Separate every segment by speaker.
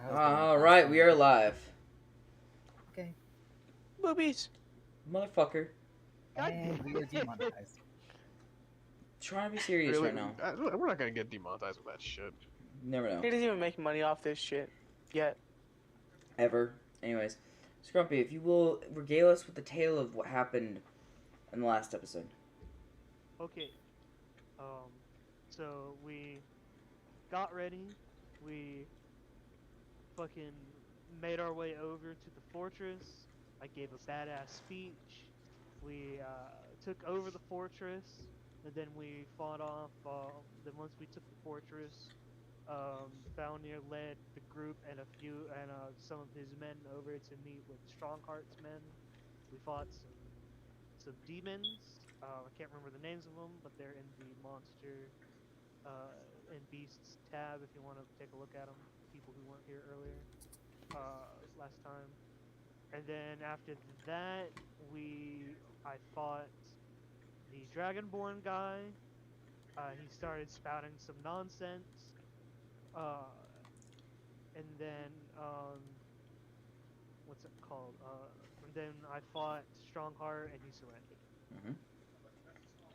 Speaker 1: Alright, we are live.
Speaker 2: Okay.
Speaker 3: Boobies.
Speaker 1: Motherfucker.
Speaker 3: God
Speaker 2: And we are demonetized.
Speaker 1: Trying to be serious
Speaker 3: Really?
Speaker 1: right now.
Speaker 3: We're not gonna get demonetized with that shit.
Speaker 1: Never know.
Speaker 4: He doesn't even make money off this shit yet.
Speaker 1: Ever. Anyways. Scrumpy, if you will regale us with the tale of what happened in the last episode.
Speaker 5: Okay. So we got ready. We fucking made our way over to the fortress. I gave a badass speech. We took over the fortress, and then we fought off. Then once we took the fortress, Falnir led the group and some of his men over to meet with Strongheart's men. We fought some demons. I can't remember the names of them, but they're in the monster and beasts tab if you want to take a look at them. People who weren't here earlier last time. And then after that, I fought the Dragonborn guy. He started spouting some nonsense. And then what's it called? And then I fought Strongheart, and he surrendered.
Speaker 1: Mm-hmm.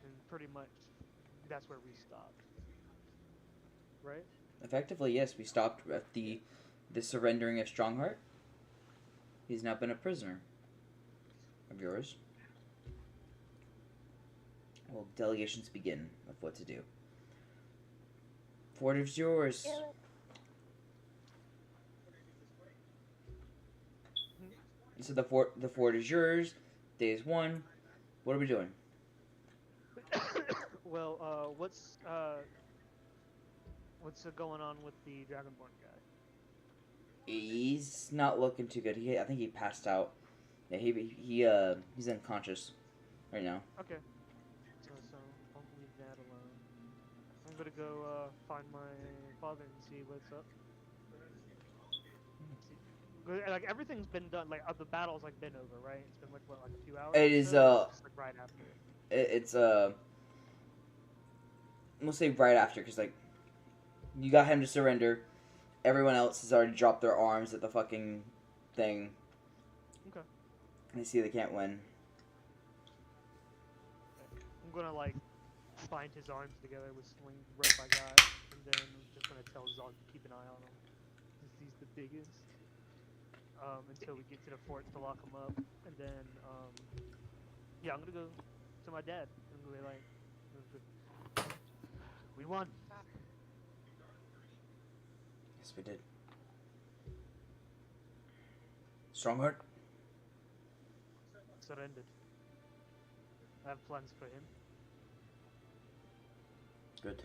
Speaker 5: And pretty much that's where we stopped. Right?
Speaker 1: Effectively, yes, we stopped at the surrendering of Strongheart. He's now been a prisoner of yours. Well, delegations begin of what to do. Fort is yours. So the fort is yours. Day is 1. What are we doing?
Speaker 5: Well, what's going on with the Dragonborn guy?
Speaker 1: He's not looking too good. I think he passed out. Yeah, he's unconscious right now.
Speaker 5: Okay. So I'll leave that alone. I'm gonna go find my father and see what's up. Like everything's been done. Like the battle's like been over, right? It's been like what, like a few hours.
Speaker 1: It is
Speaker 5: just like right after.
Speaker 1: It's we'll say right after, because like you got him to surrender. Everyone else has already dropped their arms at the fucking thing.
Speaker 5: Okay.
Speaker 1: And they see they can't win.
Speaker 5: I'm gonna like bind his arms together with sling rope I got, and then I'm just gonna tell Zog to keep an eye on him, since he's the biggest. Until we get to the fort to lock him up, and then yeah, I'm gonna go to my dad and be like, we won.
Speaker 1: Yes, we did. Strongheart?
Speaker 5: Surrendered. I have plans for him.
Speaker 1: Good.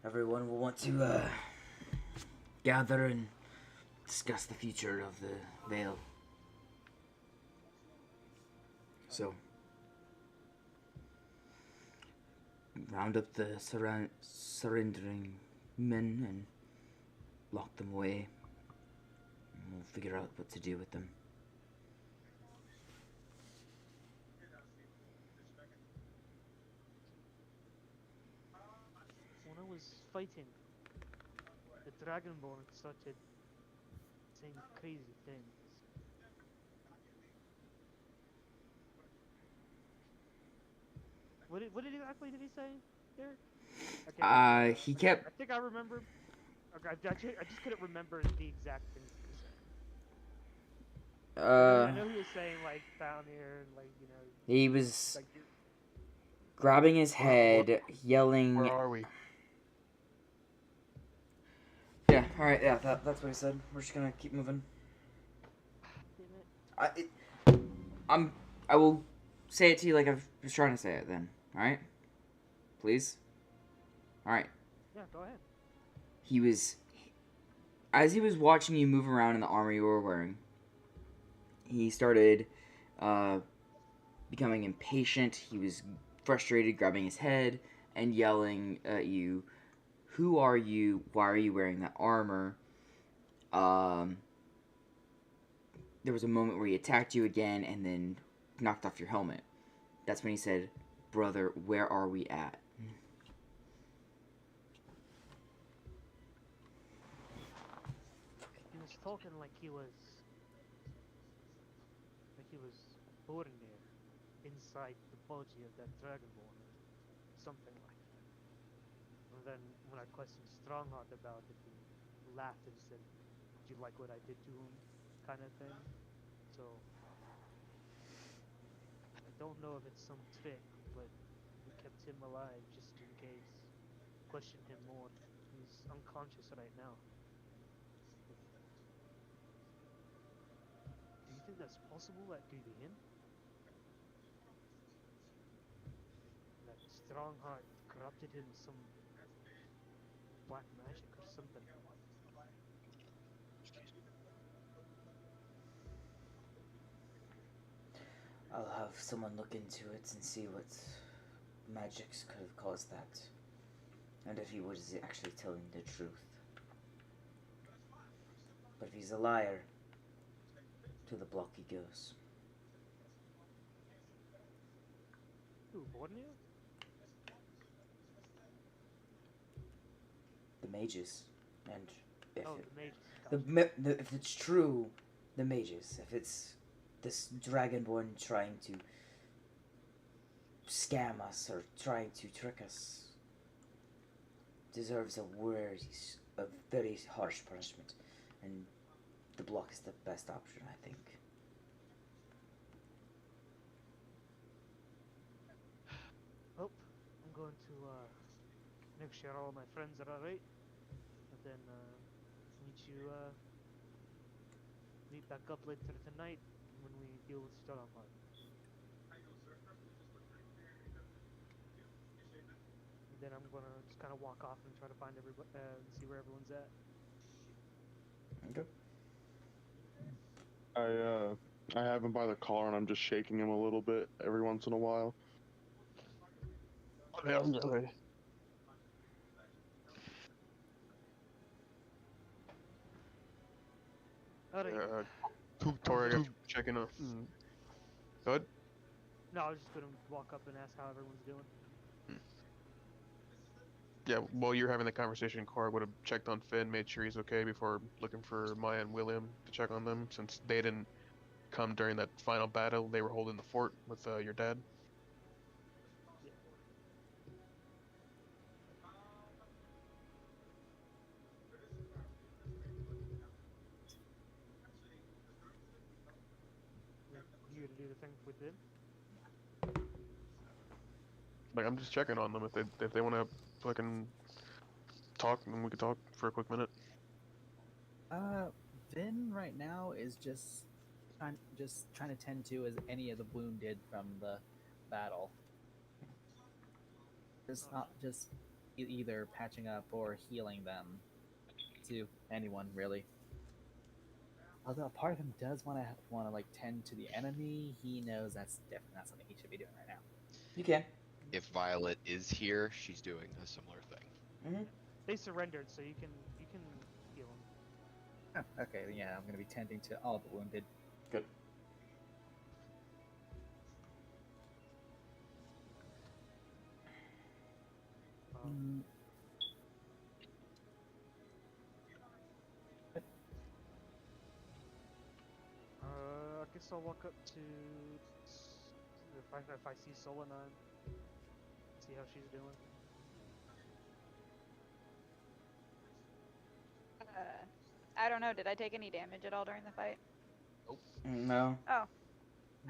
Speaker 1: Everyone will want to gather and discuss the future of the Vale. So, round up the surrendering men and lock them away. And we'll figure out what to do with them.
Speaker 5: When I was fighting, the Dragonborn started saying crazy things. What exactly did he say, Derek?
Speaker 1: He kept...
Speaker 5: I think I remember. Okay, I just couldn't remember the exact things he was saying. I know he was saying like down here and like
Speaker 1: He was
Speaker 5: like
Speaker 1: grabbing his head, yelling...
Speaker 3: Where are we?
Speaker 1: Yeah, alright, yeah, that's what he said. We're just gonna keep moving. I will say it to you like I was trying to say it then, alright? Please? Alright.
Speaker 5: Yeah, go ahead.
Speaker 1: As he was watching you move around in the armor you were wearing, he started becoming impatient. He was frustrated, grabbing his head and yelling at you, "Who are you? Why are you wearing that armor?" There was a moment where he attacked you again and then knocked off your helmet. That's when he said, "Brother, where are we at?"
Speaker 5: talking like he was born there, inside the body of that dragonborn, or something like that. And then when I questioned Strongheart about it, he laughed and said, "Do you like what I did to him?" kind of thing. So I don't know if it's some trick, but we kept him alive just in case. Question him more. He's unconscious right now. Do you think that's possible? That could be him? That Strongheart corrupted him with some black magic or something.
Speaker 1: I'll have someone look into it and see what magics could have caused that. And if he was actually telling the truth. But if he's a liar, to the block he goes.
Speaker 5: Who, Borneo?
Speaker 1: The mages. And if
Speaker 5: Oh,
Speaker 1: it,
Speaker 5: the mages.
Speaker 1: if it's true, the mages. If it's this dragonborn trying to scam us or trying to trick us, deserves a very harsh punishment, and the block is the best option, I think.
Speaker 5: Well, I'm going to make sure all my friends are alright, and then meet back up later tonight when we deal with Stormheart. And then I'm gonna just kind of walk off and try to find everybody and see where everyone's at.
Speaker 1: Okay.
Speaker 6: I have him by the collar and I'm just shaking him a little bit every once in a while.
Speaker 3: Yeah, okay.
Speaker 5: Alright.
Speaker 3: Tori, I got you checking on. Go ahead.
Speaker 5: No, I was just gonna walk up and ask how everyone's doing.
Speaker 3: Yeah, while you're having the conversation, Cora would have checked on Finn, made sure he's okay before looking for Maya and William to check on them, since they didn't come during that final battle. They were holding the fort with your dad.
Speaker 5: You gonna do the thing with them?
Speaker 3: Like, I'm just checking on them. If they want to fucking talk, then we can talk for a quick minute.
Speaker 2: Vin right now is just trying to tend to as any of the wounded from the battle. Just not just either patching up or healing them to anyone really. Although a part of him does want to like tend to the enemy, he knows that's different. That's something he should be doing right now.
Speaker 1: You can.
Speaker 7: If Violet is here, she's doing a similar thing.
Speaker 1: Mm-hmm.
Speaker 5: They surrendered, so you can heal them.
Speaker 2: Oh, okay, yeah, I'm gonna be tending to all the wounded.
Speaker 1: Good.
Speaker 5: I guess I'll walk up to if I see Solanon, see how she's doing.
Speaker 8: I don't know. Did I take any damage at all during the fight?
Speaker 1: No.
Speaker 8: Oh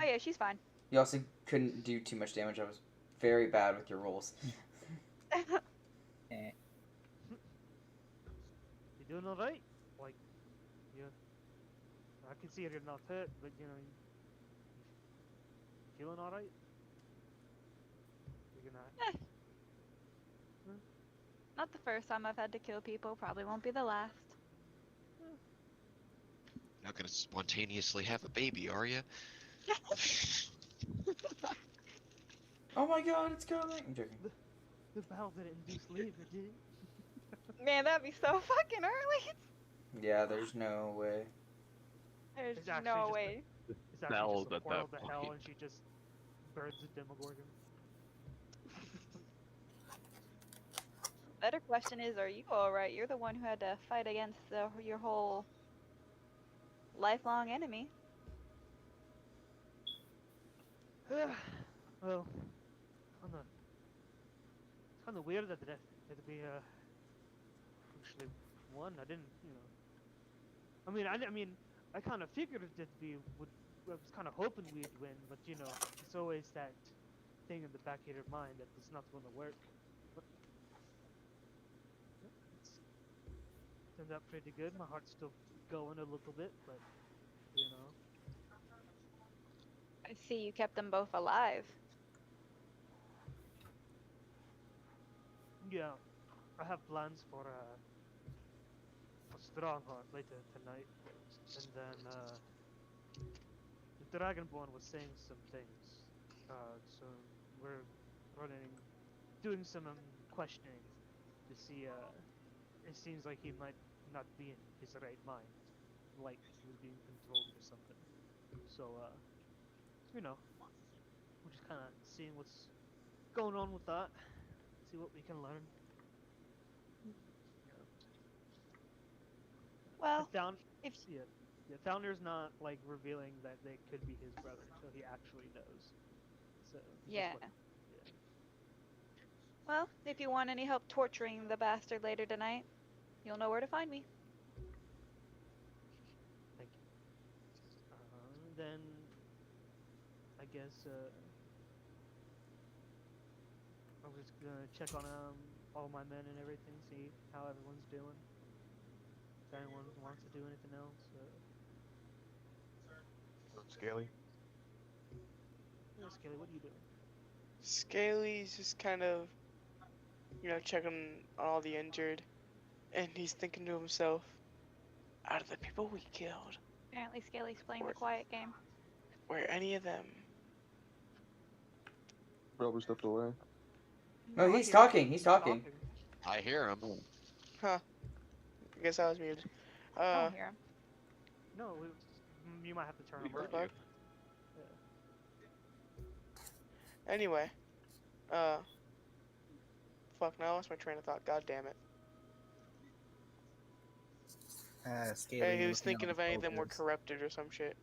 Speaker 8: yeah, she's fine.
Speaker 1: You also couldn't do too much damage. I was very bad with your rolls.
Speaker 2: Eh.
Speaker 5: You doing alright? Like, yeah. I can see you're not hurt, but you know, you feeling alright? You're gonna.
Speaker 8: Not the first time I've had to kill people. Probably won't be the last.
Speaker 7: Not gonna spontaneously have a baby, are you?
Speaker 1: Oh my god, it's coming! I'm joking.
Speaker 5: The battle didn't induce labor, did it?
Speaker 8: Man, that'd be so fucking early.
Speaker 1: Yeah, there's no way.
Speaker 8: There's
Speaker 5: It's actually
Speaker 8: no
Speaker 5: just
Speaker 8: way.
Speaker 5: It's actually
Speaker 6: Spells
Speaker 5: just a
Speaker 6: at
Speaker 5: portal
Speaker 6: that
Speaker 5: to hell,
Speaker 6: point.
Speaker 5: and she just burns the Demogorgon.
Speaker 8: Better question is, are you alright? You're the one who had to fight against your whole lifelong enemy.
Speaker 5: Well, kind of weird that it'd be actually one. I didn't, I mean, I kind of figured it'd be would. I was kind of hoping we'd win, but it's always that thing in the back of your mind that it's not going to work. But it's turned out pretty good. My heart's still going a little bit, but
Speaker 8: I see you kept them both alive.
Speaker 5: yeah, I have plans for Strongheart later tonight, and then the Dragonborn was saying some things, so we're doing some questioning to see. It seems like he might not be in his right mind, like he was being controlled or something. So, we're just kind of seeing what's going on with that. See what we can learn.
Speaker 8: Well,
Speaker 5: Down,
Speaker 8: if
Speaker 5: yeah, Founder's not like revealing that they could be his brother until he actually knows. So
Speaker 8: yeah.
Speaker 5: yeah.
Speaker 8: Well, if you want any help torturing the bastard later tonight, you'll know where to find me.
Speaker 5: Thank you. Then I guess I'm just gonna check on all my men and everything, see how everyone's doing. If anyone wants to do anything else.
Speaker 3: Scaly.
Speaker 5: Yeah, Skelly, what are you doing?
Speaker 4: Scaly's just kind of, checking on all the injured, and he's thinking to himself, out of the people we killed,
Speaker 8: Apparently Scaly's playing the quiet game.
Speaker 4: were any of them?
Speaker 6: Probably stepped away.
Speaker 1: No,
Speaker 5: I
Speaker 1: he's
Speaker 5: hear
Speaker 1: talking.
Speaker 5: him.
Speaker 1: He's talking.
Speaker 7: I hear him.
Speaker 4: Huh. I guess I was muted.
Speaker 8: I don't hear him.
Speaker 5: No, you might have to turn
Speaker 7: We
Speaker 5: him
Speaker 7: heard
Speaker 5: on.
Speaker 7: you.
Speaker 4: Anyway, fuck, now I lost my train of thought. God damn it.
Speaker 2: Scaly,
Speaker 4: Hey, he
Speaker 2: you're
Speaker 4: was
Speaker 2: looking
Speaker 4: thinking
Speaker 2: on
Speaker 4: if any of them were
Speaker 2: soldiers.
Speaker 4: corrupted or some shit.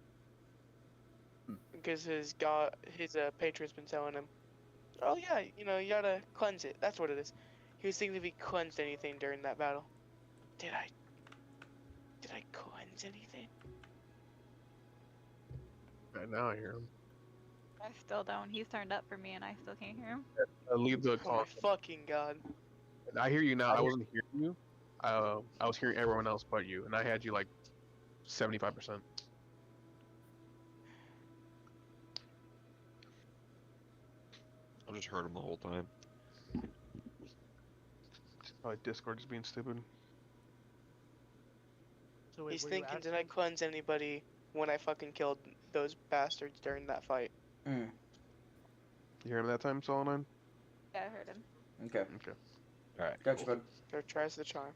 Speaker 2: Hmm.
Speaker 4: Because his patron's been telling him, oh yeah, you gotta cleanse it. That's what it is. He was thinking if he cleansed anything during that battle. Did I cleanse anything?
Speaker 3: Right now I hear him.
Speaker 8: I still don't. He's turned up for me and I still can't hear him.
Speaker 3: Leave the
Speaker 4: Oh my
Speaker 3: call.
Speaker 4: fucking god.
Speaker 3: I hear you now. I wasn't hearing you. I was hearing everyone else but you, and I had you like 75%.
Speaker 7: I just heard him the whole time.
Speaker 3: Probably Discord is being stupid.
Speaker 5: So wait,
Speaker 4: He's
Speaker 5: were you
Speaker 4: thinking, did I
Speaker 5: asking?
Speaker 4: cleanse anybody when I fucking killed those bastards during that fight?
Speaker 1: Mm.
Speaker 3: You hear him that time, Solomon?
Speaker 8: Yeah, I heard him.
Speaker 1: Okay.
Speaker 3: Okay.
Speaker 7: Alright.
Speaker 1: Gotcha, bud.
Speaker 4: Or tries the charm.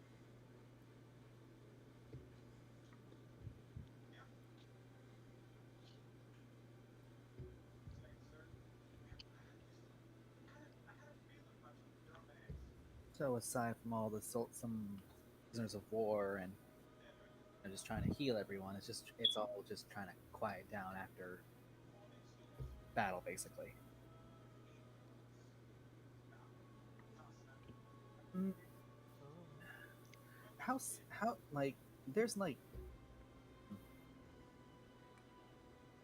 Speaker 2: So aside from all the some prisoners of war and just trying to heal everyone, it's all just trying to quiet down after battle, basically. Mm, how like there's like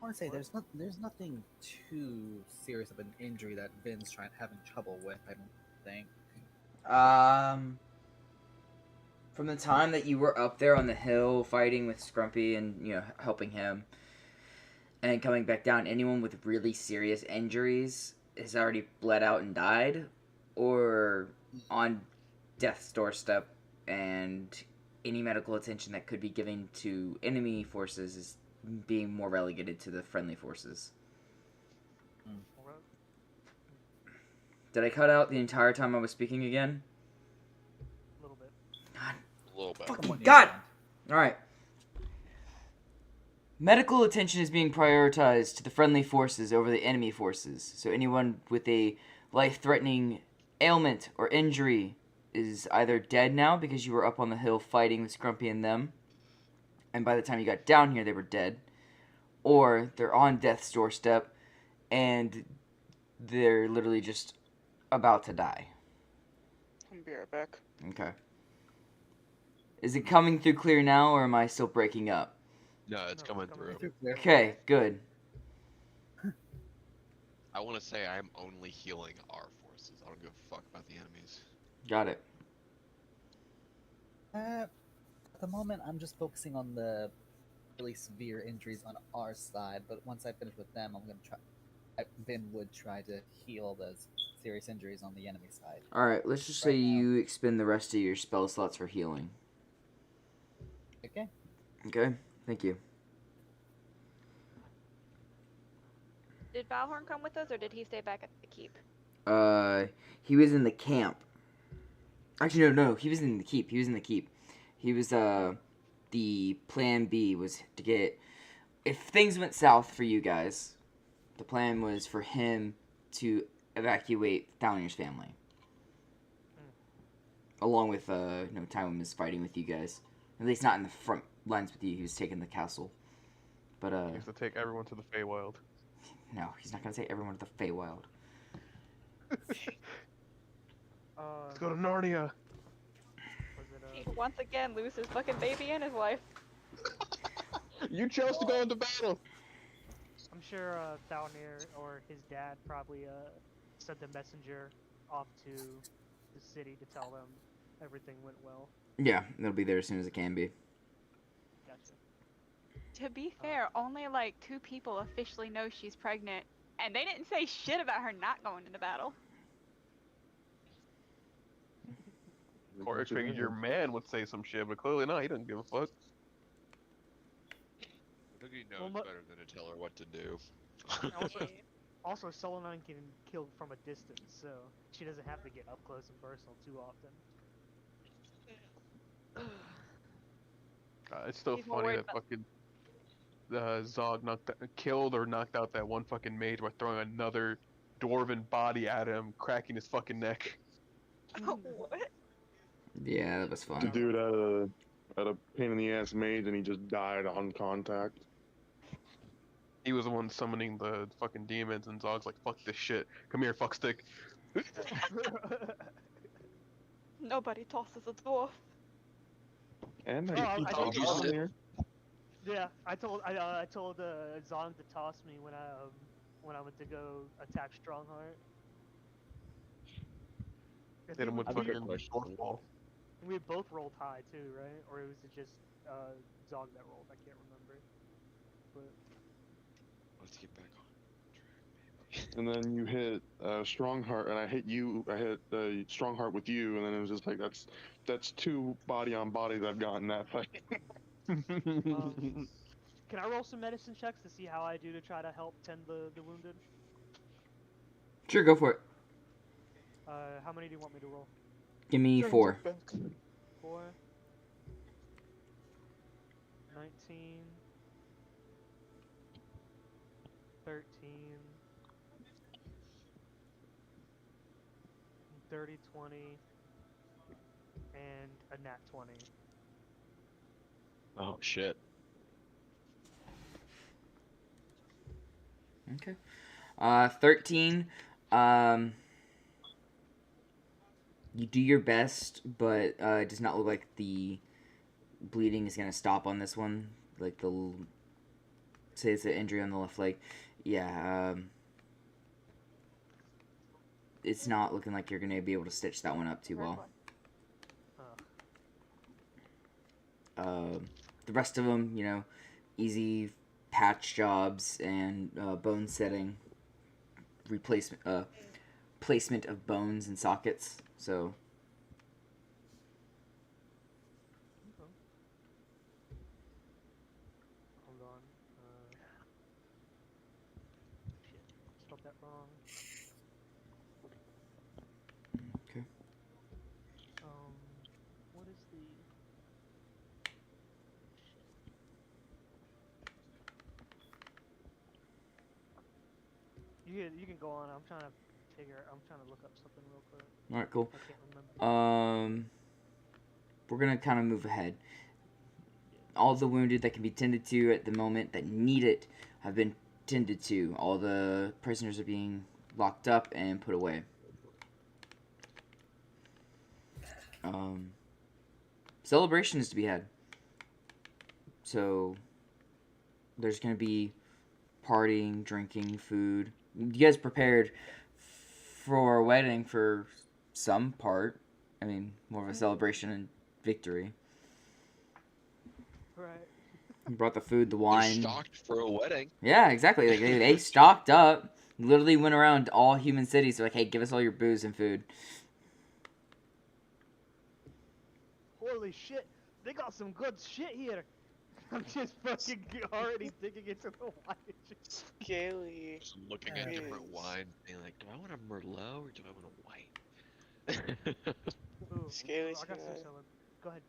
Speaker 2: I want to say there's nothing too serious of an injury that Vin's having trouble with. I don't think.
Speaker 1: From the time that you were up there on the hill fighting with Scrumpy and helping him, and coming back down, anyone with really serious injuries has already bled out and died, or on death's doorstep, and any medical attention that could be given to enemy forces is being more relegated to the friendly forces. Did I cut out the entire time I was speaking again?
Speaker 5: A little bit.
Speaker 1: God.
Speaker 7: A little bit.
Speaker 1: Fucking
Speaker 2: Somewhat
Speaker 1: God!
Speaker 2: near
Speaker 1: Alright. Medical attention is being prioritized to the friendly forces over the enemy forces. So anyone with a life-threatening ailment or injury is either dead now because you were up on the hill fighting with Scrumpy and them, and by the time you got down here, they were dead. Or they're on death's doorstep, and they're literally just about to die.
Speaker 4: I'll be right back.
Speaker 1: Okay. Is it coming through clear now, or am I still breaking up?
Speaker 7: No, it's
Speaker 5: No,
Speaker 7: coming
Speaker 5: it's
Speaker 7: through.
Speaker 2: Clear.
Speaker 1: Okay, good.
Speaker 7: I want to say I'm only healing our forces. I don't give a fuck about the enemies.
Speaker 1: Got it.
Speaker 2: At the moment, I'm just focusing on the really severe injuries on our side. But once I finish with them, I'm gonna try. Vin would try to heal those serious injuries on the enemy side.
Speaker 1: Alright, let's just say
Speaker 2: Right now.
Speaker 1: you expend the rest of your spell slots for healing.
Speaker 2: Okay.
Speaker 1: Okay? Thank you.
Speaker 8: Did Valhorn come with us, or did he stay back at the keep?
Speaker 1: He was in the camp. Actually, no, he was in the keep. He was, the plan B was to get... If things went south for you guys, the plan was for him to evacuate Thalinger's family. Along with, Tywin was fighting with you guys. At least not in the front lines with you. He was taking the castle. But,
Speaker 3: He has to take everyone to the Feywild.
Speaker 1: no, he's not gonna take everyone to the Feywild.
Speaker 3: Let's go to Narnia.
Speaker 5: Was it
Speaker 8: He once again lose his fucking baby and his wife.
Speaker 3: You chose to go into battle.
Speaker 5: I'm sure Thalnir or his dad probably sent a messenger off to the city to tell them everything went well.
Speaker 1: Yeah, it'll be there as soon as it can be.
Speaker 5: Gotcha.
Speaker 8: To be fair, only like 2 people officially know she's pregnant, and they didn't say shit about her not going into battle.
Speaker 3: Corey figured your man would say some shit, but clearly not. He doesn't give a fuck.
Speaker 7: I think he knows
Speaker 5: Well,
Speaker 7: better than to tell her what to do.
Speaker 5: Also, also Solonon can kill from a distance, so she doesn't have to get up close and personal too often.
Speaker 3: It's still
Speaker 8: He's more
Speaker 3: funny
Speaker 8: worried
Speaker 3: that fucking Zog killed or knocked out that one fucking mage by throwing another dwarven body at him, cracking his fucking neck.
Speaker 8: What?
Speaker 1: Yeah, that was
Speaker 6: The
Speaker 1: fun.
Speaker 6: dude had a pain in the ass mage and he just died on contact.
Speaker 3: He was the one summoning the fucking demons, and Zog's like, "Fuck this shit. Come here, fuckstick."
Speaker 8: Nobody tosses a dwarf.
Speaker 6: And
Speaker 5: Oh, I
Speaker 7: told you so.
Speaker 6: here.
Speaker 5: Yeah, I told Zong to toss me when I went to go attack Strongheart. I
Speaker 3: Hit
Speaker 5: think
Speaker 3: him with
Speaker 5: we-
Speaker 3: fucking
Speaker 7: question.
Speaker 3: shortfall.
Speaker 5: We both rolled high too, right? Or was it just Zog that rolled? I can't remember. But
Speaker 7: Let's get back on.
Speaker 6: And then you hit Strongheart, and I hit you. I hit Strongheart with you, and then it was just like that's 2 body on bodies I've got in that fight.
Speaker 5: can I roll some medicine checks to see how I do to try to help tend the wounded?
Speaker 1: Sure, go for it.
Speaker 5: How many do you want me to roll?
Speaker 1: Give me 4.
Speaker 5: 4. 19. 13. 30, 20. And a nat 20.
Speaker 7: Oh shit.
Speaker 1: Okay. 13. You do your best, but it does not look like the bleeding is gonna stop on this one. Like say it's an injury on the left leg. Yeah. It's not looking like you're gonna be able to stitch that one up too well. The rest of them, easy patch jobs and bone setting, placement of bones and sockets. So
Speaker 5: Hold on. Shit. Spelled that wrong.
Speaker 1: Okay.
Speaker 5: What is the... Shit. You can go on. I'm trying to look up something real quick.
Speaker 1: all right, cool.
Speaker 5: I can't remember.
Speaker 1: We're gonna kind of move ahead. all the wounded that can be tended to at the moment that need it have been tended to. All the prisoners are being locked up and put away. Celebration is to be had. So there's going to be partying, drinking, food. You guys prepared for a wedding for some part. I mean, more of a celebration and victory.
Speaker 5: Right.
Speaker 1: You brought the food, the
Speaker 7: They're
Speaker 1: wine.
Speaker 7: stocked for a wedding.
Speaker 1: Yeah, exactly. Like they stocked up. Literally went around all human cities. They're like, hey, give us all your booze and food.
Speaker 5: Holy shit, they got some good shit here. I'm just fucking already digging into the wine.
Speaker 4: Scaly.
Speaker 7: Just looking at different
Speaker 4: Yes.
Speaker 7: wine, being like, do I want a Merlot or do I want a white?
Speaker 5: Ooh,
Speaker 4: Scaly's
Speaker 5: I got some
Speaker 4: gonna-
Speaker 5: salad. Go ahead.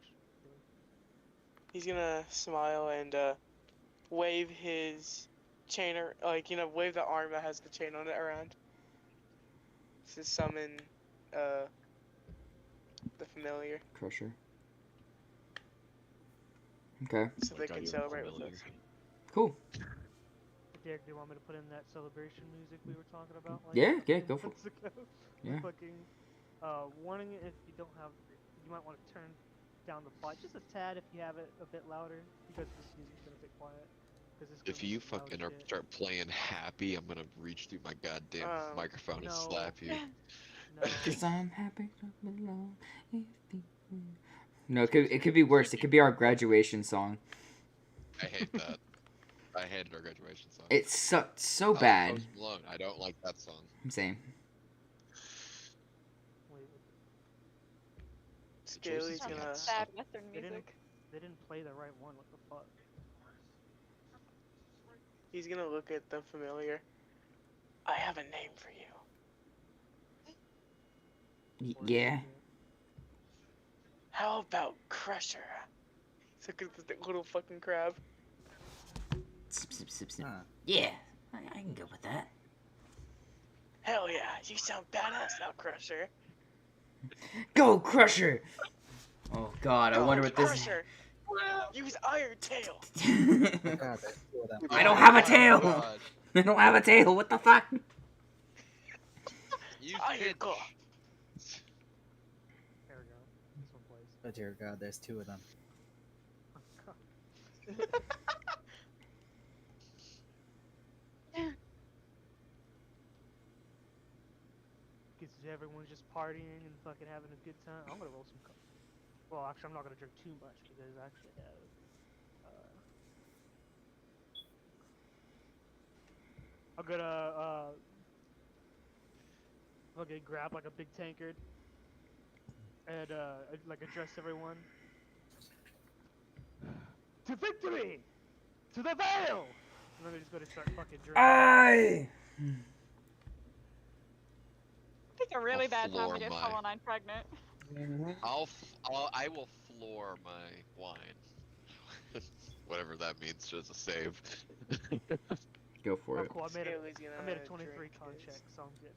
Speaker 4: He's gonna smile and wave his chain, wave the arm that has the chain on it around to summon the familiar,
Speaker 1: Crusher. Okay.
Speaker 4: so they
Speaker 7: Like,
Speaker 4: can
Speaker 7: you're
Speaker 4: celebrate with
Speaker 7: familiar.
Speaker 4: us.
Speaker 1: Cool.
Speaker 5: Derek, do you want me to put in that celebration music we were talking about?
Speaker 1: Yeah,
Speaker 5: a
Speaker 1: yeah,
Speaker 5: few
Speaker 1: go for
Speaker 5: months ago?
Speaker 1: Yeah.
Speaker 5: Fucking, warning if you don't have, you might want to turn down the plot just a tad if you have it a bit louder because this music's gonna get quiet.
Speaker 7: If you fucking start playing happy, I'm gonna reach through my goddamn microphone and
Speaker 5: no.
Speaker 7: slap you.
Speaker 5: No.
Speaker 1: Cause I'm happy to belong. No, it could be worse. It could be our graduation song.
Speaker 7: I hate that. I hated our graduation song.
Speaker 1: It sucked so
Speaker 7: I like
Speaker 1: bad.
Speaker 7: Post Malone. I don't like that song.
Speaker 1: I'm saying.
Speaker 5: Wait,
Speaker 4: Scaly's
Speaker 7: choices we
Speaker 4: gonna
Speaker 7: had
Speaker 8: Sad Western
Speaker 5: They didn't-
Speaker 8: music.
Speaker 5: they didn't play the right one. What the fuck?
Speaker 4: he's gonna look at the familiar. I have a name for you.
Speaker 1: Yeah.
Speaker 4: How about Crusher? He's looking at the little fucking crab.
Speaker 1: Sip, sip, sip, sip.
Speaker 2: Huh.
Speaker 1: Yeah, I can go with that.
Speaker 4: Hell yeah, you sound badass now, Crusher.
Speaker 1: Go, Crusher! Oh God, I
Speaker 4: Go,
Speaker 1: wonder what this.
Speaker 4: Crusher. Use Iron Tail.
Speaker 2: God, there's two of them.
Speaker 1: I don't have a
Speaker 7: Oh my
Speaker 1: tail.
Speaker 7: God.
Speaker 1: I don't have a tail. What the fuck?
Speaker 7: You
Speaker 4: Iron
Speaker 7: can't.
Speaker 4: Claw.
Speaker 5: There we go. This one plays.
Speaker 2: Oh dear God, there's two of them.
Speaker 5: Because everyone's just partying and fucking having a good time. I'm gonna roll some. Well, actually, I'm not gonna drink too much because I actually have. I'm gonna fucking grab like a big tankard and like address everyone. To victory! To the vale! And then they're just gonna start fucking drinking.
Speaker 1: I.
Speaker 8: It's a really bad time
Speaker 7: floor
Speaker 8: to get
Speaker 7: my-
Speaker 8: Hollow 9 pregnant.
Speaker 7: I will floor my wine. Whatever that means, just a save.
Speaker 1: Go for
Speaker 5: Oh,
Speaker 1: it.
Speaker 5: cool. I made
Speaker 4: Scaly's
Speaker 5: a
Speaker 4: gonna
Speaker 5: 23
Speaker 4: drink
Speaker 5: con
Speaker 4: his.
Speaker 5: check, so I'm good.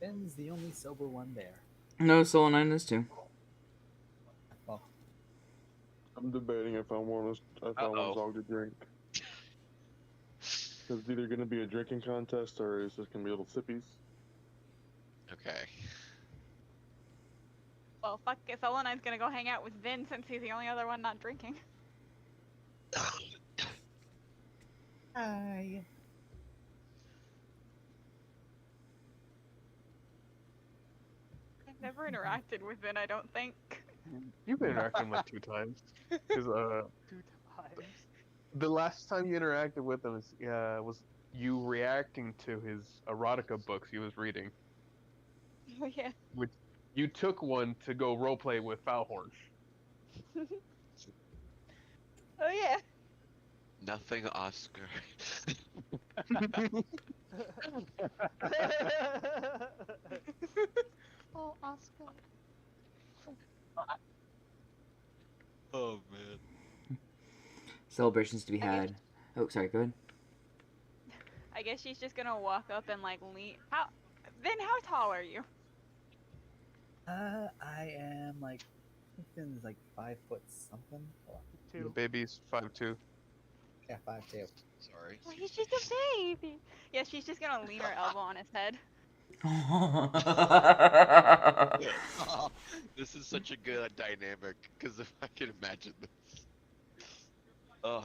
Speaker 2: Ben's the only sober one there.
Speaker 1: No, Soul 9 is too.
Speaker 2: Well,
Speaker 6: I'm debating if I want
Speaker 7: Uh-oh.
Speaker 6: Zog to drink. Because it's either going to be a drinking contest or it's just going to be little sippies.
Speaker 7: Okay.
Speaker 8: Well, fuck it. Hollow 9's gonna go hang out with Vin since he's the only other one not drinking.
Speaker 2: hi.
Speaker 8: I've never interacted with Vin, I don't think.
Speaker 3: You've been interacting like 2 times. Because
Speaker 5: 2 times.
Speaker 3: the last time you interacted with him was you reacting to his erotica books he was reading.
Speaker 8: Oh yeah.
Speaker 3: Which you took one to go roleplay with Foulhorn.
Speaker 8: Oh yeah.
Speaker 7: Nothing, Oscar.
Speaker 8: Oh, Oscar.
Speaker 7: Oh man.
Speaker 1: Celebrations to be
Speaker 8: I guess-
Speaker 1: had. Oh, sorry. Go ahead.
Speaker 8: I guess she's just gonna walk up and like lean. Vin, how tall are you?
Speaker 2: I am like Finn's like 5 foot something. Hold on.
Speaker 3: The
Speaker 5: 2.
Speaker 3: baby's 5'2".
Speaker 2: Yeah, 5'2".
Speaker 7: Sorry.
Speaker 8: Well, he's just a baby. Yeah, she's just gonna lean her elbow on his head.
Speaker 7: This is such a good dynamic because if I can imagine this. Oh,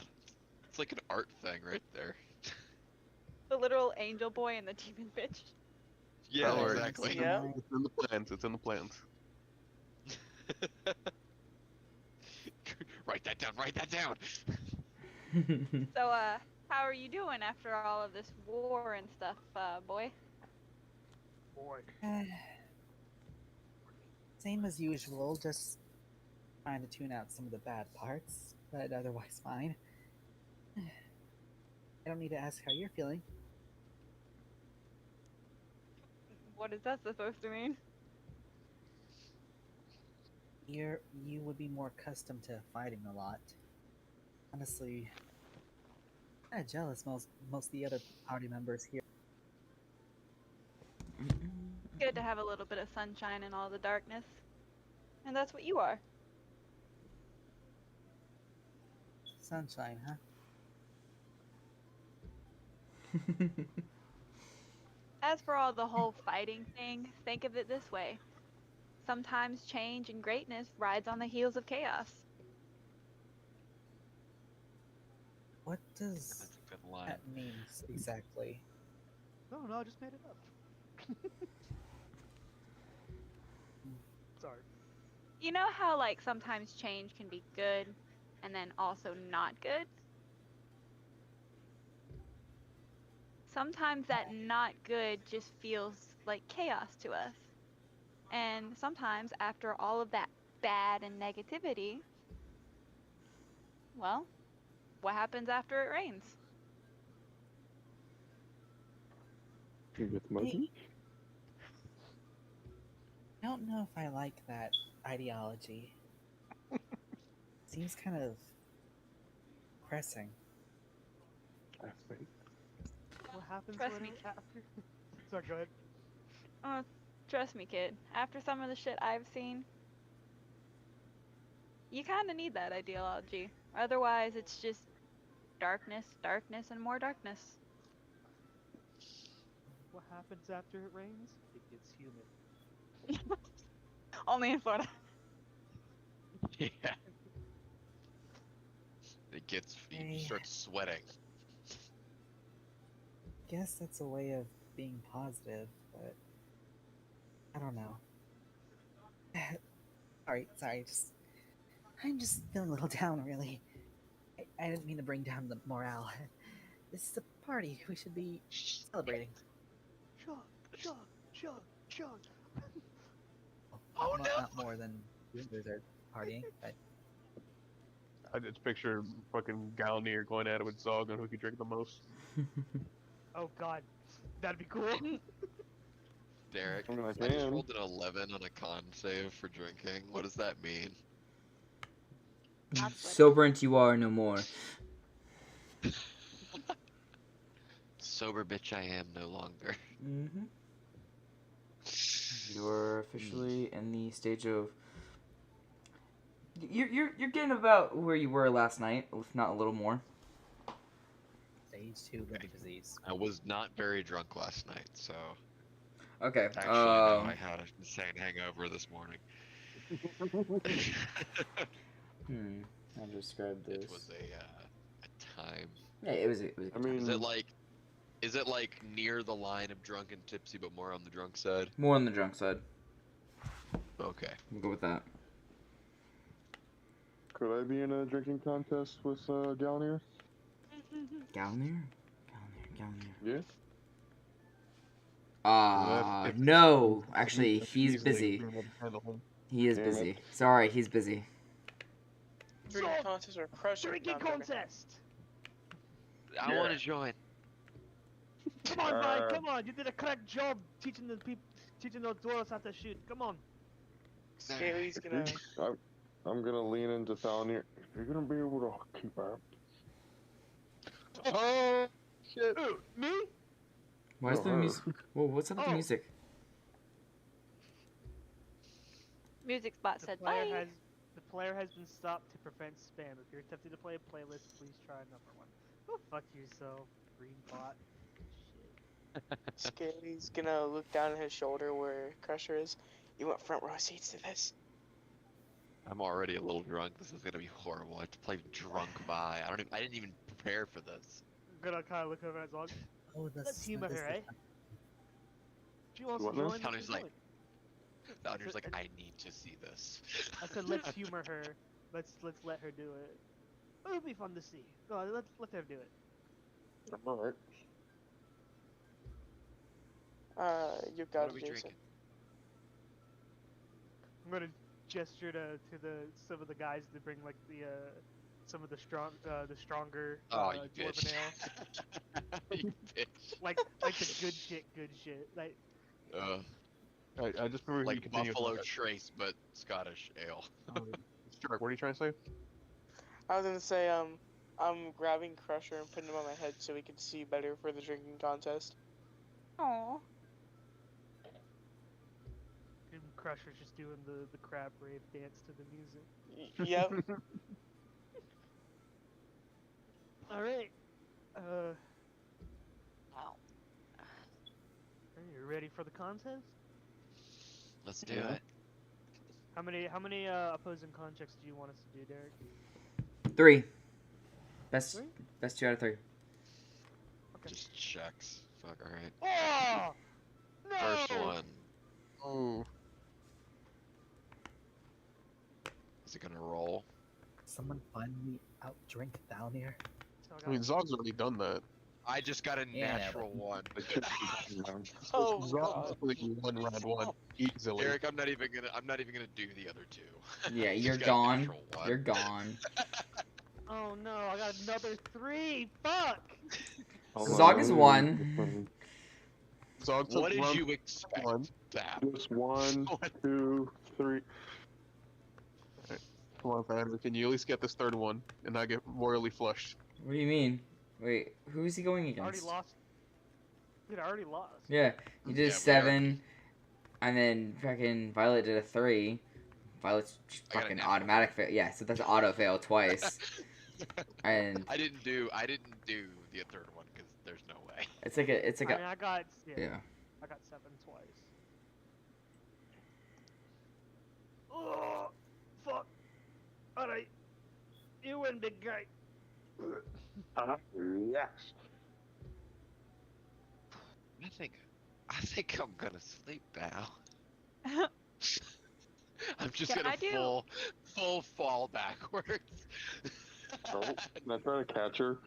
Speaker 7: it's like an art thing right there.
Speaker 8: The literal angel boy and the demon bitch.
Speaker 7: Yeah,
Speaker 3: Don't worry.
Speaker 7: exactly.
Speaker 4: Yeah.
Speaker 3: It's in the plans. It's in the plans.
Speaker 7: Write that down. Write that down.
Speaker 8: So, how are you doing after all of this war and stuff, boy?
Speaker 5: Boy.
Speaker 2: Same as usual, just trying to tune out some of the bad parts, but otherwise fine. I don't need to ask how you're feeling.
Speaker 8: What is that supposed to mean?
Speaker 2: You would be more accustomed to fighting a lot. Honestly, I'm kinda jealous most of the other party members here.
Speaker 8: Good to have a little bit of sunshine in all the darkness. And that's what you are.
Speaker 2: Sunshine, huh?
Speaker 8: As for all the whole fighting thing, think of it this way. Sometimes change and greatness rides on the heels of chaos.
Speaker 2: What does
Speaker 7: That's a good line.
Speaker 2: that mean exactly?
Speaker 5: No, I just made it up. Sorry.
Speaker 8: You know how, like, sometimes change can be good and then also not good? Sometimes that not good just feels like chaos to us. And sometimes after all of that bad and negativity, well, what happens after it rains?
Speaker 6: With muggy?
Speaker 2: I don't know if I like that ideology. Seems kind of pressing.
Speaker 6: I think.
Speaker 5: What happens
Speaker 8: Trust
Speaker 5: when
Speaker 8: me.
Speaker 5: after? Sorry, go ahead.
Speaker 8: Trust me, kid. After some of the shit I've seen, you kind of need that ideology. Otherwise, it's just darkness, darkness, and more darkness.
Speaker 5: What happens after it rains? It gets humid.
Speaker 8: Only in Florida.
Speaker 7: Yeah. It gets. You
Speaker 2: Hey.
Speaker 7: start sweating.
Speaker 2: Guess that's a way of being positive, but I don't know. sorry, I'm just feeling a little down, really. I didn't mean to bring down the morale. This is a party. We should be celebrating.
Speaker 5: Chug.
Speaker 7: Oh,
Speaker 2: Not more than the others are partying, but
Speaker 3: I just picture fucking Galnir going at it with Zog on who can drink the most.
Speaker 5: Oh god, that'd be cool.
Speaker 7: Derek,
Speaker 6: I mean, I
Speaker 7: I just
Speaker 6: can.
Speaker 7: rolled an 11 on a con save for drinking. What does that mean?
Speaker 8: That's what-
Speaker 1: Soberant you are no more.
Speaker 7: Sober bitch I am no longer.
Speaker 1: Mm-hmm. You are officially in the stage of. You're getting about where you were last night, if not a little more.
Speaker 2: stage 2 liver disease.
Speaker 7: I was not very drunk last night, so.
Speaker 1: Okay.
Speaker 7: Actually, no, I had an insane hangover this morning.
Speaker 1: I'll describe this.
Speaker 7: It was a time.
Speaker 1: Yeah, it was.
Speaker 6: I mean,
Speaker 7: Is it like near the line of drunk and tipsy, but more on the drunk side?
Speaker 1: More on the drunk side.
Speaker 7: Okay.
Speaker 1: We'll go with that.
Speaker 6: could I be in a drinking contest with Galnir?
Speaker 1: Galnir?
Speaker 6: Yeah.
Speaker 1: No. Actually, he's
Speaker 3: Easily
Speaker 1: busy.
Speaker 3: being able to handle him.
Speaker 1: He is
Speaker 6: Damn it.
Speaker 1: busy. Sorry, he's busy.
Speaker 4: Drinking contest or crushing?
Speaker 5: Drinking
Speaker 4: No, I'm joking.
Speaker 5: contest.
Speaker 7: I want to join.
Speaker 5: Come on, man. Come on. You did a correct job teaching those dwarves how to shoot. Come on.
Speaker 4: Scaly's gonna.
Speaker 6: I'm gonna lean into Thalnir. You're gonna be able to keep up.
Speaker 3: Oh shit!
Speaker 5: Me?
Speaker 1: Why is
Speaker 6: Oh,
Speaker 1: the
Speaker 6: her.
Speaker 1: music? Whoa, what's up with the
Speaker 5: Oh.
Speaker 1: music?
Speaker 8: Music spot
Speaker 5: The
Speaker 8: said
Speaker 5: player
Speaker 8: bye.
Speaker 5: has player has been stopped to prevent spam. If you're attempting to play a playlist, please try another one. Go fuck yourself, green bot. Shit.
Speaker 4: Scaly's gonna look down at his shoulder where Crusher is. You want front row seats to this?
Speaker 7: I'm already a little drunk. This is gonna be horrible. I have to play drunk by. I didn't even prepare for this.
Speaker 5: I'm gonna kind of look over at Zog.
Speaker 9: Oh,
Speaker 5: Let's humor her, eh? She wants
Speaker 6: What
Speaker 5: to
Speaker 6: now?
Speaker 5: join.
Speaker 7: Counter's
Speaker 5: let's
Speaker 7: like-
Speaker 5: join.
Speaker 7: Founder's like, I need to see this.
Speaker 5: I said let's humor her. Let's let her do it. It'll be fun to see. Go on, let her do it.
Speaker 6: Alright.
Speaker 4: You
Speaker 7: What
Speaker 4: got
Speaker 7: are
Speaker 4: it,
Speaker 7: we
Speaker 4: Jason.
Speaker 7: drinking?
Speaker 5: I'm gonna gesture to some of the guys to bring like the some of the stronger
Speaker 7: Oh, you
Speaker 5: dwarven
Speaker 7: bitch.
Speaker 5: ale.
Speaker 7: You bitch.
Speaker 5: like the good shit. Like
Speaker 3: I just remember you
Speaker 7: Like
Speaker 3: continue.
Speaker 7: Buffalo Trace, but Scottish ale.
Speaker 3: Shark, what are you trying to say?
Speaker 4: I was gonna say, I'm grabbing Crusher and putting him on my head so we can see better for the drinking contest.
Speaker 8: Aw.
Speaker 5: and Crusher's just doing the crab rave dance to the music.
Speaker 4: Yep.
Speaker 5: All right.
Speaker 8: Wow.
Speaker 5: Are you ready for the contest?
Speaker 7: Let's do
Speaker 6: Yeah.
Speaker 7: it.
Speaker 5: How many opposing contracts do you want us to do, Derek?
Speaker 1: 3. Best
Speaker 5: Three?
Speaker 1: best 2 out of 3.
Speaker 5: Okay.
Speaker 7: Just checks. Fuck, alright.
Speaker 5: Oh no!
Speaker 7: First one.
Speaker 3: Oh,
Speaker 7: Is it gonna roll?
Speaker 9: Someone finally outdrink down here.
Speaker 5: So
Speaker 3: I mean, Zog's already done that.
Speaker 7: I just got a
Speaker 9: Yeah,
Speaker 7: natural one.
Speaker 4: Oh,
Speaker 3: Zog
Speaker 4: God.
Speaker 3: definitely won round 1 easily.
Speaker 7: Eric, I'm not even gonna do the other two.
Speaker 1: Yeah,
Speaker 7: Just
Speaker 1: you're
Speaker 7: got a
Speaker 1: gone.
Speaker 7: natural one.
Speaker 1: You're gone.
Speaker 5: Oh no! I got another 3. Fuck!
Speaker 1: Zog is 1.
Speaker 3: Zog took
Speaker 7: What did
Speaker 3: round
Speaker 7: you expect
Speaker 3: one.
Speaker 7: to happen?
Speaker 6: Just 1, 2, 3.
Speaker 3: Come on, Founder, can you at least get this third one and not get royally flushed?
Speaker 1: What do you mean? Wait, who is he going
Speaker 5: I already
Speaker 1: against?
Speaker 5: lost. Dude, I already lost.
Speaker 1: Yeah, you did
Speaker 7: Yeah,
Speaker 1: a
Speaker 7: we
Speaker 1: 7, and then fucking Violet did a 3. Violet's
Speaker 7: I got a
Speaker 1: fucking
Speaker 7: natural.
Speaker 1: automatic fail. Yeah, so that's auto fail twice. And
Speaker 7: I didn't do the third one because there's no way.
Speaker 1: it's like
Speaker 5: I mean, I got
Speaker 1: yeah.
Speaker 5: I got 7 twice. Oh, fuck! All right, you win, big guy.
Speaker 6: Yes.
Speaker 7: I think I'm gonna sleep now. I'm just
Speaker 8: Can
Speaker 7: gonna
Speaker 8: I do-
Speaker 7: full fall backwards.
Speaker 6: Oh, can I try to catch her?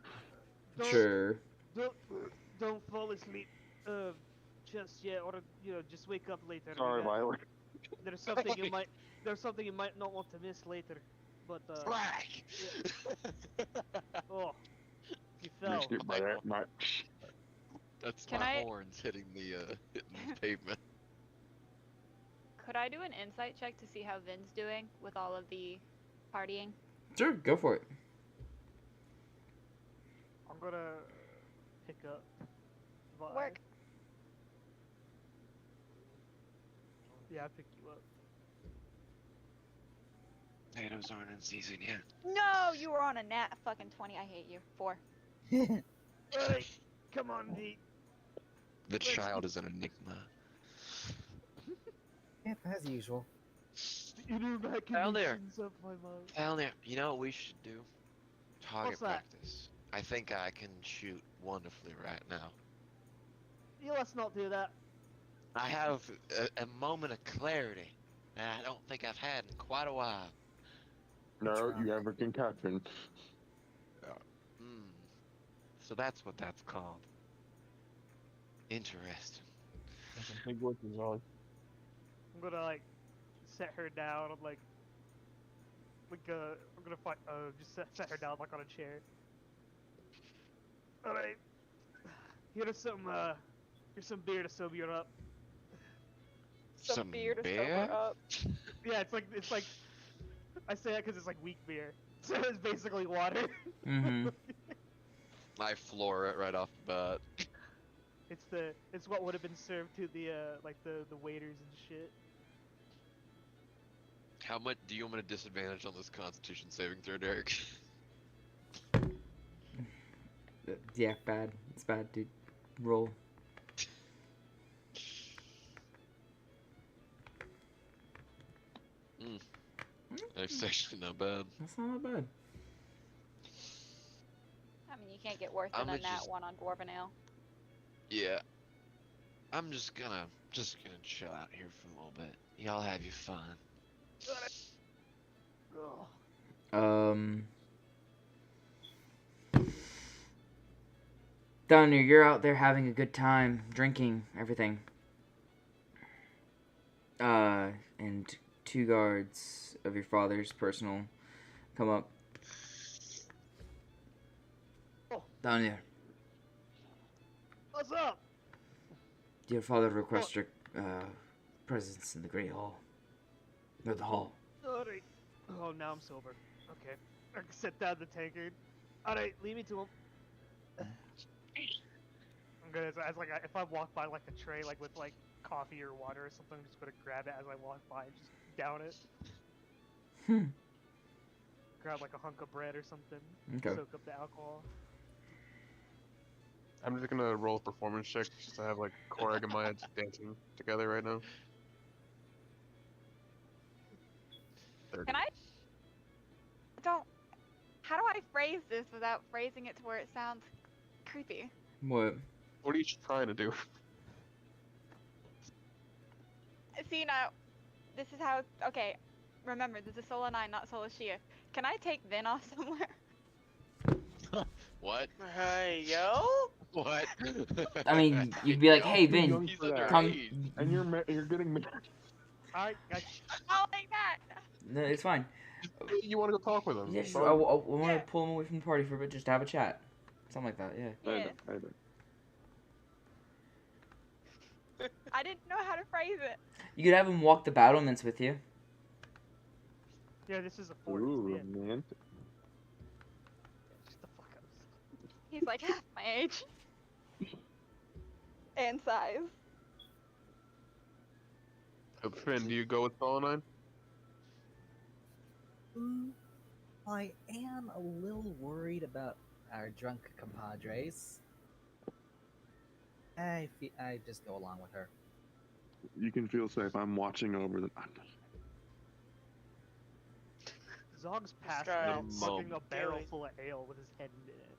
Speaker 5: Don't,
Speaker 1: Sure.
Speaker 5: don't fall asleep, just yet, or just wake up later.
Speaker 6: Sorry, Violet.
Speaker 5: There's something you might not want to miss later, but
Speaker 7: Black.
Speaker 5: oh, you fell.
Speaker 6: Missed it by that much.
Speaker 7: That's
Speaker 8: Can
Speaker 7: my
Speaker 8: I-
Speaker 7: horns hitting the pavement.
Speaker 8: Could I do an insight check to see how Vin's doing with all of the partying?
Speaker 1: Sure, go for it.
Speaker 5: I'm gonna pick up. Vi.
Speaker 8: Work.
Speaker 5: Yeah, I picked you up.
Speaker 7: Potatoes aren't in season yet.
Speaker 8: No, you were on a nat fucking 20. I hate you. 4.
Speaker 5: Hey, come on, V.
Speaker 7: The child is an enigma.
Speaker 9: Yep, as usual.
Speaker 5: You know back
Speaker 7: Down there.
Speaker 5: of my mind.
Speaker 7: Elliot, you know what we should do? Target
Speaker 5: What's that?
Speaker 7: practice. I think I can shoot wonderfully right now.
Speaker 5: Yeah, let's not do that.
Speaker 7: I have a moment of clarity that I don't think I've had in quite a while.
Speaker 6: No, you have a concussion.
Speaker 7: Hmm. So that's what that's called. Interesting.
Speaker 3: Big work is on.
Speaker 5: I'm gonna like set her down. I'm like I'm gonna fight. Just set her down like on a chair. All right. Here's some beer to sober you up.
Speaker 7: Some
Speaker 8: beer to
Speaker 7: beer?
Speaker 8: sober up.
Speaker 5: Yeah, it's like I say that because it's like weak beer. So it's basically water.
Speaker 1: Mm-hmm.
Speaker 7: I floor it right off the bat.
Speaker 5: It's what would have been served to the like the waiters and shit.
Speaker 7: How much do you want me to disadvantage on this Constitution saving throw, Derek?
Speaker 1: Yeah, bad. It's bad, dude. Roll.
Speaker 7: That's actually not bad.
Speaker 1: That's not bad.
Speaker 8: I mean, you can't get worse
Speaker 7: I'm
Speaker 8: than a
Speaker 7: gonna
Speaker 8: nat
Speaker 7: just-
Speaker 8: 1 on Dwarven Ale.
Speaker 7: Yeah. I'm just gonna chill out here for a little bit. Y'all have your fun.
Speaker 1: Thunder, you're out there having a good time, drinking, everything. And 2 guards of your father's personal come up. Down here.
Speaker 5: What's up?
Speaker 1: Your father requests your presence in the Great Hall. Or the hall.
Speaker 5: Alright. Oh, now I'm sober. Okay. I can sit down the tankard. Alright, leave me to him. I'm gonna, if I walk by like a tray, like with like coffee or water or something, I'm just gonna grab it as I walk by and just down it. Grab like a hunk of bread or something.
Speaker 1: Okay.
Speaker 5: Soak up the alcohol.
Speaker 3: I'm just gonna roll a performance check just to have like Korag and Maya dancing together right now. 30.
Speaker 8: Can I? How do I phrase this without phrasing it to where it sounds creepy?
Speaker 1: What?
Speaker 3: What are you trying to do?
Speaker 8: See, now, this is how. Okay, remember, this is Sola 9, not Sola Shia. Can I take Vin off somewhere?
Speaker 7: What?
Speaker 4: Hey, yo.
Speaker 7: What?
Speaker 1: I mean, you'd be like, hey, Vin,
Speaker 7: He's
Speaker 1: come.
Speaker 7: underage.
Speaker 6: And you're getting married.
Speaker 5: Alright, gotcha.
Speaker 8: I'll take that.
Speaker 1: No, it's fine.
Speaker 3: You want to go talk with him?
Speaker 1: Yeah,
Speaker 3: Fine.
Speaker 1: sure. I want
Speaker 8: Yeah.
Speaker 1: to pull him away from the party for a bit, just to have a chat. Something like that, yeah.
Speaker 8: Yeah.
Speaker 6: I know.
Speaker 8: I didn't know how to phrase it.
Speaker 1: You could have him walk the battlements with you.
Speaker 5: Yeah, this is a fort.
Speaker 6: Ooh,
Speaker 5: Yeah.
Speaker 6: romantic.
Speaker 5: Shut the fuck up.
Speaker 8: He's like half my age. And size.
Speaker 3: Finn, do you go with Solonine?
Speaker 9: I am a little worried about our drunk compadres. I just go along with her.
Speaker 6: You can feel safe. I'm watching over them.
Speaker 5: Zog's passed
Speaker 4: guy
Speaker 5: out,
Speaker 7: is
Speaker 5: fucking a
Speaker 7: so
Speaker 5: barrel
Speaker 4: scary.
Speaker 5: full of ale with his head in it.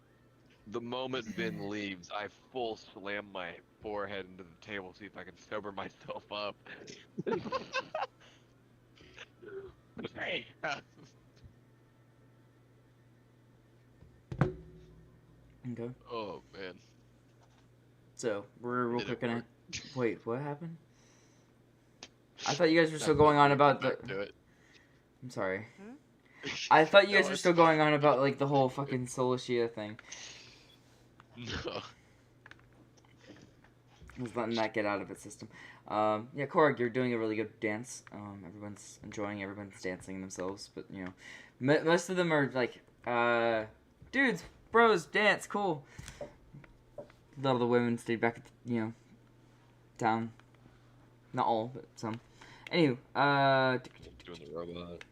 Speaker 7: The moment Vin leaves, I full slam my forehead into the table, see if I can sober myself up. Hey.
Speaker 1: Okay.
Speaker 7: Oh man.
Speaker 1: So, we're real
Speaker 7: Did
Speaker 1: quick
Speaker 7: it
Speaker 1: gonna...
Speaker 7: work?
Speaker 1: Wait, what happened? I thought you guys were still going on about the...
Speaker 7: Do it.
Speaker 1: I'm sorry. I thought you guys
Speaker 7: No,
Speaker 1: were
Speaker 7: it's
Speaker 1: still going on about, like, the whole fucking Solashia thing.
Speaker 7: No.
Speaker 1: I was letting that get out of its system. Yeah, Korg, you're doing a really good dance. Everyone's enjoying, everyone's dancing themselves, but, you know, most of them are like, dudes, bros, dance, cool. A lot of the women stayed back at, the, town. Not all, but some. Anywho,
Speaker 7: Doing the robot.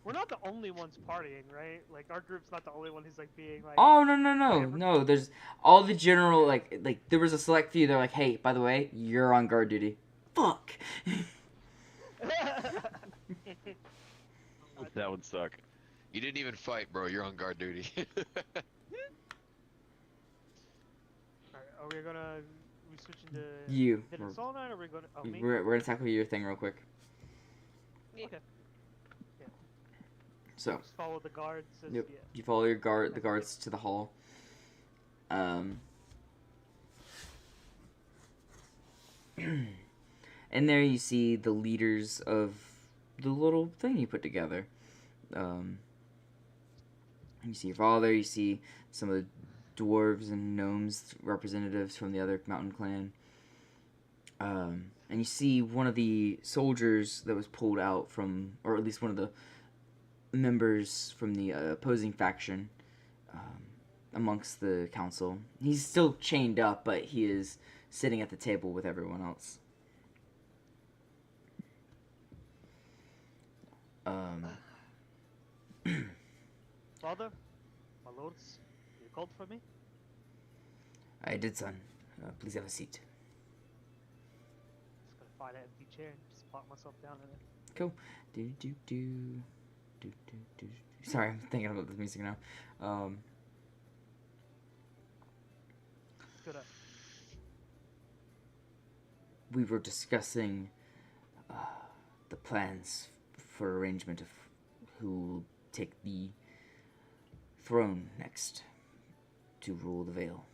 Speaker 5: We're not the only ones partying, right? Like, our group's not the only one who's, like, being, like...
Speaker 1: oh, no, there's all the general, like, there was a select few, they're like, hey, by the way, you're on guard duty. Fuck!
Speaker 7: That would suck. You didn't even fight, bro. You're on guard duty.
Speaker 5: Alright, are we gonna... we switching to...
Speaker 1: You.
Speaker 5: Hit a Soul Knight, or are we gonna... oh, me?
Speaker 1: We're gonna tackle your thing real quick.
Speaker 5: Okay.
Speaker 1: So,
Speaker 5: Just follow the guards. As,
Speaker 1: Yep.
Speaker 5: yeah.
Speaker 1: you follow the guards to the hall. And there you see the leaders of the little thing you put together. You see your father, you see some of the dwarves and gnomes representatives from the other mountain clan. And you see one of the soldiers that was pulled out from, or at least one of the members from the opposing faction amongst the council. He's still chained up, but he is sitting at the table with everyone else. Um,
Speaker 5: Father, my lords, you called for me?
Speaker 1: I did, son. Please have a seat.
Speaker 5: Just gonna find an empty chair and just plop myself down in it.
Speaker 1: Cool. Do do do do do do. Sorry, I'm thinking about the music now.
Speaker 5: Good.
Speaker 1: We were discussing the plans for arrangement of who will take the throne next to rule the Vale.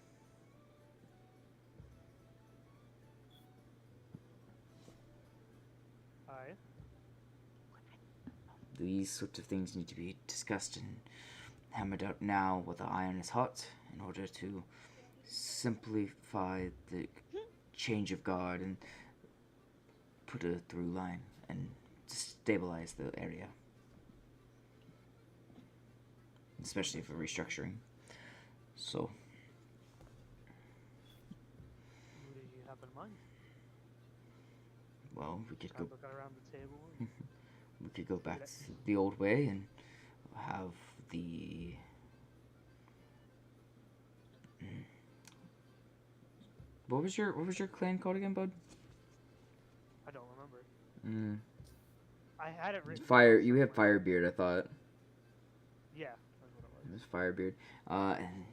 Speaker 5: Aye.
Speaker 1: These sorts of things need to be discussed and hammered out now while the iron is hot in order to simplify the change of guard and put a through line and stabilize the area. Especially for restructuring. So,
Speaker 5: Who did you have in mind?
Speaker 1: well, we could
Speaker 5: Kind
Speaker 1: go
Speaker 5: of looking around the table.
Speaker 1: we could go back to the old way and have the what was your clan called again, bud?
Speaker 5: I don't remember. I had it written.
Speaker 1: Fire.
Speaker 5: down
Speaker 1: You have
Speaker 5: somewhere.
Speaker 1: Firebeard, I thought.
Speaker 5: Yeah, that's what it
Speaker 1: It
Speaker 5: was.
Speaker 1: was Firebeard. And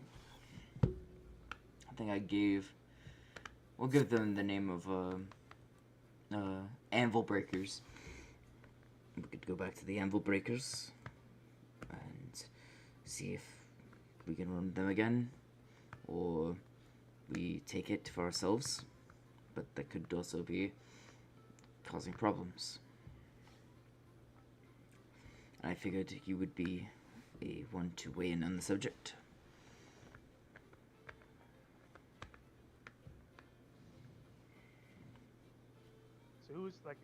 Speaker 1: I think I gave. We'll give them the name of Anvil Breakers. We could go back to the Anvil Breakers and see if we can run them again, or we take it for ourselves. But that could also be causing problems. I figured you would be a one to weigh in on the subject.
Speaker 5: So who's like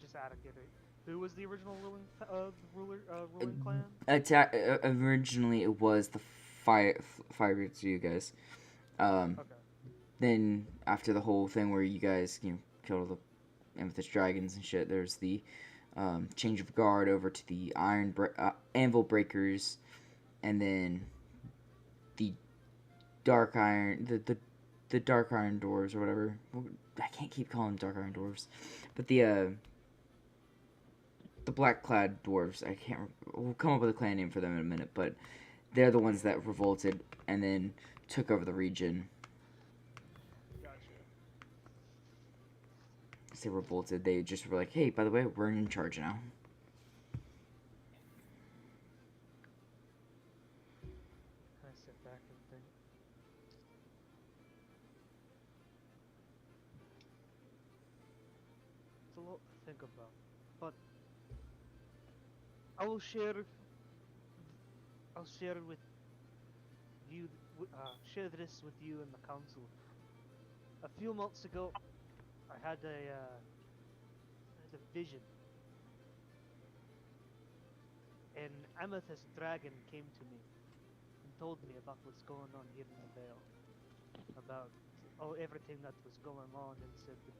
Speaker 5: just out of giving? Who was the original ruling clan?
Speaker 1: Originally, it was the Firebeard to you guys.
Speaker 5: Okay.
Speaker 1: Then after the whole thing where you guys killed all the amethyst dragons and shit, there's the change of guard over to the Anvil Breakers, and then the Dark Iron the Dark Iron Dwarves or whatever. I can't keep calling them Dark Iron Dwarves, but the Black Clad Dwarves. I can't. We'll come up with a clan name for them in a minute, but they're the ones that revolted and then took over the region.
Speaker 5: Gotcha.
Speaker 1: They revolted. They just were like, "Hey, by the way, we're in charge now."
Speaker 5: I sit back and think. It's a lot to think about, but I will share. I'll share with you. Share this with you and the council. A few months ago, I had a vision. An amethyst dragon came to me and told me about what's going on here in the Vale, about everything that was going on, and said that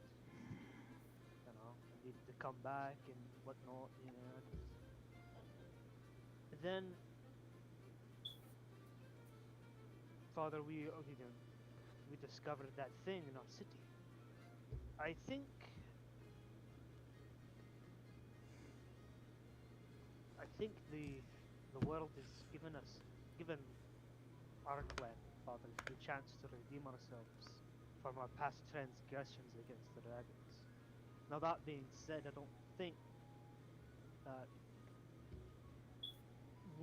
Speaker 5: I needed to come back and whatnot. And then, Father, we discovered that thing in our city. I think the world has given our clan, Father, the chance to redeem ourselves from our past transgressions against the dragons. Now that being said, I don't think that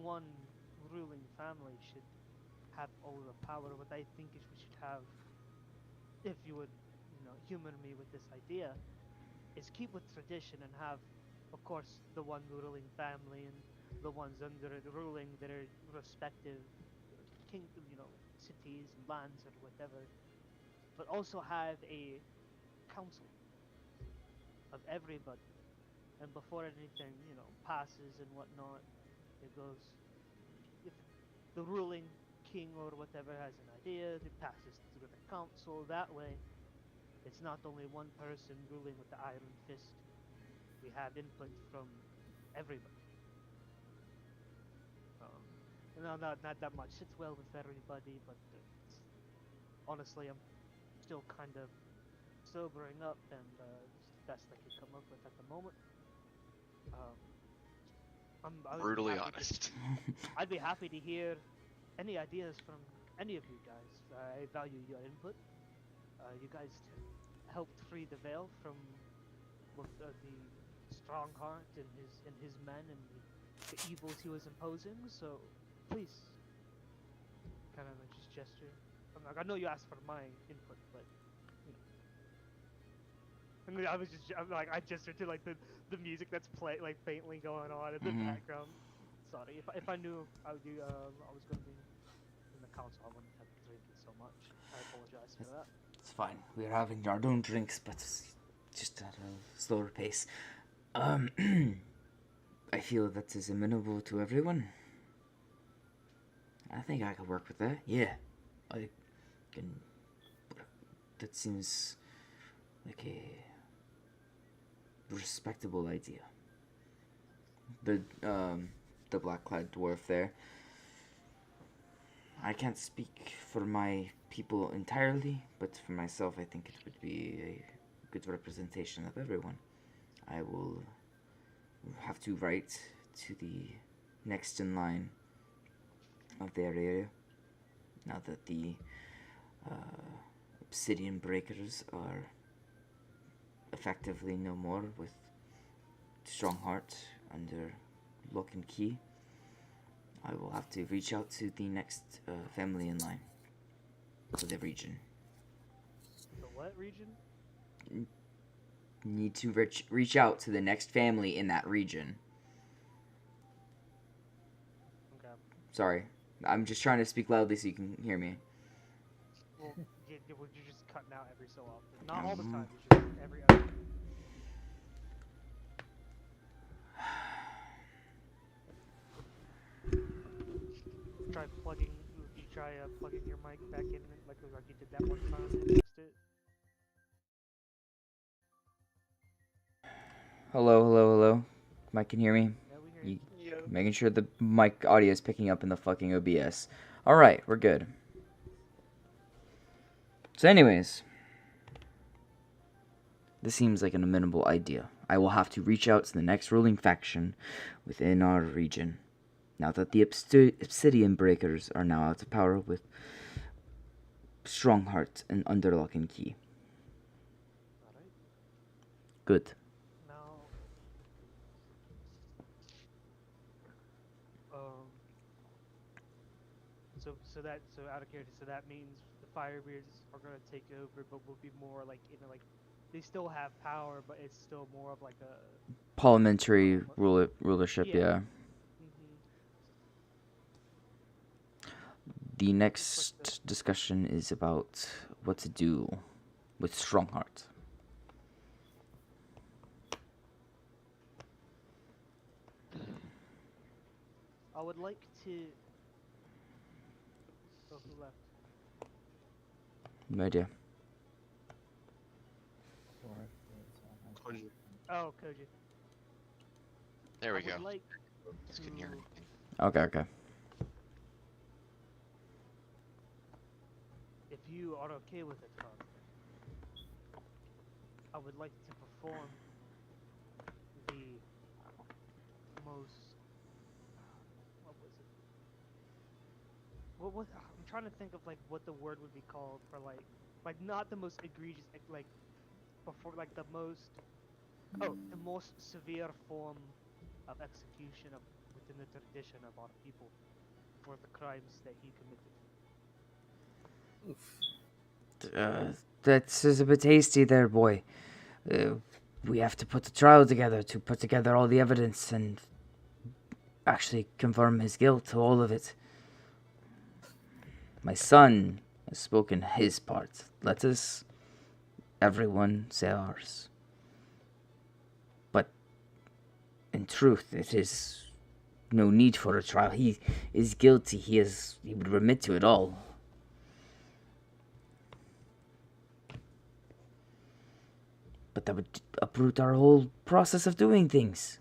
Speaker 5: one ruling family should have all the power. What I think is we should have, if you would, humor me with this idea, is keep with tradition and have, of course, the one ruling family and the ones under it ruling their respective cities, lands, or whatever, but also have a council of everybody. And before anything, passes and whatnot, it goes. If the ruling king or whatever has an idea, it passes through the council. That way, it's not only one person ruling with the iron fist. We have input from everybody. No, not that much. It's well with everybody, but honestly, I'm still kind of sobering up, and it's the best I can come up with at the moment. I would be
Speaker 7: Brutally
Speaker 5: happy
Speaker 7: honest.
Speaker 5: I'd be happy to hear any ideas from any of you guys. I value your input. You guys helped free the Vale from the Strongheart and his men and the evils he was imposing. So please, kind of just gesture. I know you asked for my input, but you know. I mean, I gestured to like the music that's like faintly going on in the background. Sorry, if I knew I would do I was gonna be in the council, I wouldn't have drank it so much. I apologize for that.
Speaker 1: It's fine. We're having our own drinks, but just at a slower pace. I feel that is amenable to everyone. I think I could work with that. Yeah, I can. That seems like a respectable idea. The black-clad dwarf there. I can't speak for my people entirely, but for myself, I think it would be a good representation of everyone. I will have to write to the next in line of their area, now that the obsidian breakers are effectively no more with Strongheart under lock and key. I will have to reach out to the next family in line for the region.
Speaker 5: The what region?
Speaker 1: Need to reach out to the next family in that region.
Speaker 5: Okay.
Speaker 1: Sorry, I'm just trying to speak loudly so you can hear me.
Speaker 5: Well, you're just cutting out every so often. Not all the time. It's just every other. Try plugging your mic back in like you did that one time and fixed it.
Speaker 1: Hello. Mike can hear me?
Speaker 5: Yeah, we hear you.
Speaker 4: Yo.
Speaker 1: Making sure the mic audio is picking up in the fucking OBS. Alright, we're good. So anyways, this seems like an amenable idea. I will have to reach out to the next ruling faction within our region. Now that the obsidian breakers are now out of power with Strongheart and under lock and key.
Speaker 5: Alright.
Speaker 1: Good.
Speaker 5: Now, so out of character, so that means the Firebeards are gonna take over, but will be more like they still have power, but it's still more of like a
Speaker 1: Parliamentary rulership, yeah. The next discussion is about what to do with Strongheart.
Speaker 5: I would like to. Oh, who left?
Speaker 1: No idea.
Speaker 5: Oh, Koji.
Speaker 7: There we
Speaker 5: I
Speaker 7: go.
Speaker 5: would like
Speaker 7: Just couldn't hear
Speaker 5: to-
Speaker 7: anything.
Speaker 1: Okay.
Speaker 5: If you are okay with it, Father, I would like to perform the most. What was it? What? I'm trying to think of like what the word would be called for like not the most egregious like before like the most. Oh, the most severe form of execution within the tradition of our people for the crimes that he committed.
Speaker 1: That's a bit hasty there, boy. We have to put the trial together to put together all the evidence and actually confirm his guilt, all of it. My son has spoken his part. Let us, everyone, say ours. But in truth, it is no need for a trial. He is guilty. He would remit to it all. But that would uproot our whole process of doing things.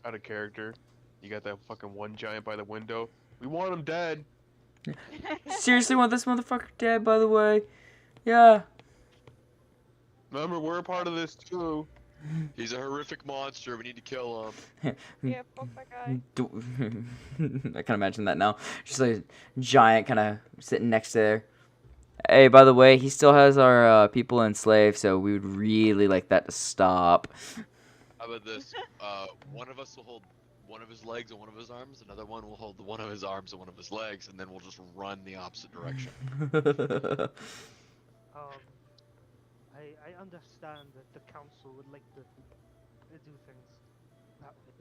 Speaker 3: Out of character. You got that fucking one giant by the window. We want him dead.
Speaker 1: Seriously want this motherfucker dead, by the way? Yeah.
Speaker 3: Remember, we're a part of this too.
Speaker 7: He's a horrific monster. We need to kill him.
Speaker 8: Yeah, fuck that guy.
Speaker 1: I can imagine that now. Just like a giant kind of sitting next to there. Hey, by the way, he still has our people enslaved, so we would really like that to stop.
Speaker 7: How about this? One of us will hold one of his legs and one of his arms. Another one will hold one of his arms and one of his legs, and then we'll just run the opposite direction.
Speaker 5: I understand that the council would like to do things that way.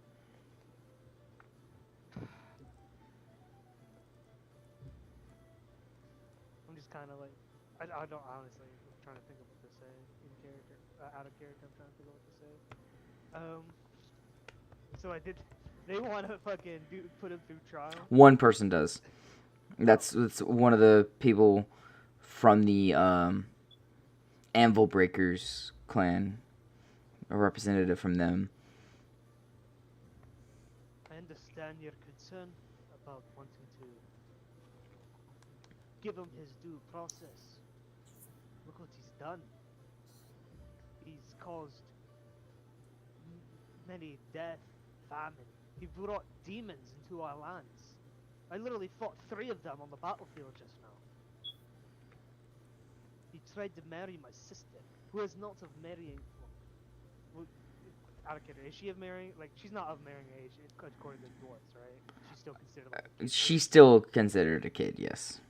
Speaker 5: I'm just kind of like, I don't honestly. I'm trying to think of what to say in character, out of character. I'm trying to think of what to say. So I did. They want to fucking put him through trial.
Speaker 1: One person does. That's one of the people from the Anvil Breakers clan. A representative from them.
Speaker 5: I understand your concern about wanting to give him his due process. Look what he's done. He's caused many death, famine. He brought demons into our lands. I literally fought 3 of them on the battlefield just now. He tried to marry my sister, who is not of marrying. Well, out of character, is she of marrying? Like, she's not of marrying age according to dwarves, right? She's still considered like a kid.
Speaker 1: She's still considered a kid, yes.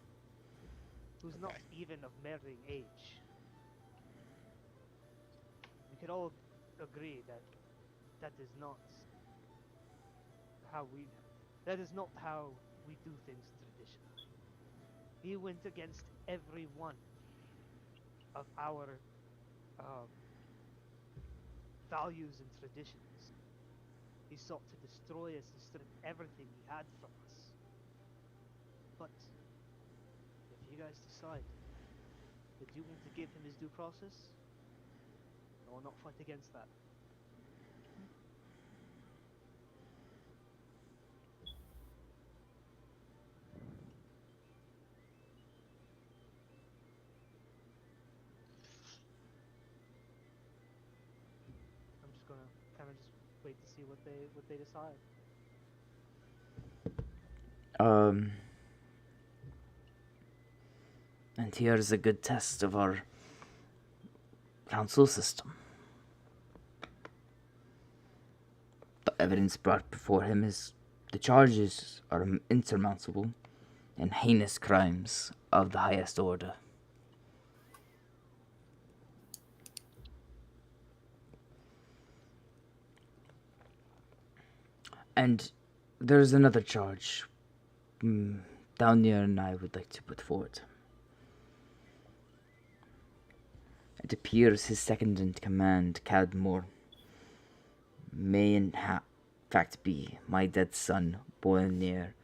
Speaker 5: Who's not even of marrying age. We could all agree that that is not how we do things traditionally. He went against every one of our values and traditions. He sought to destroy us and strip everything he had from us. But if you guys decide that you want to give him his due process, I will not fight against that. I'm just gonna kind of just wait to see what they decide.
Speaker 1: And here is a good test of our council system. The evidence brought before him is the charges are insurmountable and heinous crimes of the highest order. And there's another charge Downir and I would like to put forward. It appears his second in command, Cadmore, may in fact be my dead son, Boelnir,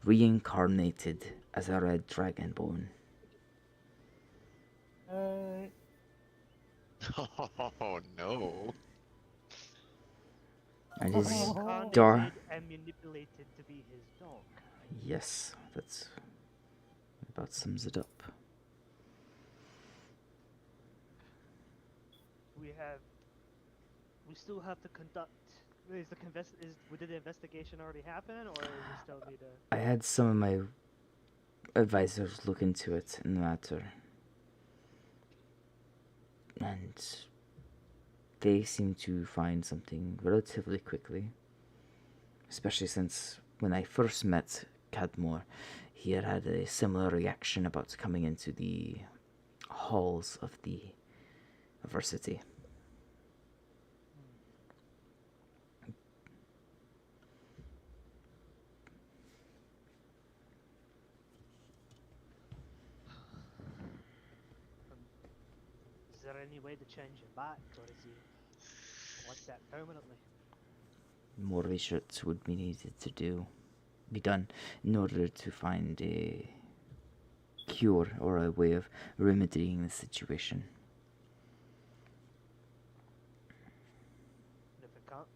Speaker 1: reincarnated as a red dragonborn.
Speaker 7: Oh no.
Speaker 1: And his
Speaker 5: Reincarnated and manipulated to be his dog.
Speaker 1: Yes, that's about sums it up.
Speaker 5: We still have to conduct. Did the investigation already happen, or we still need to?
Speaker 1: I had some of my advisors look into it in the matter, and they seem to find something relatively quickly. Especially since when I first met Cadmore, he had had a similar reaction about coming into the halls of the university.
Speaker 5: Is there any way to change him back, or is he like that permanently?
Speaker 1: More research would be needed to be done in order to find a cure or a way of remedying the situation.
Speaker 5: And if it can't,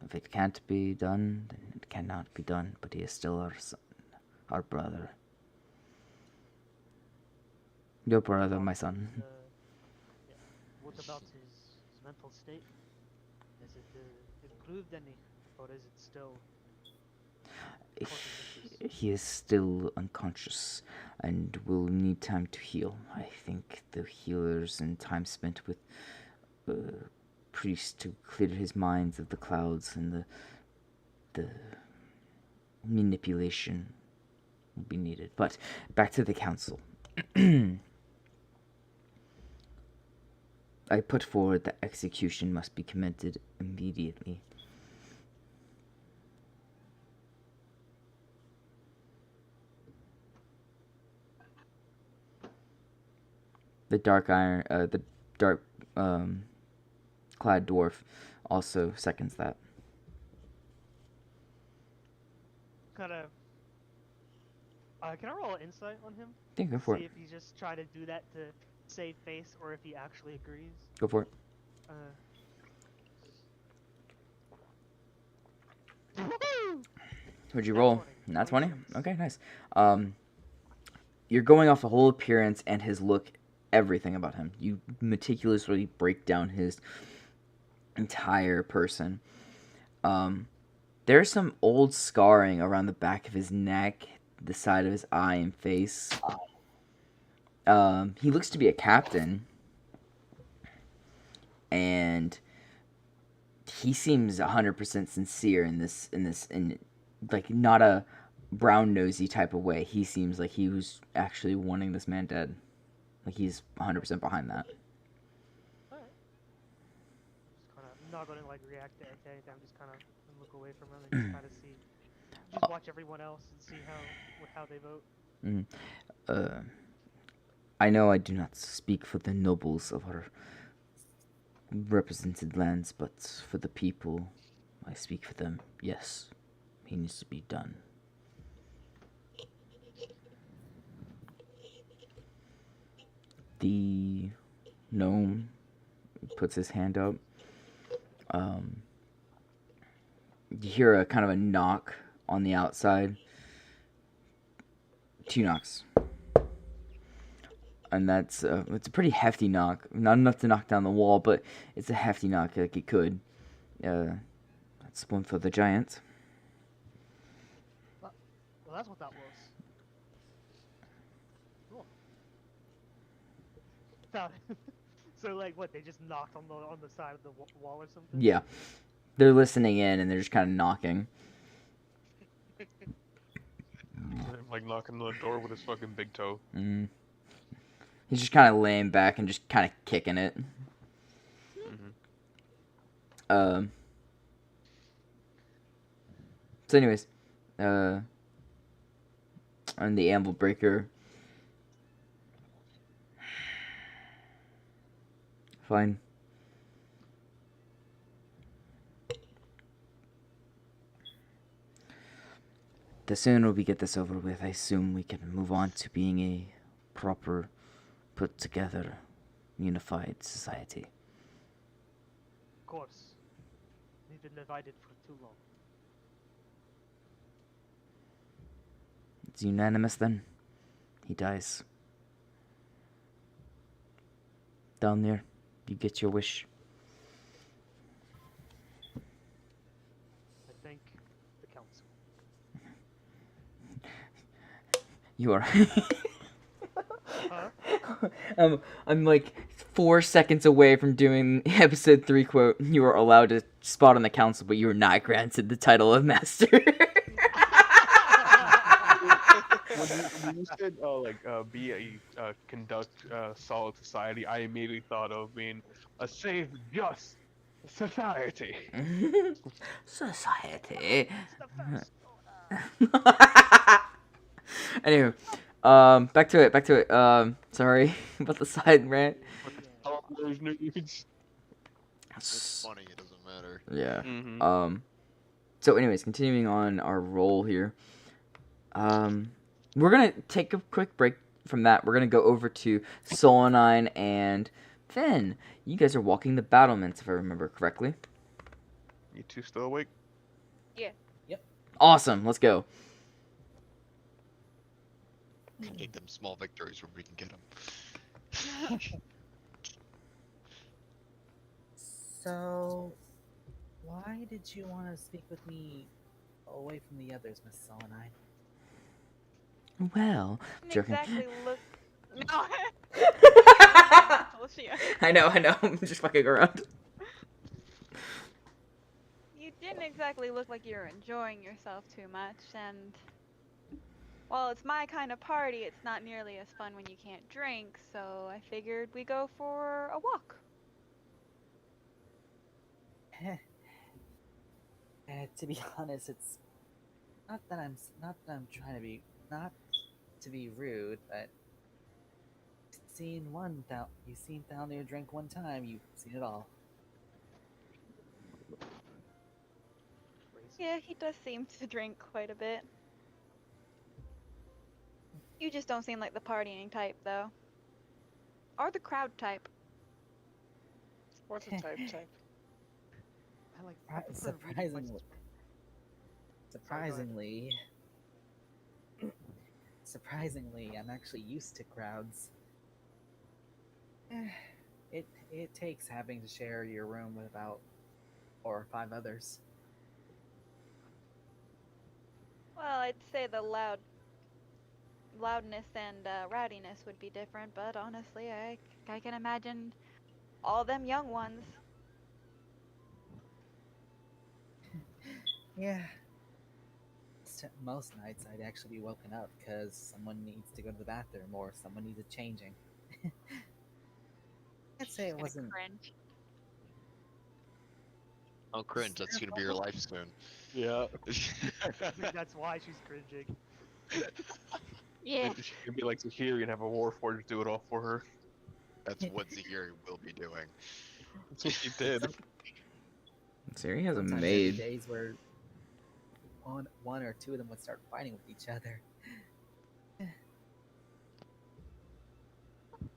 Speaker 1: If it can't be done, then it cannot be done. But he is still our son, our brother. Your brother, my son.
Speaker 5: Yeah. What about his mental state? Has it improved any, or is it still conscious?
Speaker 1: He is still unconscious and will need time to heal. I think the healers and time spent with priest to clear his mind of the clouds and the manipulation will be needed. But back to the council. I put forward that execution must be commenced immediately. The dark clad dwarf also seconds that.
Speaker 5: Kind of. Can I roll an insight on him?
Speaker 1: Yeah, go for
Speaker 5: See
Speaker 1: it.
Speaker 5: if he's just trying to do that to save face, or if he actually agrees.
Speaker 1: Go for it. What'd you roll? Not 20? Okay, nice. You're going off the whole appearance and his look, everything about him. You meticulously break down his entire person. There's some old scarring around the back of his neck, the side of his eye and face. He looks to be a captain, and he seems 100% sincere in like not a brown nosy type of way. He seems like he was actually wanting this man dead. Like he's 100% behind that.
Speaker 5: Alright. Just kind of not going to like react to anything. I'm just kind of look away from him and just kind of see, just watch everyone else and see how they vote.
Speaker 1: I know I do not speak for the nobles of our represented lands, but for the people, I speak for them. Yes, he needs to be done. The gnome puts his hand up. You hear a kind of a knock on the outside. 2 knocks. And that's it's a pretty hefty knock. Not enough to knock down the wall, but it's a hefty knock, like it could. That's one for the giant.
Speaker 5: Well, that's what that was. Cool. Found it. So, like, what? They just knocked on the side of the wall or something?
Speaker 1: Yeah, they're listening in and they're just kind of knocking.
Speaker 3: Like knocking on the door with his fucking big toe.
Speaker 1: He's just kind of laying back and just kind of kicking it. So anyways, and the anvil breaker. Fine. The sooner we get this over with, I assume we can move on to being a proper, put together, unified society.
Speaker 5: Of course. We've been divided for too long.
Speaker 1: It's unanimous then. He dies. Down there, you get your wish.
Speaker 5: I thank the council.
Speaker 1: You are.
Speaker 5: Huh?
Speaker 1: I'm like 4 seconds away from doing episode 3 quote. You are allowed to spot on the council, but you are not granted the title of master.
Speaker 3: When you said, conduct solid society, I immediately thought of being a safe, just society.
Speaker 1: Society.
Speaker 5: It's the first
Speaker 1: Anyway, back to it. Sorry about the side rant.
Speaker 7: It's funny, it doesn't matter.
Speaker 1: Yeah.
Speaker 3: Mm-hmm.
Speaker 1: So anyways, continuing on our roll here. We're gonna take a quick break from that. We're gonna go over to Solanine and Finn. You guys are walking the battlements, if I remember correctly.
Speaker 3: You two still awake?
Speaker 8: Yeah.
Speaker 9: Yep.
Speaker 1: Awesome. Let's go.
Speaker 7: Take them small victories where we can get them.
Speaker 9: So, why did you want to speak with me away from the others, Miss Solonine?
Speaker 1: Well,
Speaker 8: Didn't
Speaker 1: joking.
Speaker 8: exactly look. No. Bullshit.
Speaker 1: I know. I'm just fucking around.
Speaker 8: You didn't exactly look like you're enjoying yourself too much, and while it's my kind of party, it's not nearly as fun when you can't drink, so I figured we go for a walk.
Speaker 9: To be honest, it's not that I'm trying to be not to be rude, but you've seen Thalnir drink one time, you've seen it all.
Speaker 5: Racist.
Speaker 8: Yeah, he does seem to drink quite a bit. You just don't seem like the partying type, though. Or the crowd type.
Speaker 4: What's a type?
Speaker 5: I prefer reading my Sorry, go ahead.
Speaker 9: Surprisingly, I'm actually used to crowds. It takes having to share your room with about 4 or 5 others.
Speaker 8: Well, I'd say the loudness and rowdiness would be different, but honestly, I can imagine all them young ones.
Speaker 9: Yeah, most nights I'd actually be woken up because someone needs to go to the bathroom or someone needs a changing. I'd say
Speaker 8: She's
Speaker 9: it
Speaker 8: gonna
Speaker 9: wasn't.
Speaker 8: cringe.
Speaker 7: Oh, cringe. That's gonna be your life soon.
Speaker 3: Yeah.
Speaker 5: I think that's why she's cringing.
Speaker 8: Yeah.
Speaker 3: She can be like Zahiri and have a Warforged do it all for her.
Speaker 7: That's what Zahiri will be doing.
Speaker 3: That's what she did.
Speaker 1: Siri has a
Speaker 9: Sometimes there'd be
Speaker 1: maid.
Speaker 9: days where one or two of them would start fighting with each other.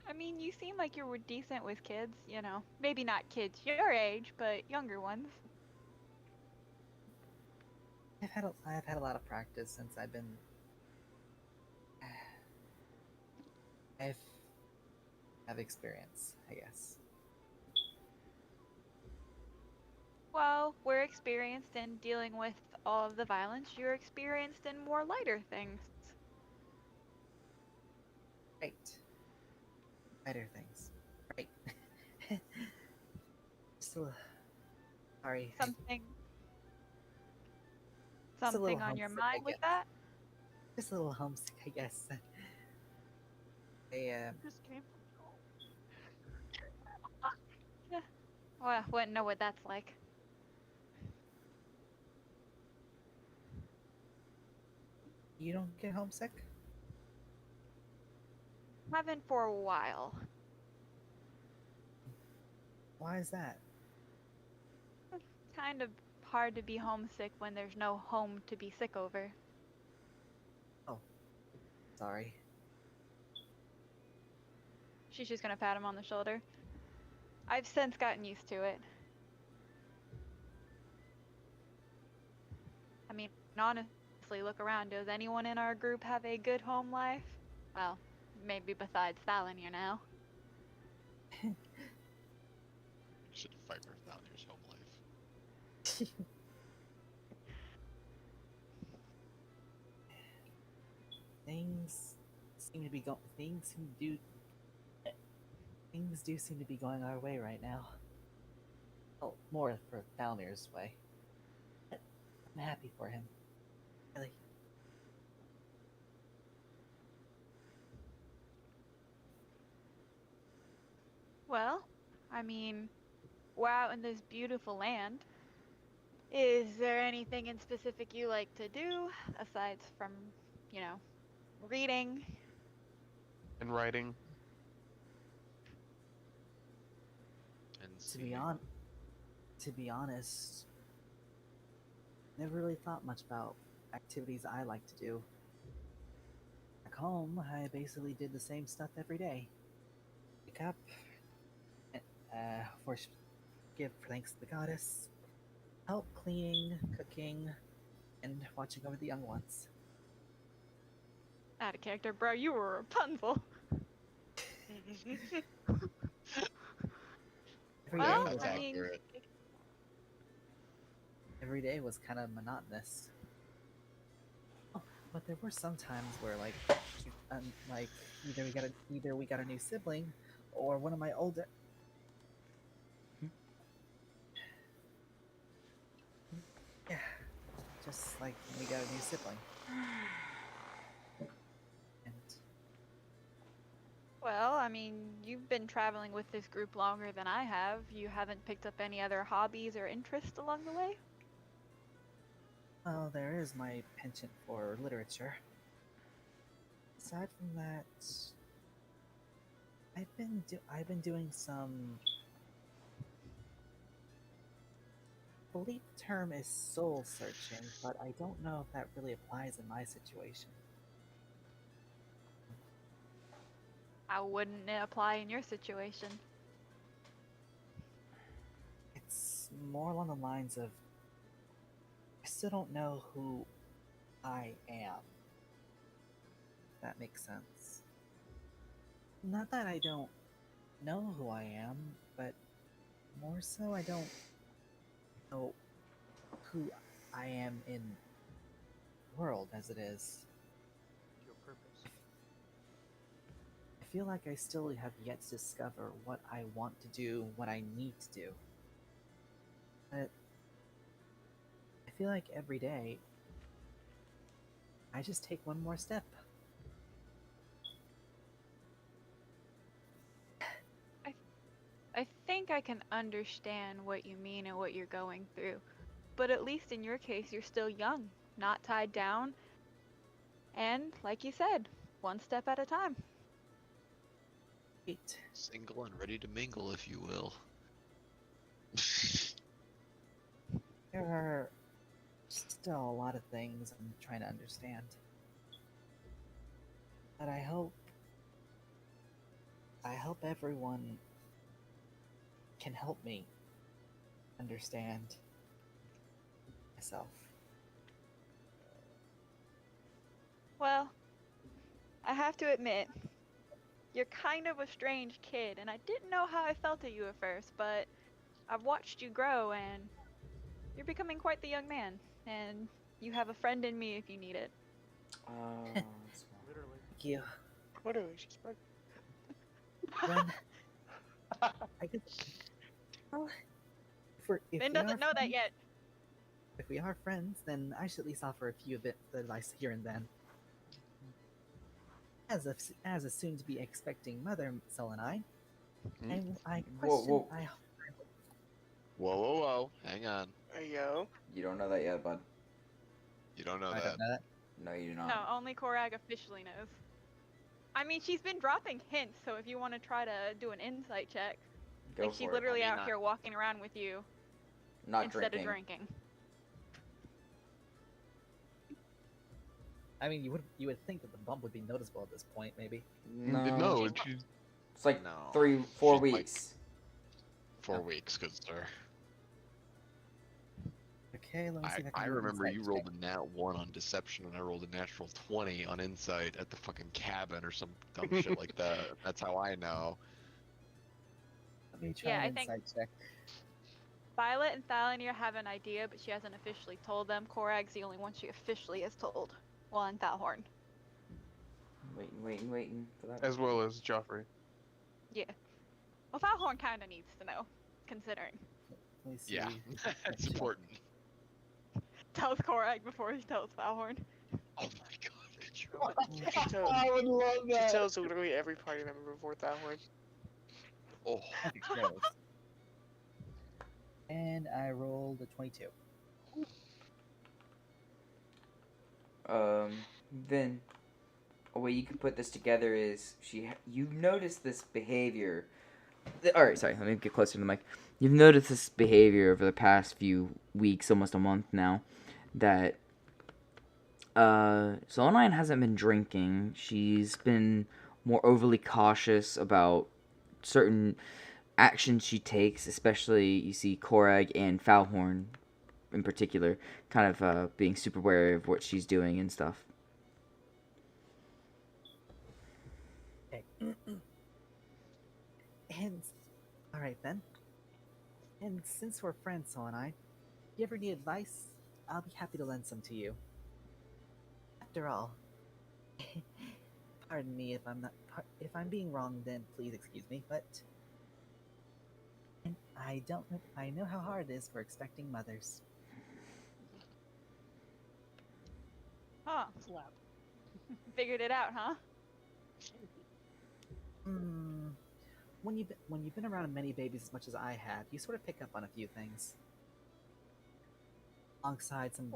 Speaker 8: I mean, you seem like you were decent with kids, you know. Maybe not kids your age, but younger ones.
Speaker 9: I've had a lot of practice since I've been. I've have experience, I guess.
Speaker 8: Well, we're experienced in dealing with all of the violence. You're experienced in more lighter things.
Speaker 9: Right. Better things. Right. Still, sorry.
Speaker 8: Something
Speaker 9: Just a little
Speaker 8: on your
Speaker 9: homesick, I
Speaker 8: mind with
Speaker 9: guess.
Speaker 8: that?
Speaker 9: Just a little homesick, I guess.
Speaker 5: Just came from
Speaker 8: Yeah. Well, wouldn't know what that's like.
Speaker 9: You don't get homesick?
Speaker 8: Haven't for a while.
Speaker 9: Why is that?
Speaker 8: Kind of hard to be homesick when there's no home to be sick over.
Speaker 9: Oh, sorry.
Speaker 8: She's just gonna pat him on the shoulder. I've since gotten used to it. I mean, honestly, look around. Does anyone in our group have a good home life? Well, maybe besides Thalania now.
Speaker 7: Should fight for Thalnir's home life.
Speaker 9: Things seem to be going. Things do seem to be going our way right now. Well, more for Thalnir's way. But I'm happy for him. Really.
Speaker 8: Well, I mean, we're out in this beautiful land. Is there anything in specific you like to do aside from, you know, reading?
Speaker 3: And writing.
Speaker 7: And
Speaker 9: To be
Speaker 7: seeing.
Speaker 9: to be honest, never really thought much about activities I like to do. Back home, I basically did the same stuff every day. Wake up, worship, give thanks to the goddess, help cleaning, cooking, and watching over the young ones.
Speaker 8: Out of character, bro. You were Rapunzel.
Speaker 9: Every
Speaker 8: Well,
Speaker 9: day was
Speaker 7: That's
Speaker 8: I mean,
Speaker 7: accurate.
Speaker 9: every day was kind of monotonous. Oh, but there were some times where like either we got a new sibling, or one of my older. Yeah, just like when we got a new sibling. And
Speaker 8: well, I mean, you've been traveling with this group longer than I have. You haven't picked up any other hobbies or interests along the way?
Speaker 9: well, there is my penchant for literature. Aside from that, I've been doing some. I believe the term is soul searching, but I don't know if that really applies in my situation.
Speaker 8: How wouldn't it apply in your situation?
Speaker 9: It's more along the lines of I still don't know who I am. If that makes sense. Not that I don't know who I am, but more so I don't know who I am in the world as it is.
Speaker 5: Your purpose.
Speaker 9: I feel like I still have yet to discover what I want to do, what I need to do. But I feel like every day I just take one more step.
Speaker 8: I think I can understand what you mean and what you're going through. But at least in your case, you're still young, not tied down. And, like you said, one step at a time.
Speaker 9: Wait,
Speaker 7: Single and ready to mingle, if you will.
Speaker 9: there are still a lot of things I'm trying to understand. But I hope everyone can help me understand myself.
Speaker 8: Well, I have to admit, you're kind of a strange kid, and I didn't know how I felt at you at first, but I've watched you grow, and you're becoming quite the young man. And you have a friend in me if you need it.
Speaker 1: That's
Speaker 5: Literally.
Speaker 9: Thank you.
Speaker 4: What are we just broke?
Speaker 9: Then I could. Well, if
Speaker 8: Ben
Speaker 9: we are
Speaker 8: doesn't know that
Speaker 9: friends-
Speaker 8: yet.
Speaker 9: If we are friends, then I should at least offer a few bits of advice here and then. As a soon-to-be expecting mother, Selenine, I question.
Speaker 1: whoa.
Speaker 7: Whoa, whoa, whoa. Hang on.
Speaker 4: Yo.
Speaker 1: You don't know that yet, bud.
Speaker 7: You don't know
Speaker 9: I
Speaker 7: that.
Speaker 9: don't know that.
Speaker 1: No, you do not.
Speaker 8: No, only Korag officially knows. I mean, she's been dropping hints, so if you want to try to do an insight check.
Speaker 1: Go
Speaker 8: Like, she's
Speaker 1: for it.
Speaker 8: literally
Speaker 7: I mean,
Speaker 8: out here walking around with you
Speaker 1: Not
Speaker 8: instead
Speaker 1: drinking.
Speaker 8: of drinking.
Speaker 9: I mean, you would think that the bump would be noticeable at this point, maybe.
Speaker 3: No,
Speaker 7: She's-
Speaker 3: she's
Speaker 1: It's like
Speaker 7: No.
Speaker 1: 3-4
Speaker 7: She's like-
Speaker 1: weeks.
Speaker 7: 4 weeks, good sir.
Speaker 9: Okay, let me see if I can.
Speaker 7: I
Speaker 9: do an
Speaker 7: remember
Speaker 9: insight
Speaker 7: you
Speaker 9: check.
Speaker 7: rolled a nat 1 on deception, and I rolled a natural 20 on insight at the fucking cabin or some dumb shit like that. That's how I know.
Speaker 9: Let me try
Speaker 8: Yeah,
Speaker 9: an
Speaker 8: I think-
Speaker 9: insight check.
Speaker 8: Violet and Thalanir have an idea, but she hasn't officially told them. Korag's the only one she officially has told. Well, and Thalhorn.
Speaker 1: Waiting for that.
Speaker 3: as well as Joffrey.
Speaker 8: Yeah. Well, Thalhorn kind of needs to know, considering.
Speaker 9: Let me see.
Speaker 7: Yeah, that's important.
Speaker 8: Tells Korag before he tells Thalhorn.
Speaker 7: Oh my god, could you?
Speaker 4: She tells,
Speaker 6: I would love
Speaker 4: she
Speaker 6: that.
Speaker 4: tells literally every party member before that one.
Speaker 7: Oh,
Speaker 9: That's close. And I rolled a 22.
Speaker 1: Then a way you can put this together is you notice this behavior. All right, sorry. Let me get closer to the mic. You've noticed this behavior over the past few weeks, almost a month now, that Solanine hasn't been drinking. She's been more overly cautious about certain actions she takes, especially you see Korag and Falhorn in particular, kind of being super wary of what she's doing and stuff.
Speaker 9: Okay. And all right then. And since we're friends, so and I, if you ever need advice, I'll be happy to lend some to you. After all, pardon me if I'm not if I'm being wrong, then please excuse me. But I know how hard it is for expecting mothers.
Speaker 8: Huh.
Speaker 5: Slap.
Speaker 8: Figured it out, huh?
Speaker 9: Hmm. When you've been around many babies as much as I have, you sort of pick up on a few things. Alongside some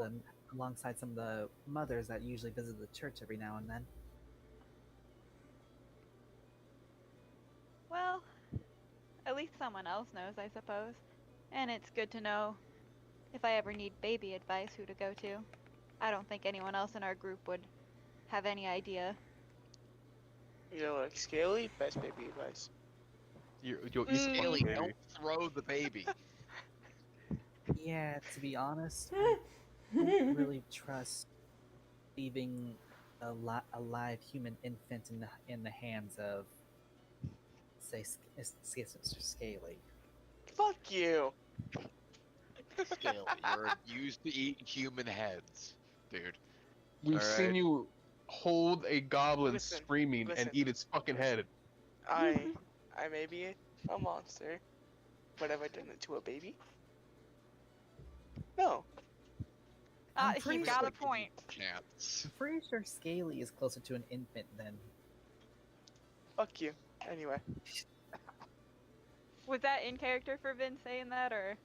Speaker 9: of the mothers that usually visit the church every now and then.
Speaker 8: Well, at least someone else knows, I suppose. And it's good to know if I ever need baby advice who to go to. I don't think anyone else in our group would have any idea.
Speaker 4: You know, like Scaly, best baby advice.
Speaker 3: You
Speaker 7: Scaly,
Speaker 3: baby.
Speaker 7: don't throw the baby.
Speaker 9: Yeah, to be honest, I don't really trust leaving a live human infant in the hands of, say, Mr. Scaly.
Speaker 4: Fuck you.
Speaker 7: Scaly, you're used to eat human heads, dude.
Speaker 3: We've
Speaker 7: All
Speaker 3: seen
Speaker 7: right.
Speaker 3: you hold a goblin
Speaker 4: Listen,
Speaker 3: screaming
Speaker 4: listen,
Speaker 3: and eat its fucking
Speaker 4: listen.
Speaker 3: head.
Speaker 4: I may be a monster, but have I done it to a baby? No.
Speaker 8: Ah,
Speaker 9: I'm pretty
Speaker 8: he's got
Speaker 9: sure-
Speaker 8: a point.
Speaker 7: Chance.
Speaker 9: I'm pretty sure Scaly is closer to an infant than.
Speaker 4: Fuck you. Anyway.
Speaker 8: Was that in character for Vin saying that, or?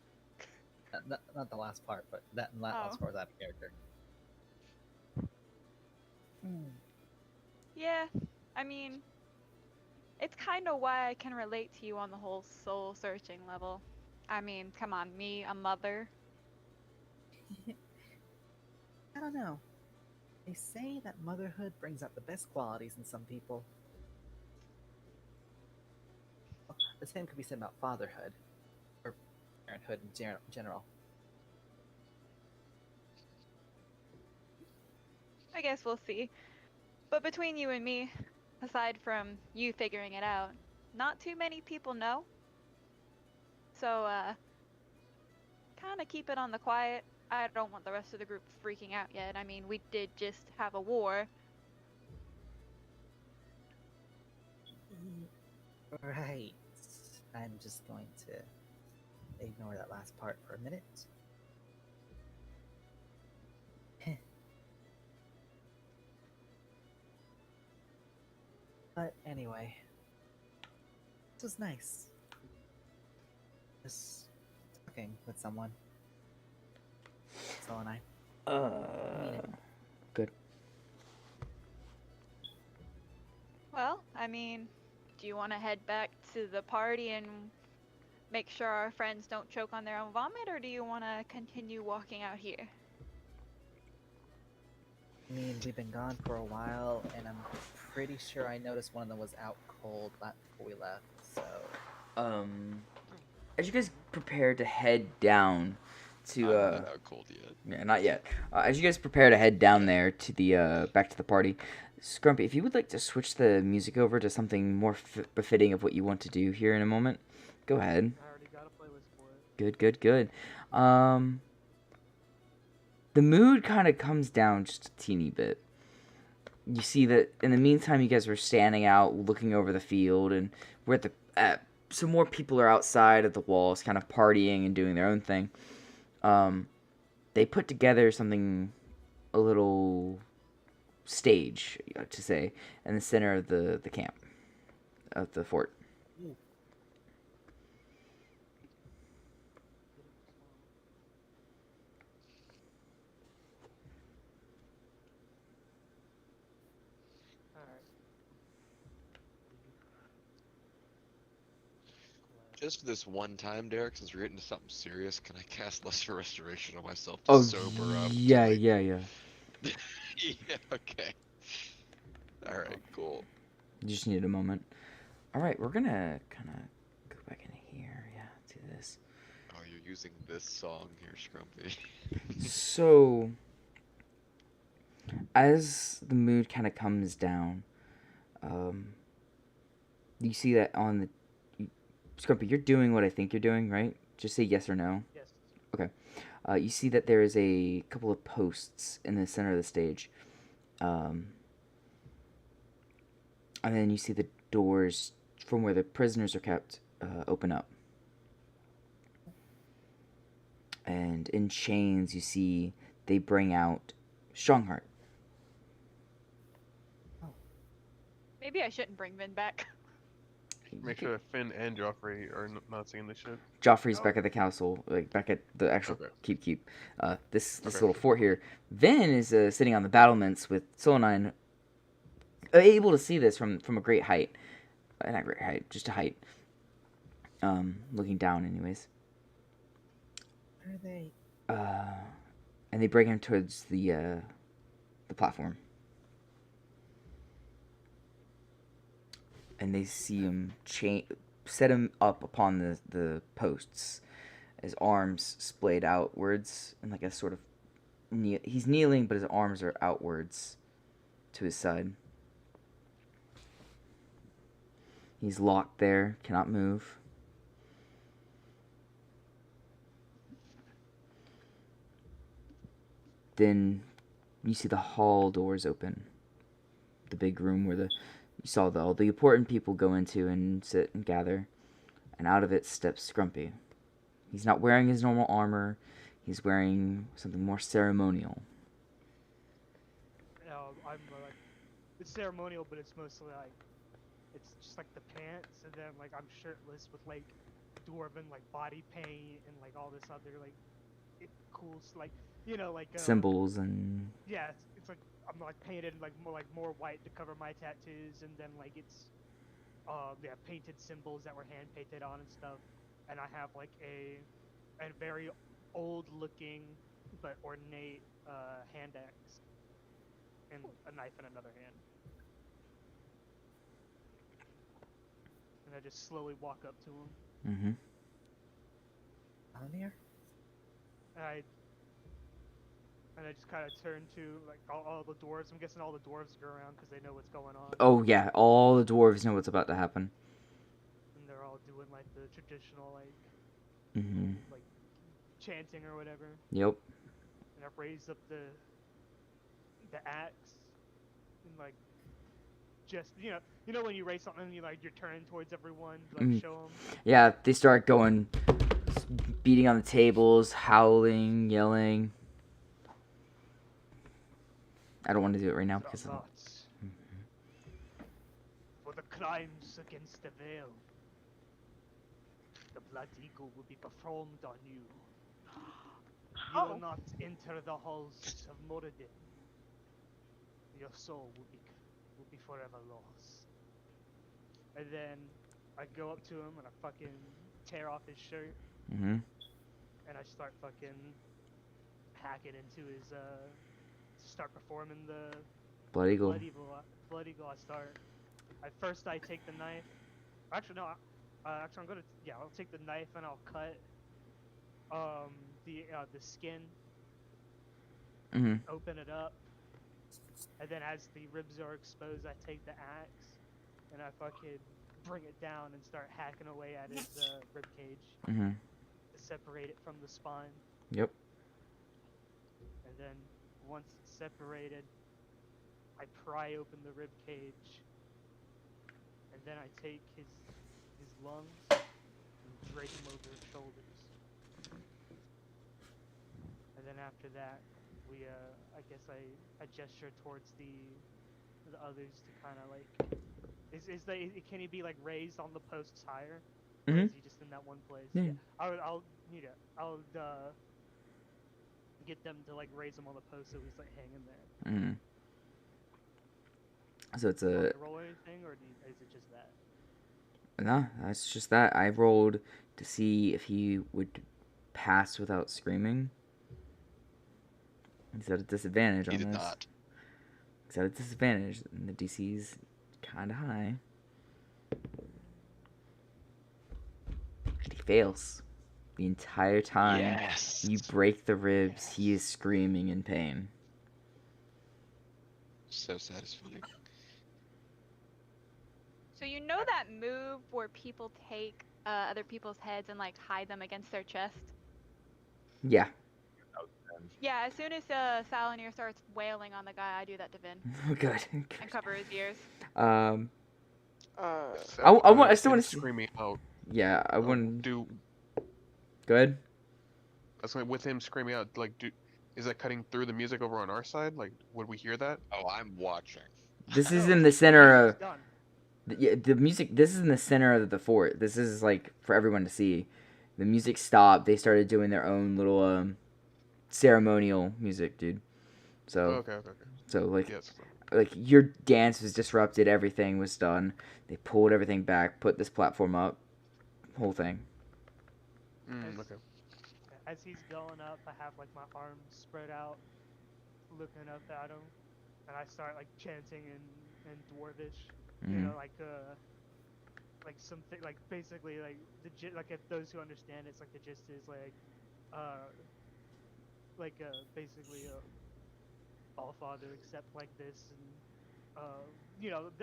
Speaker 9: Not the last part, but that last part was out of character.
Speaker 8: Yeah, I mean, it's kind of why I can relate to you on the whole soul searching level. I mean, come on, me, a mother.
Speaker 9: I don't know. They say that motherhood brings out the best qualities in some people. Well, the same could be said about fatherhood, or parenthood in general.
Speaker 8: I guess we'll see. But between you and me, aside from you figuring it out, not too many people know. So, kind of keep it on the quiet. I don't want the rest of the group freaking out yet. I mean, we did just have a war.
Speaker 9: Right. I'm just going to ignore that last part for a minute. But anyway, this was nice. Just talking with someone. So and I.
Speaker 1: Good.
Speaker 8: Well, I mean, do you want to head back to the party and make sure our friends don't choke on their own vomit, or do you want to continue walking out here?
Speaker 9: I mean, we've been gone for a while, and I'm pretty sure I noticed one of them was out cold before we left, so.
Speaker 1: As you guys prepare to head down to,
Speaker 7: I'm not out cold yet.
Speaker 1: yeah, not yet. As you guys prepare to head down there to the, back to the party, Scrumpy, if you would like to switch the music over to something more befitting of what you want to do here in a moment, go ahead.
Speaker 5: I already got a playlist for it.
Speaker 1: Good, good, good. The mood kind of comes down just a teeny bit. You see that in the meantime, you guys were standing out, looking over the field, and we're at the some more people are outside of the walls, kind of partying and doing their own thing. They put together something a little stage, to say, in the center of the camp, of the fort.
Speaker 5: Alright.
Speaker 7: Just this one time, Derek, since we're getting to something serious, can I cast Lesser Restoration on myself to
Speaker 1: Oh,
Speaker 7: sober up?
Speaker 1: yeah,
Speaker 7: like...
Speaker 1: yeah, yeah.
Speaker 7: Yeah, okay. Alright, cool.
Speaker 1: You just need a moment. All right, we're gonna kind of go back in here. Yeah, do this.
Speaker 7: Oh, you're choosing this song here, Scrumpy?
Speaker 1: So, as the mood kind of comes down, you see that on the Scrumpy, you're doing what I think you're doing, right? Just say yes or no.
Speaker 5: Yes.
Speaker 1: Okay. You see that there is a couple of posts in the center of the stage. And then you see the doors from where the prisoners are kept open up. And in chains, you see they bring out Strongheart.
Speaker 8: Maybe I shouldn't bring Vin back.
Speaker 3: Make sure that Finn and Joffrey are not seeing this shit.
Speaker 1: Joffrey's back at the castle, like back at the actual
Speaker 3: Okay.
Speaker 1: keep. This
Speaker 3: Okay.
Speaker 1: little fort here. Vin is sitting on the battlements with Solonine, able to see this from a great height. Not great height, just a height. Looking down, anyways.
Speaker 9: Where are they?
Speaker 1: And they bring him towards the platform. And they see him set him up upon the posts. His arms splayed outwards and like a sort of he's kneeling, but his arms are outwards to his side. He's locked there, cannot move. Then you see the hall doors open. The big room where you saw all the important people go into and sit and gather. And out of it steps Scrumpy. He's not wearing his normal armor. He's wearing something more ceremonial.
Speaker 5: I'm like, it's ceremonial, but it's mostly like, it's just like the pants, and then like I'm shirtless with like dwarven like body paint and like all this other like cool like like
Speaker 1: Symbols and
Speaker 5: yeah, it's like I'm like painted like more white to cover my tattoos, and then like it's painted symbols that were hand painted on and stuff, and I have like a very old looking but ornate hand axe and a knife in another hand. And I just slowly walk up to him.
Speaker 9: Alamir?
Speaker 5: And I just kind of turn to like all the dwarves. I'm guessing all the dwarves go around because they know what's going on.
Speaker 1: oh yeah, all the dwarves know what's about to happen.
Speaker 5: And they're all doing like the traditional like like chanting or whatever.
Speaker 1: Yep.
Speaker 5: And I raise up the axe and like just you know when you raise something and you're turning towards everyone to like show them.
Speaker 1: Yeah, they start going, beating on the tables, howling, yelling. I don't want to do it right now because of
Speaker 5: for the crimes against the Vale, the blood eagle will be performed on you. You will not enter the halls of Moradin. Your soul will be forever lost. And then I go up to him and I fucking tear off his shirt. And I start fucking hacking into his start performing the
Speaker 1: Blood Eagle.
Speaker 5: Blood Eagle. I take the knife. Actually no. Actually I'll take the knife and I'll cut the skin. Open it up. And then as the ribs are exposed, I take the axe and I fucking bring it down and start hacking away at his rib cage to separate it from the spine.
Speaker 1: Yep.
Speaker 5: And then once it's separated, I pry open the rib cage, and then I take his lungs and drape them over his shoulders. And then after that, we I guess I gesture towards the others to kind of like, can he be like raised on the posts higher? Or is he just in that one place?
Speaker 1: Yeah.
Speaker 5: I'll get them to like raise him on the post so he's like hanging there.
Speaker 1: So it's
Speaker 5: Do you want me to roll anything, or is it just that?
Speaker 1: No, that's just that. I rolled to see if he would pass without screaming. He's at a disadvantage on
Speaker 7: He
Speaker 1: this.
Speaker 7: did not.
Speaker 1: He's at a disadvantage, and the DC's kind of high. And he fails. The entire time
Speaker 7: Yes.
Speaker 1: you break the ribs, he is screaming in pain.
Speaker 7: So satisfying.
Speaker 8: So you know that move where people take other people's heads and like hide them against their chest?
Speaker 1: Yeah.
Speaker 8: Yeah, as soon as Salanir starts wailing on the guy, I do that to Vin
Speaker 1: Good.
Speaker 8: and cover his ears.
Speaker 1: Um.
Speaker 4: Uh,
Speaker 1: I still
Speaker 3: Finn
Speaker 1: want to see.
Speaker 3: screaming out.
Speaker 1: Yeah, I
Speaker 3: uh,
Speaker 1: wouldn't.
Speaker 3: Do
Speaker 1: Good.
Speaker 3: that's like with him screaming out. Like, is that cutting through the music over on our side? Like, would we hear that?
Speaker 7: Oh, I'm watching.
Speaker 1: This is
Speaker 5: No,
Speaker 1: in the center
Speaker 5: music's
Speaker 1: of
Speaker 5: done.
Speaker 1: yeah, the music. This is in the center of the fort. This is like for everyone to see. The music stopped. They started doing their own little ceremonial music, dude. So
Speaker 3: Okay.
Speaker 1: so
Speaker 3: Yes.
Speaker 1: like your dance was disrupted. Everything was done. They pulled everything back. Put this platform up. Whole thing.
Speaker 3: Okay.
Speaker 5: As he's going up, I have like my arms spread out, looking up at him, and I start like chanting in Dwarvish. You
Speaker 1: Mhm.
Speaker 5: know, like something like basically like if those who understand it's like the gist is basically all father except like this and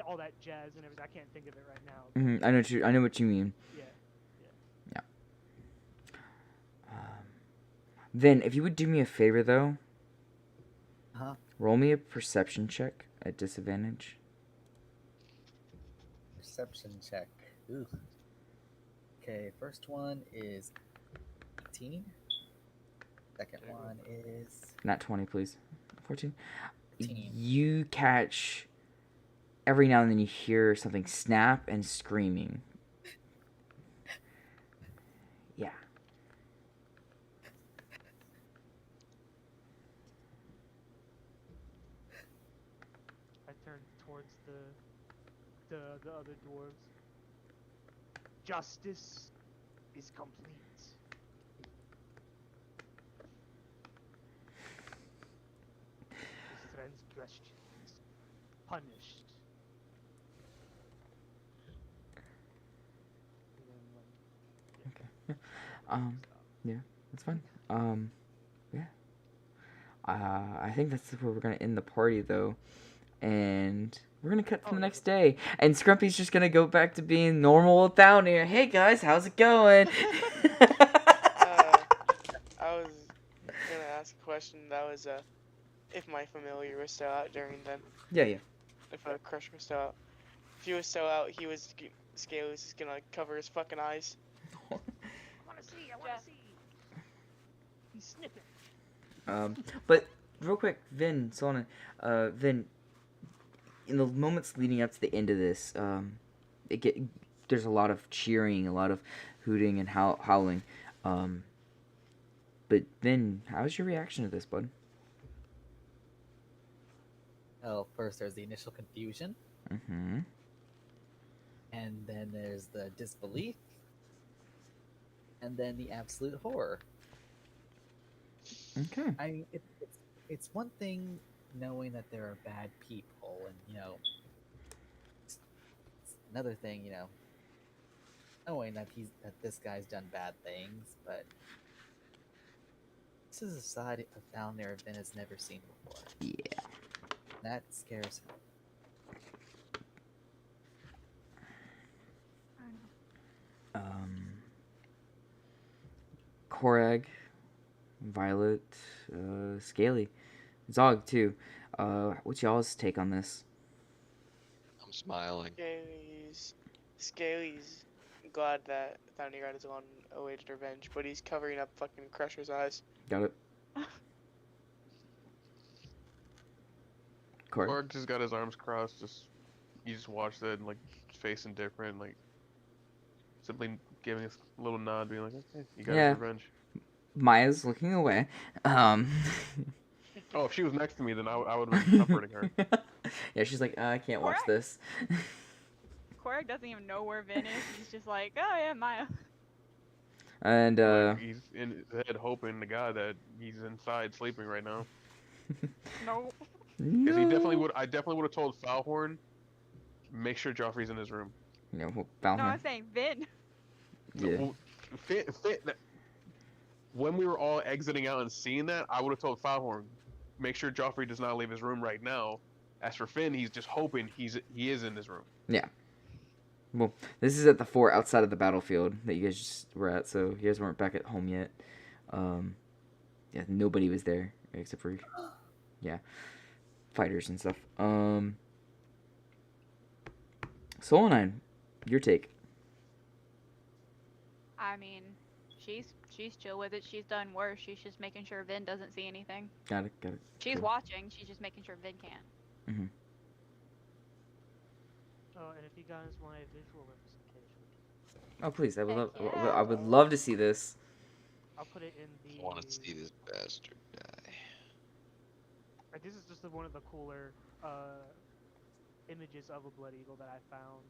Speaker 5: all that jazz and everything. I can't think of it right now. But
Speaker 1: I know what you mean.
Speaker 5: yeah.
Speaker 1: Vin, if you would do me a favor though,
Speaker 9: Huh?
Speaker 1: roll me a perception check at disadvantage.
Speaker 9: Perception check. Ooh. Okay, first one is 18. Second one is
Speaker 1: Not 20, please. 14.
Speaker 9: 15.
Speaker 1: You catch every now and then you hear something snap and screaming. Yeah.
Speaker 5: I turn towards the other dwarves. Justice is complete. His transgressions punished. And then,
Speaker 1: Yeah, that's fine. Yeah. I think that's where we're gonna end the party though, and we're gonna cut to the next day, and Scrumpy's just gonna go back to being normal down here. Hey guys, how's it going?
Speaker 4: I was gonna ask a question. That was if my familiar was still out during then.
Speaker 1: Yeah.
Speaker 4: If Crusher was still out. If he was still out, Scale was just gonna cover his fucking eyes.
Speaker 5: I wanna see. He's sniffing.
Speaker 1: But real quick, Vin, Solana, Vin, in the moments leading up to the end of this, there's a lot of cheering, a lot of hooting and howling. But Vin, how's your reaction to this, bud?
Speaker 9: Oh, first there's the initial confusion,
Speaker 1: Mm-hmm.
Speaker 9: and then there's the disbelief, and then the absolute horror.
Speaker 1: Okay.
Speaker 9: I mean, it's one thing knowing that there are bad people, and it's another thing, knowing that this guy's done bad things, but this is a side of down there Ben has never seen before.
Speaker 1: Yeah.
Speaker 9: That scares him.
Speaker 1: Korag, Violet, Scaly, Zog too. What's y'all's take on this?
Speaker 7: I'm smiling.
Speaker 4: Scaly's glad that Thundergod is on awaited revenge, but he's covering up fucking Crusher's eyes.
Speaker 1: Got it. Korg.
Speaker 3: Korg just got his arms crossed. You just watch that and like face indifferent, like simply giving us a little nod, being like, "Okay, you got his revenge."
Speaker 1: Maya's looking away.
Speaker 3: Oh, if she was next to me, then I would have been comforting her.
Speaker 1: Yeah, she's like, I can't watch this.
Speaker 8: Korg doesn't even know where Vin is. He's just like, oh yeah, Maya.
Speaker 1: And
Speaker 3: Like, he's in his head hoping to God that he's inside sleeping right now.
Speaker 8: No.
Speaker 3: Because he definitely would. I definitely would have told Foulhorn, make sure Joffrey's in his room.
Speaker 1: No,
Speaker 8: No, I'm saying Vin.
Speaker 1: Yeah.
Speaker 3: Well, when we were all exiting out and seeing that, I would have told Foulhorn, make sure Joffrey does not leave his room right now. As for Finn, he's just hoping he is in his room.
Speaker 1: Yeah. Well, this is at the fort outside of the battlefield that you guys just were at, so you guys weren't back at home yet. Yeah, nobody was there except for, yeah, fighters and stuff. Solanine, your take.
Speaker 8: I mean, she's chill with it. She's done worse. She's just making sure Vin doesn't see anything.
Speaker 1: Got it.
Speaker 8: She's
Speaker 1: Cool.
Speaker 8: watching. She's just making sure Vin can't.
Speaker 1: Mm-hmm.
Speaker 5: Oh, and if you guys want a visual representation,
Speaker 1: Oh, please, I would
Speaker 8: Heck
Speaker 1: love.
Speaker 8: yeah.
Speaker 1: I would love to see this.
Speaker 5: I'll put it in the.
Speaker 7: I want to see this bastard die.
Speaker 5: Like, this is just one of the cooler images of a blood eagle that I found.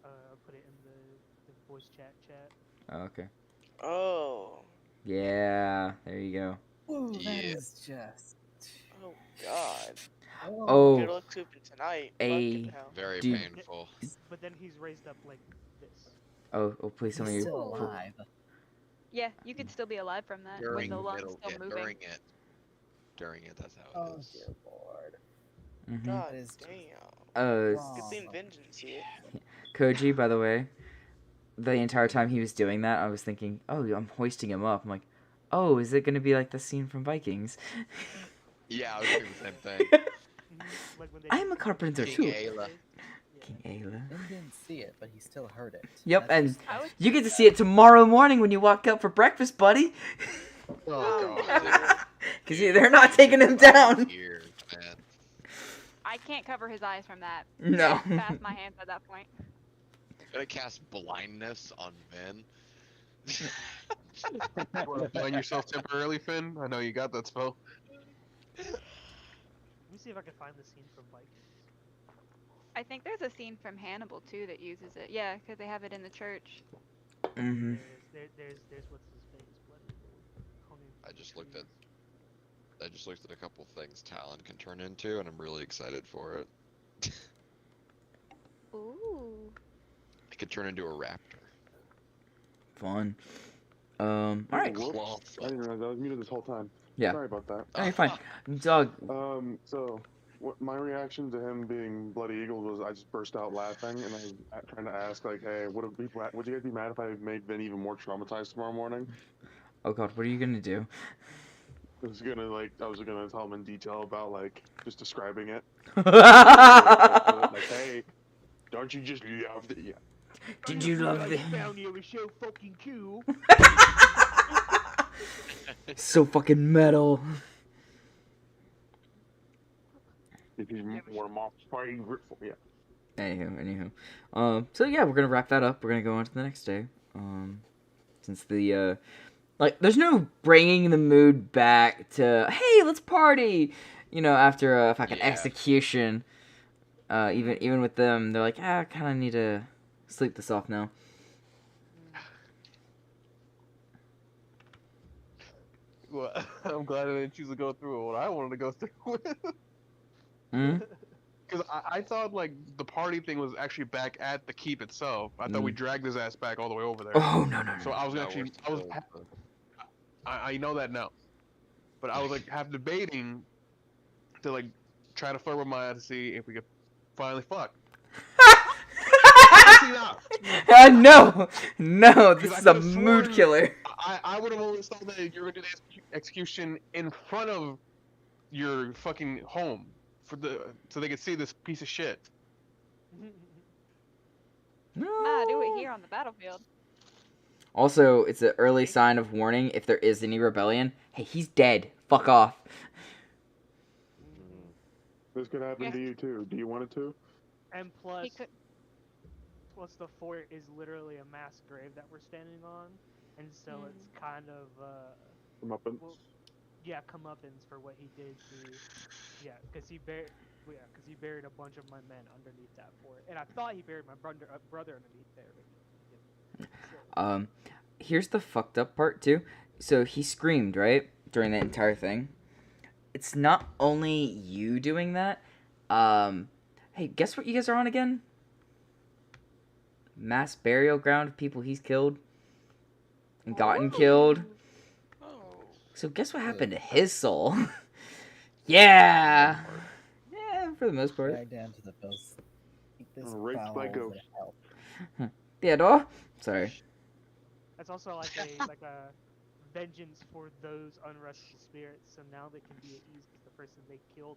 Speaker 5: I'll put it in the voice chat.
Speaker 1: Oh, okay.
Speaker 4: Oh.
Speaker 1: Yeah, there you go.
Speaker 9: Ooh, that
Speaker 7: Yeah.
Speaker 9: is just.
Speaker 4: Oh God.
Speaker 1: Oh,
Speaker 4: Good luck Coopin tonight.
Speaker 1: A-
Speaker 4: Fucking hell.
Speaker 7: Very
Speaker 1: Dude.
Speaker 7: painful.
Speaker 5: But then he's raised up like this.
Speaker 1: oh, please tell me
Speaker 9: He's
Speaker 1: you're.
Speaker 9: still alive.
Speaker 8: Yeah, you could still be alive from that
Speaker 7: During
Speaker 8: with the lungs
Speaker 7: middle,
Speaker 8: still
Speaker 7: yeah,
Speaker 8: moving.
Speaker 7: during it, that's how it
Speaker 9: Oh
Speaker 7: is.
Speaker 9: dear lord.
Speaker 1: Mm-hmm.
Speaker 4: God
Speaker 9: is
Speaker 4: damn.
Speaker 9: wrong.
Speaker 4: Good thing Vin didn't see it.
Speaker 1: Koji, by the way, the entire time he was doing that, I was thinking, oh, I'm hoisting him up. I'm like, oh, is it going to be like the scene from Vikings?
Speaker 7: Yeah, I was thinking the same thing.
Speaker 5: Like when they
Speaker 1: I'm a carpenter
Speaker 7: King
Speaker 1: too.
Speaker 7: Ayla.
Speaker 1: King Ayla.
Speaker 9: Vin didn't see it, but he still heard it.
Speaker 1: Yep,
Speaker 9: That's
Speaker 1: and
Speaker 9: just-
Speaker 8: I was
Speaker 1: you get to see it tomorrow morning when you walk up for breakfast, buddy.
Speaker 7: Oh god.
Speaker 1: Because they're not taking him down.
Speaker 7: Years, man.
Speaker 8: I can't cover his eyes from that.
Speaker 1: No.
Speaker 8: Past my hands at that point.
Speaker 7: Gonna cast blindness on Vin.
Speaker 3: You want to blind yourself temporarily, Finn? I know you got that spell.
Speaker 5: Let me see if I can find the scene from Vikings.
Speaker 8: I think there's a scene from Hannibal too that uses it. Yeah, because they have it in the church.
Speaker 1: Mm-hmm.
Speaker 5: There's what's his face, blood eagle. Homing
Speaker 7: I
Speaker 5: from
Speaker 7: just
Speaker 5: the
Speaker 7: looked at
Speaker 5: trees.
Speaker 7: a couple things Talon can turn into, and I'm really excited for it.
Speaker 8: Ooh.
Speaker 7: It could turn into a raptor.
Speaker 1: Fun. All right.
Speaker 6: Whoops.
Speaker 7: Claw
Speaker 6: I didn't realize I was muted this whole time.
Speaker 1: Yeah.
Speaker 6: Sorry about that.
Speaker 1: Oh, you're fine. Dog.
Speaker 6: So what my reaction to him being Bloody Eagles was I just burst out laughing and I was trying to ask like, hey, would you guys be mad if I made Vin even more traumatized tomorrow morning?
Speaker 1: Oh god, what are you gonna do?
Speaker 6: I was gonna tell him in detail about like just describing it.
Speaker 1: Did
Speaker 6: Like, hey, don't you just love the
Speaker 1: you love the?
Speaker 5: Found you was so fucking cool.
Speaker 1: So fucking metal.
Speaker 6: If he's one of my favorite, yeah.
Speaker 1: Anywho. So yeah, we're gonna wrap that up. We're gonna go on to the next day. Since the there's no bringing the mood back to hey, let's party. You know, after a fucking
Speaker 7: Yeah.
Speaker 1: execution. Even with them, they're like, I kind of need to sleep this off now.
Speaker 3: Well, I'm glad I didn't choose to go through what I wanted to go through with.
Speaker 1: Mm?
Speaker 3: Because I thought like the party thing was actually back at the keep itself. I thought we dragged his ass back all the way over there.
Speaker 1: Oh no.
Speaker 3: So I was
Speaker 7: No,
Speaker 3: actually
Speaker 7: we're still-
Speaker 3: I know that now, but I was like half debating to like try to flirt with Maya to see if we could finally fuck. Actually not.
Speaker 1: No, this
Speaker 3: I
Speaker 1: is a
Speaker 3: could've
Speaker 1: mood
Speaker 3: sworn-
Speaker 1: killer.
Speaker 3: I would have always thought that you were gonna do the execution in front of your fucking home so they could see this piece of shit.
Speaker 8: Nah, do it here on the battlefield.
Speaker 1: Also, it's an early sign of warning if there is any rebellion. Hey, he's dead. Fuck off.
Speaker 6: This could happen
Speaker 8: Yeah.
Speaker 6: to you too. Do you want it to?
Speaker 5: And
Speaker 8: He
Speaker 5: plus,
Speaker 8: could.
Speaker 5: the fort is literally a mass grave that we're standing on, and so it's kind of
Speaker 6: Come up and
Speaker 5: well, yeah, comeuppance for what he did to, because he buried a bunch of my men underneath that fort, and I thought he buried my brother underneath there. But so,
Speaker 1: Here's the fucked up part too. So he screamed, right? During the entire thing. It's not only you doing that. Hey, guess what you guys are on again? Mass burial ground of people he's killed and gotten killed. So guess what
Speaker 9: Good.
Speaker 1: happened to his soul? Yeah. Yeah, for the most part.
Speaker 9: Drag down to the post. Keep this
Speaker 6: Raped
Speaker 9: foul
Speaker 6: by
Speaker 9: hole
Speaker 6: ghosts.
Speaker 9: to hell.
Speaker 1: Theodore? Sorry.
Speaker 5: That's also like a vengeance for those unrestful spirits, so now they can be at ease because the person they killed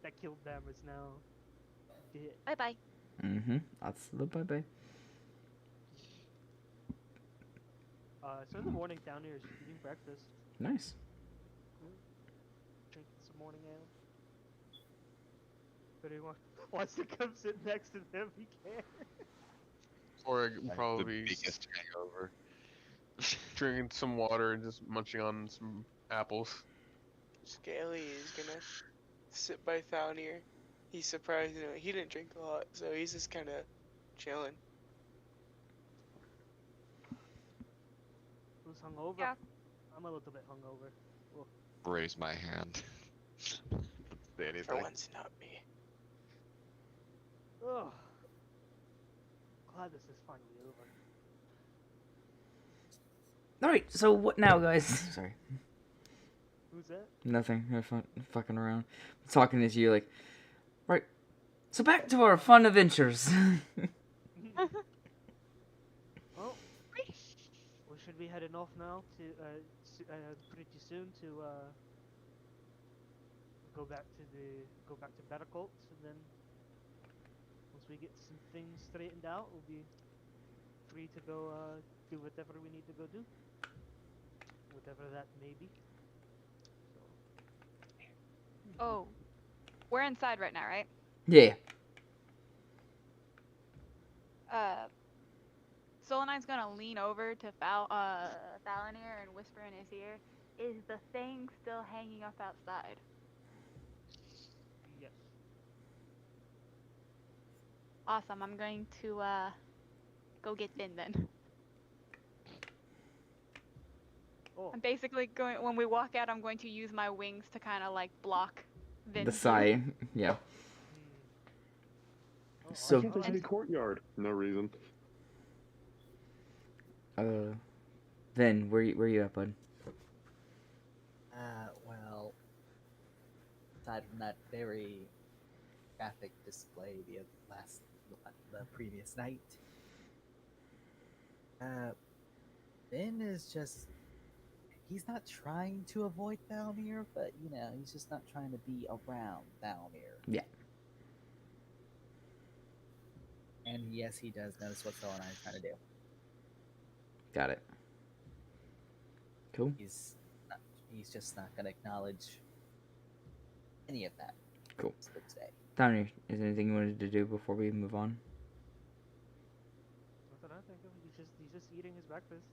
Speaker 5: that killed them is now dead.
Speaker 8: Bye bye.
Speaker 1: Mm-hmm. That's the bye-bye.
Speaker 5: So in the morning down here is eating breakfast,
Speaker 1: Nice.
Speaker 5: drinking some morning ale. If anyone wants to come sit next to them, he can.
Speaker 3: Or
Speaker 7: The
Speaker 3: probably
Speaker 7: biggest hangover.
Speaker 3: drinking some water and just munching on some apples.
Speaker 4: Scaly is gonna sit by Thalnir. He's surprised, he didn't drink a lot, so he's just kind of chilling.
Speaker 5: Who's hungover?
Speaker 8: Yeah.
Speaker 5: I'm a little bit hungover.
Speaker 7: Raise my hand.
Speaker 3: Say
Speaker 4: For
Speaker 3: anything.
Speaker 4: once, not me.
Speaker 5: Ugh. Glad this is finally over.
Speaker 1: Alright, so what now, guys? Sorry.
Speaker 5: Who's that?
Speaker 1: Nothing. I'm fucking around. I'm talking to you like, right. So back to our fun adventures.
Speaker 5: Well, we should be heading off now to pretty soon to go back to Better Colts, and then once we get some things straightened out, we'll be free to go do whatever we need to go do, whatever that may be. So,
Speaker 8: Oh, we're inside right now, right?
Speaker 1: Yeah.
Speaker 8: Solonine's gonna lean over to Thalanir and whisper in his ear, "Is the thing still hanging up outside?"
Speaker 5: yes.
Speaker 8: Awesome. I'm going to go get Finn then.
Speaker 5: Oh,
Speaker 8: I'm basically going, when we walk out, I'm going to use my wings to kind of like block Finn's
Speaker 1: The
Speaker 8: view.
Speaker 1: side. Yeah.
Speaker 5: Oh,
Speaker 1: So-
Speaker 6: I thought there's a courtyard. No reason.
Speaker 1: Then where you at, bud?
Speaker 9: Well, aside from that very graphic display the previous night, Ben is just, he's not trying to avoid Valmir, but he's just not trying to be around Valmir.
Speaker 1: Yeah.
Speaker 9: And yes, he does notice what Phil and I are trying to do.
Speaker 1: Got it. Cool.
Speaker 9: He's just not going to acknowledge any of that.
Speaker 1: Cool.
Speaker 9: For today.
Speaker 1: Donnie, is there anything you wanted to do before we move on?
Speaker 5: nothing I think of. He's just eating his breakfast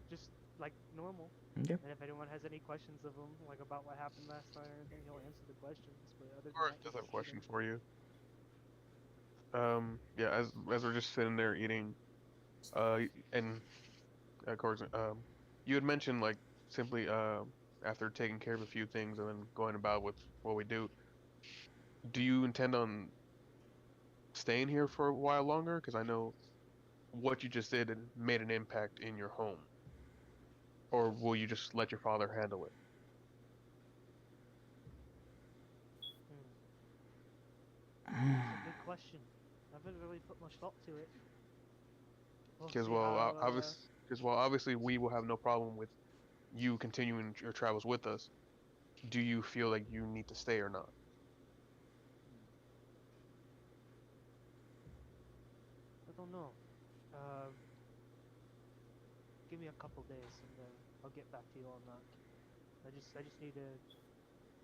Speaker 5: just like normal.
Speaker 1: Okay.
Speaker 5: And if anyone has any questions of him, like about what happened last night or anything, he'll answer the questions. But other than
Speaker 3: Or
Speaker 5: that,
Speaker 3: just
Speaker 5: he's
Speaker 3: have a question
Speaker 5: eating.
Speaker 3: for you. Yeah, as we're just sitting there eating, and of course, you had mentioned like simply after taking care of a few things and then going about with what we do. Do you intend on staying here for a while longer? Because I know what you just did and made an impact in your home. Or will you just let your father handle it?
Speaker 5: That's a good question. I haven't really put much thought to it. We'll
Speaker 3: Because
Speaker 5: see how,
Speaker 3: obviously we will have no problem with you continuing your travels with us. Do you feel like you need to stay or not?
Speaker 5: I don't know. Give me a couple days and then I'll get back to you on that. I just need to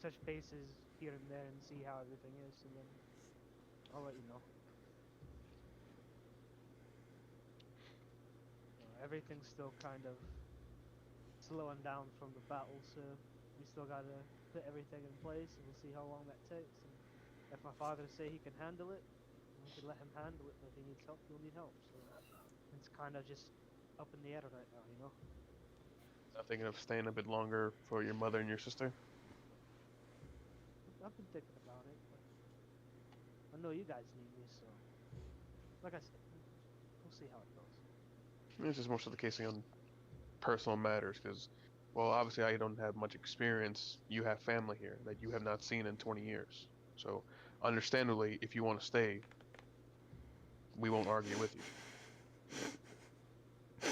Speaker 5: touch bases here and there and see how everything is, and then I'll let you know. Everything's still kind of slowing down from the battle, so we still gotta put everything in place, and we'll see how long that takes. And if my father say he can handle it, we can let him handle it. But if he needs help, he'll need help. So it's kind of just up in the air right now, you know.
Speaker 3: Not thinking of staying a bit longer for your mother and your sister?
Speaker 5: I've been thinking about it, but I know you guys need me, so like I said, we'll see how it goes.
Speaker 3: It's just more so the case on personal matters, because, Well, obviously, I don't have much experience. You have family here that you have not seen in 20 years. So, understandably, if you want to stay, we won't argue with you.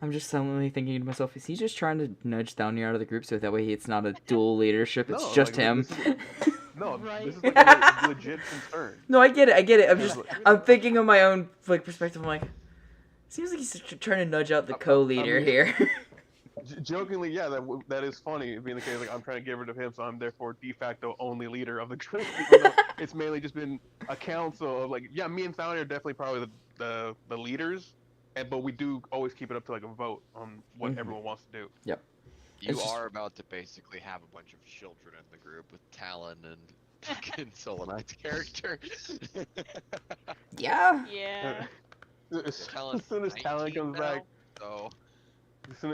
Speaker 1: I'm just suddenly thinking to myself, is he just trying to nudge Downey out of the group so that way it's not a dual leadership, it's
Speaker 3: No,
Speaker 1: just
Speaker 3: like,
Speaker 1: him?
Speaker 3: No,
Speaker 5: Right.
Speaker 3: this is like a legit concern.
Speaker 1: No, I get it.
Speaker 3: Because,
Speaker 1: I'm thinking of my own like perspective. I'm like, seems like he's trying to nudge out the co-leader here.
Speaker 3: Jokingly, yeah, that is funny being the case. Like, I'm trying to get rid of him, so I'm therefore de facto only leader of the group. Even though it's mainly just been a council of like, yeah, me and Thalny are definitely probably the leaders, but we do always keep it up to like a vote on what everyone wants to do.
Speaker 1: Yep.
Speaker 7: You
Speaker 1: It's just-
Speaker 7: are about to basically have a bunch of children in the group with Talon and fucking Solonite's character.
Speaker 1: Yeah.
Speaker 8: Yeah.
Speaker 3: As
Speaker 7: Talon's
Speaker 3: soon as Talon
Speaker 7: 19
Speaker 3: comes
Speaker 7: now,
Speaker 3: back,
Speaker 7: so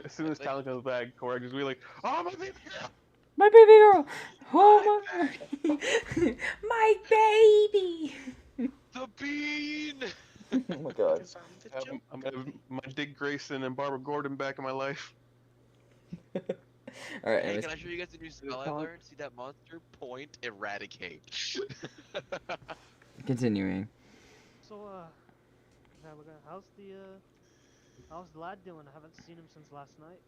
Speaker 3: as soon as Talon comes back, Korg is really like, oh my baby girl.
Speaker 1: My baby girl. Oh my. My baby.
Speaker 7: the bean.
Speaker 1: Oh my god.
Speaker 4: 'Cause I'm the joke.
Speaker 3: I'm gonna have my Dick Grayson and Barbara Gordon back in my life.
Speaker 1: All right.
Speaker 7: Hey,
Speaker 1: anyways.
Speaker 7: can I show you guys a new spell I learned? See that monster? Point, eradicate.
Speaker 1: Continuing.
Speaker 5: So, how's the lad doing? I haven't seen him since last night.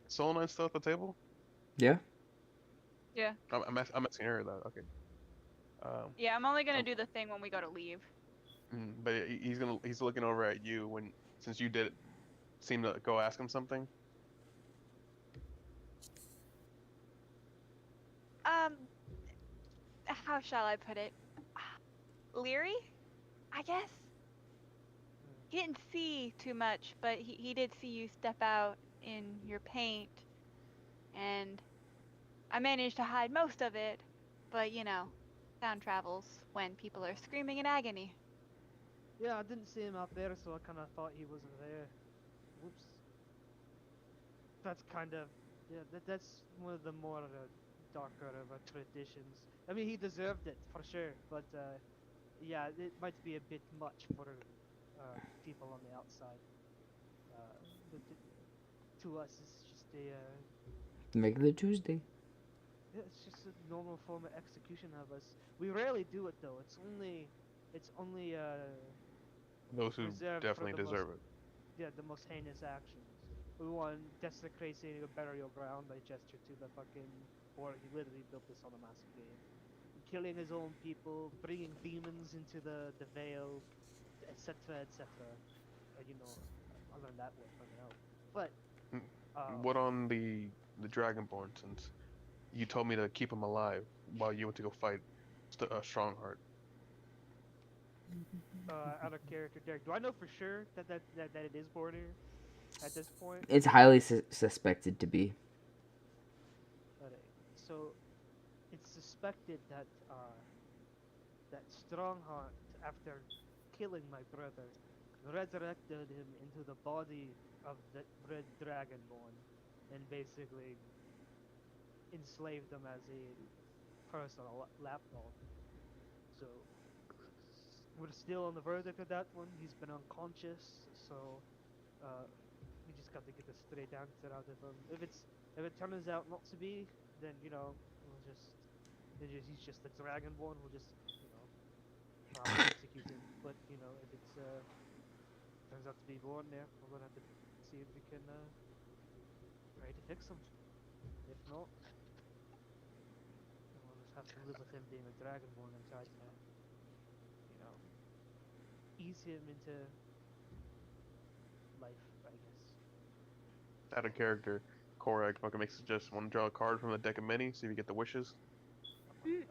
Speaker 3: Soul Knight still at the table?
Speaker 1: Yeah.
Speaker 8: Yeah.
Speaker 3: I'm asking her that. Okay.
Speaker 8: Yeah, I'm only gonna do the thing when we go to leave.
Speaker 3: But he's looking over at you since you did seem to go ask him something.
Speaker 8: How shall I put it? Leery, I guess. He didn't see too much, but he did see you step out in your paint, and I managed to hide most of it, but you know, sound travels when people are screaming in agony.
Speaker 5: Yeah, I didn't see him out there, so I kind of thought he wasn't there. Whoops. That's kind of, yeah, that's one of the more darker of traditions. I mean, he deserved it for sure, but yeah, it might be a bit much for people on the outside. But to us, it's just a
Speaker 1: Regular Tuesday.
Speaker 5: yeah, it's just a normal form of execution of us. We rarely do it though. It's only
Speaker 3: Those who
Speaker 5: reserved for
Speaker 3: definitely
Speaker 5: the
Speaker 3: deserve
Speaker 5: most, yeah, the most heinous actions. We want desecrating a burial ground. I gesture to the fucking, or he literally built this on a massive game. Killing his own people, bringing demons into the vale, etc., etc. You know, I learned that word from out. But
Speaker 3: it. What on the Dragonborn? Since you told me to keep him alive while you went to go fight Strongheart.
Speaker 5: Out of character, Derek. Do I know for sure that it is Border at this point?
Speaker 1: It's highly suspected to be.
Speaker 5: Okay. So it's suspected that that Strongheart, after killing my brother, resurrected him into the body of the red dragonborn, and basically enslaved him as a personal lapdog. So we're still on the verdict of that one. He's been unconscious, so we just got to get the straight answer out of him. If it turns out not to be, then you know he's just a dragonborn. We'll just probably execute him. But you know if it's turns out to be born there, we're gonna have to see if we can try to fix him. If not, then we'll just have to live with him being a dragonborn and try to ease him into life, I guess.
Speaker 3: Out of character, Korag fucking makes a suggestion. Want to draw a card from the deck of many, see if you get the wishes.
Speaker 5: Oh my god.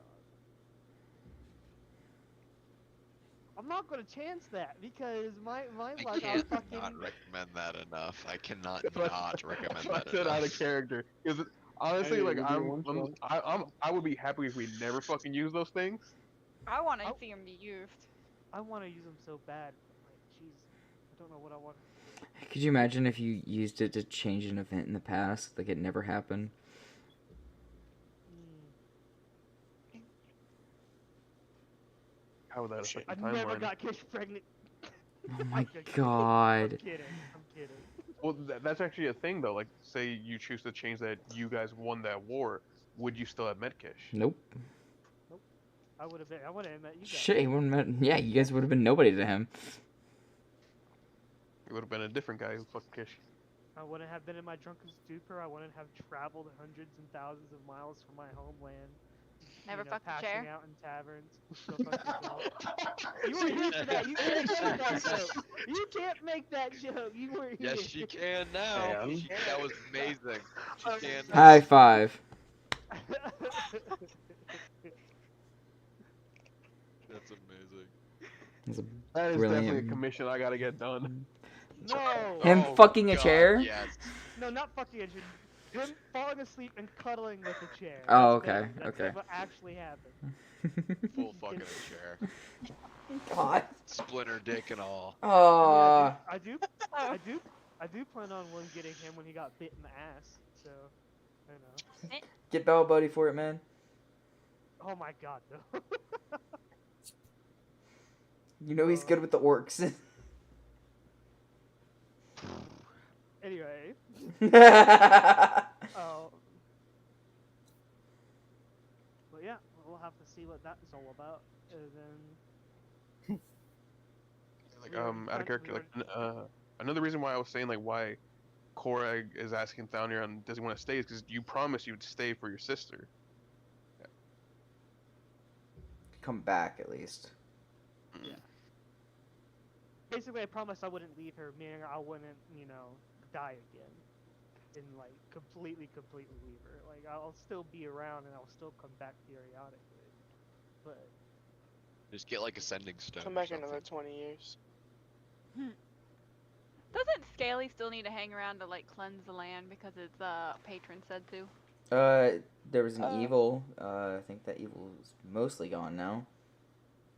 Speaker 5: I'm not gonna chance that because my
Speaker 7: I
Speaker 5: luck.
Speaker 7: can't
Speaker 5: fucking.
Speaker 7: not recommend that enough. I cannot
Speaker 3: That's why-
Speaker 7: not recommend
Speaker 3: That's why
Speaker 7: that
Speaker 3: I said
Speaker 7: enough.
Speaker 3: out of character. Because honestly,
Speaker 6: Hey,
Speaker 3: like
Speaker 6: we do one shot.
Speaker 3: I would be happy if we never fucking use those things.
Speaker 8: I want to
Speaker 5: Oh.
Speaker 8: see him be used.
Speaker 5: I want to use them so bad, but like, jeez, I don't know what I want.
Speaker 1: Could you imagine if you used it to change an event in the past, like it never happened?
Speaker 3: How would that affect the
Speaker 5: I never
Speaker 3: timeline?
Speaker 5: got Kish pregnant.
Speaker 1: Oh my
Speaker 5: I'm
Speaker 1: god.
Speaker 5: kidding. I'm kidding.
Speaker 3: Well, that's actually a thing though. Like, say you choose to change that you guys won that war, would you still have Medkish?
Speaker 1: Nope.
Speaker 5: I would have met you guys.
Speaker 1: Shit, he wouldn't met. Yeah, you guys would have been nobody to him.
Speaker 3: It would have been a different guy who fucked Kish.
Speaker 5: I wouldn't have been in my drunken stupor. I wouldn't have traveled hundreds and thousands of miles from my homeland.
Speaker 8: Never fucked a
Speaker 5: passing
Speaker 8: chair?
Speaker 5: out in taverns. Go fuck yourself. You were here for that. You can't make that joke. You can't make that joke. You were here.
Speaker 7: Yes, she can now.
Speaker 6: Damn.
Speaker 7: That was amazing. She can now.
Speaker 1: High five.
Speaker 7: That's amazing.
Speaker 1: That's a
Speaker 3: That is
Speaker 1: Brilliant.
Speaker 3: definitely a commission I gotta get done.
Speaker 5: No.
Speaker 1: Him
Speaker 7: Oh,
Speaker 1: fucking a
Speaker 7: God,
Speaker 1: chair?
Speaker 7: Yes.
Speaker 5: No, not fucking it. Him falling asleep and cuddling with a chair.
Speaker 1: Oh,
Speaker 5: That's
Speaker 1: okay,
Speaker 5: That's
Speaker 1: okay.
Speaker 5: what actually happened.
Speaker 7: Full fucking chair.
Speaker 1: God.
Speaker 7: Splinter dick and all.
Speaker 1: Oh.
Speaker 5: I do plan on one getting him when he got bit in the ass. So, I know.
Speaker 1: Get Bell Buddy for it, man.
Speaker 5: Oh my god, no.
Speaker 1: You know he's good with the orcs.
Speaker 5: Anyway, but yeah, we'll have to see what that is all about, and then.
Speaker 3: Like,
Speaker 5: We already
Speaker 3: out of character, like, another reason why I was saying, like, why Korag is asking Thalnir and does he want to stay is because you promised you would stay for your sister.
Speaker 1: Come back at least.
Speaker 5: Yeah. Basically, I promised I wouldn't leave her, meaning I wouldn't, die again. And, like, completely leave her. Like, I'll still be around and I'll still come back periodically. But.
Speaker 7: Just get like Ascending Stone.
Speaker 4: Come
Speaker 7: or
Speaker 4: back
Speaker 7: something.
Speaker 4: another 20 years.
Speaker 8: Doesn't Scaly still need to hang around to like cleanse the land because its patron said to?
Speaker 1: There was an evil. I think that evil is mostly gone now.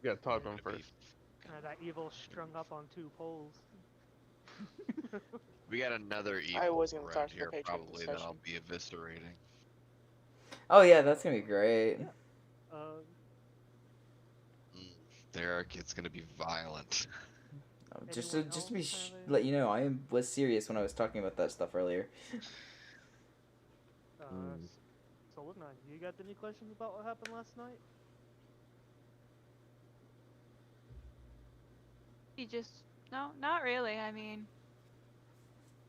Speaker 3: You gotta talk to him first.
Speaker 5: That evil strung up on 2 poles.
Speaker 7: We got another evil
Speaker 4: I was gonna
Speaker 7: around
Speaker 4: talk to the
Speaker 7: here
Speaker 4: patron
Speaker 7: probably
Speaker 4: this
Speaker 7: that I'll
Speaker 4: session.
Speaker 7: be eviscerating.
Speaker 1: Oh yeah, that's gonna be great.
Speaker 7: Derek, it's gonna be violent.
Speaker 1: Just to
Speaker 5: Anyone
Speaker 1: be
Speaker 5: else have
Speaker 1: let you know, was serious when I was talking about that stuff earlier.
Speaker 5: So look, Nine, you got any questions about what happened last night?
Speaker 8: You just no, not really. I mean,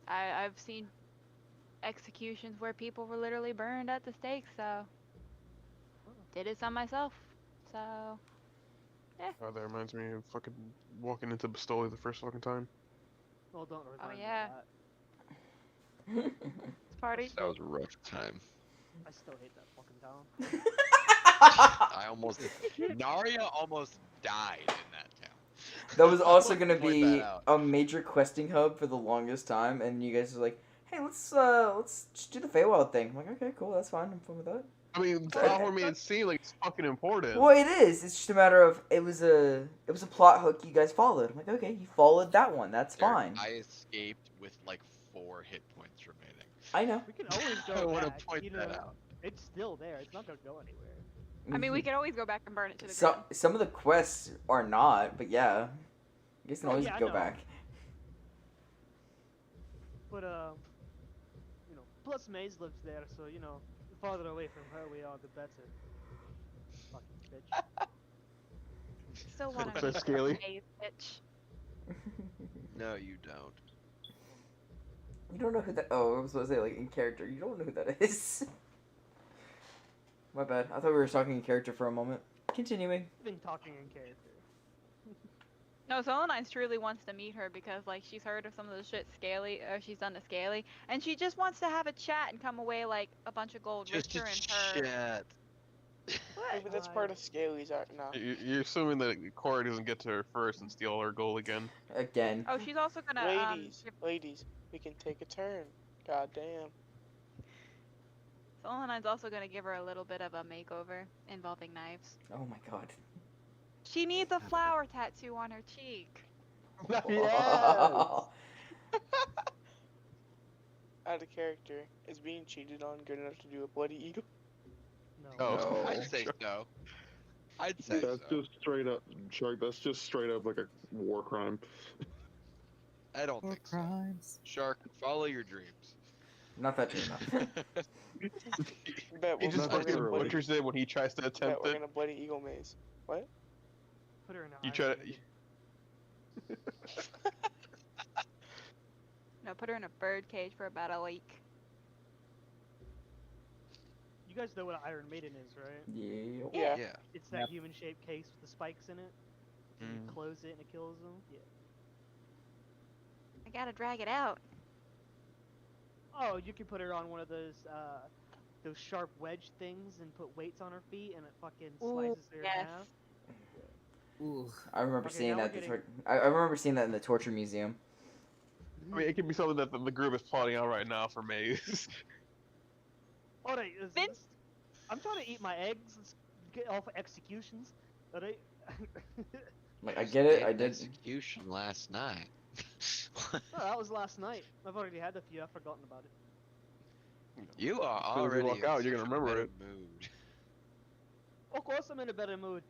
Speaker 8: I've seen executions where people were literally burned at the stake, so did it some myself. So
Speaker 3: Oh, that reminds me of fucking walking into Bastoli the first fucking time.
Speaker 5: Well, don't remind me
Speaker 8: yeah.
Speaker 5: of that.
Speaker 8: it's party.
Speaker 7: That was a rough time.
Speaker 5: I still hate that fucking town.
Speaker 7: I almost Narya almost died in that town.
Speaker 1: That was also
Speaker 7: I
Speaker 1: gonna
Speaker 7: wanna point
Speaker 1: be
Speaker 7: that out.
Speaker 1: a major questing hub for the longest time, and you guys were like, "Hey, let's just do the Feywild thing." I'm like, "Okay, cool, that's fine. I'm fine with that."
Speaker 3: I mean, Flower made it seem like it's fucking important.
Speaker 1: Well, it is. It's just a matter of it was a plot hook you guys followed. I'm like, okay, you followed that one. That's
Speaker 7: Derek,
Speaker 1: fine.
Speaker 7: I escaped with like 4 hit points remaining.
Speaker 1: I know.
Speaker 5: We can always
Speaker 7: I
Speaker 5: go
Speaker 7: wanna
Speaker 5: back.
Speaker 7: point that out.
Speaker 5: It's still there. It's not gonna go anywhere.
Speaker 8: I mean, we could always go back and burn it to the
Speaker 1: So,
Speaker 8: ground.
Speaker 1: some of the quests are not, but yeah, you guys can
Speaker 5: Oh,
Speaker 1: always
Speaker 5: yeah, I
Speaker 1: go
Speaker 5: know.
Speaker 1: back.
Speaker 5: But plus Maze lives there, so the farther away from her we are, the better. Fucking bitch.
Speaker 8: Still want
Speaker 3: So
Speaker 8: to
Speaker 3: scaly.
Speaker 8: bitch.
Speaker 7: No, you don't.
Speaker 1: You don't know who that. Oh, I was supposed to say like in character. You don't know who that is. My bad. I thought we were talking in character for a moment. Continuing.
Speaker 5: I've been talking in character.
Speaker 8: No, Solonine truly wants to meet her because, like, she's heard of some of the shit she's done to Scaly, and she just wants to have a chat and come away like a bunch of gold
Speaker 7: Just
Speaker 8: richer
Speaker 7: a
Speaker 8: and her.
Speaker 7: chat.
Speaker 8: What?
Speaker 4: But that's part of Scaly's art now.
Speaker 3: You're assuming that Korag doesn't get to her first and steal her goal again.
Speaker 1: Again.
Speaker 8: Oh, she's also gonna
Speaker 4: Ladies, we can take a turn. God damn.
Speaker 8: Solonine's also gonna give her a little bit of a makeover involving knives.
Speaker 1: Oh my god.
Speaker 8: She needs a flower tattoo on her cheek.
Speaker 1: Wow.
Speaker 4: Out of character, is being cheated on good enough to do a bloody eagle?
Speaker 5: No.
Speaker 3: Oh.
Speaker 7: I'd say so. I'd say
Speaker 6: That's
Speaker 7: so.
Speaker 6: just straight up, Shark. That's just straight up like a war crime.
Speaker 7: I don't
Speaker 9: War
Speaker 7: think so.
Speaker 9: crimes.
Speaker 7: Shark, follow your dreams.
Speaker 1: Not that dream though.
Speaker 4: Bet
Speaker 3: He
Speaker 4: we're,
Speaker 3: just
Speaker 6: Not
Speaker 4: we're
Speaker 6: that
Speaker 3: fucking
Speaker 4: gonna bloody.
Speaker 6: early.
Speaker 3: butchers it when he tries to
Speaker 4: Bet
Speaker 3: attempt
Speaker 4: we're
Speaker 3: it.
Speaker 4: gonna bloody eagle maze. What?
Speaker 5: Put her in an
Speaker 3: You
Speaker 5: Iron
Speaker 3: try to.
Speaker 5: Maiden.
Speaker 8: No, put her in a bird cage for about a week.
Speaker 5: You guys know what an Iron Maiden is, right?
Speaker 1: Yeah.
Speaker 4: Yeah.
Speaker 7: Yeah.
Speaker 5: It's that
Speaker 2: Yep.
Speaker 5: human-shaped case with the spikes in it. And you
Speaker 3: Mm.
Speaker 5: close it and it kills them. Yeah.
Speaker 8: I gotta drag it out.
Speaker 5: Oh, you can put her on one of those sharp wedge things and put weights on her feet, and it fucking slices her in
Speaker 8: yes.
Speaker 5: half.
Speaker 9: Ooh.
Speaker 1: I remember
Speaker 5: Okay,
Speaker 1: seeing
Speaker 5: now
Speaker 1: that.
Speaker 5: we're
Speaker 1: At the
Speaker 5: getting-
Speaker 1: I remember seeing that in the torture museum.
Speaker 3: I mean, it could be something that the group is plotting out right now for Maze.
Speaker 5: Alright,
Speaker 8: Vin-
Speaker 5: I'm trying to eat my eggs and get off executions. Alright?
Speaker 1: Like, I get it.
Speaker 7: Did
Speaker 1: I
Speaker 7: an
Speaker 1: did.
Speaker 7: execution last night.
Speaker 5: Oh, that was last night. I've already had a few. I've forgotten about it.
Speaker 7: You are
Speaker 3: As soon as you
Speaker 7: already
Speaker 3: walk
Speaker 7: in
Speaker 3: out, you're
Speaker 7: such
Speaker 3: gonna
Speaker 7: a
Speaker 3: remember
Speaker 7: better
Speaker 3: it.
Speaker 7: mood.
Speaker 5: Of course, I'm in a better mood.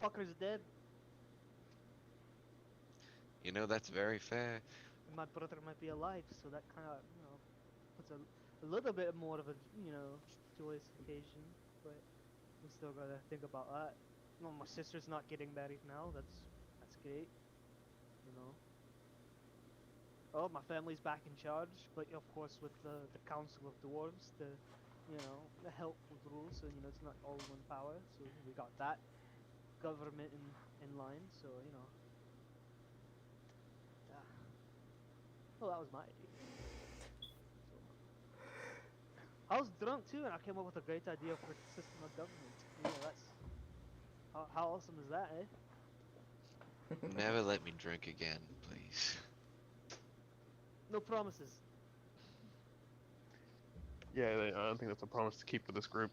Speaker 5: Fucker's dead.
Speaker 7: You know, that's very fair.
Speaker 5: And my brother might be alive, so that kind of, puts a little bit more of a, joyous occasion. But we still gotta think about that. No, my sister's not getting married now. That's great. You know. Oh, my family's back in charge, but of course with the Council of Dwarves, the help with rules, so it's not all one power. So we got that government in line. So yeah. Well, that was my idea. So, I was drunk too, and I came up with a great idea for a system of government. That's how awesome is that, eh?
Speaker 7: Never let me drink again, please.
Speaker 5: No promises.
Speaker 3: Yeah, I don't think that's a promise to keep with this group.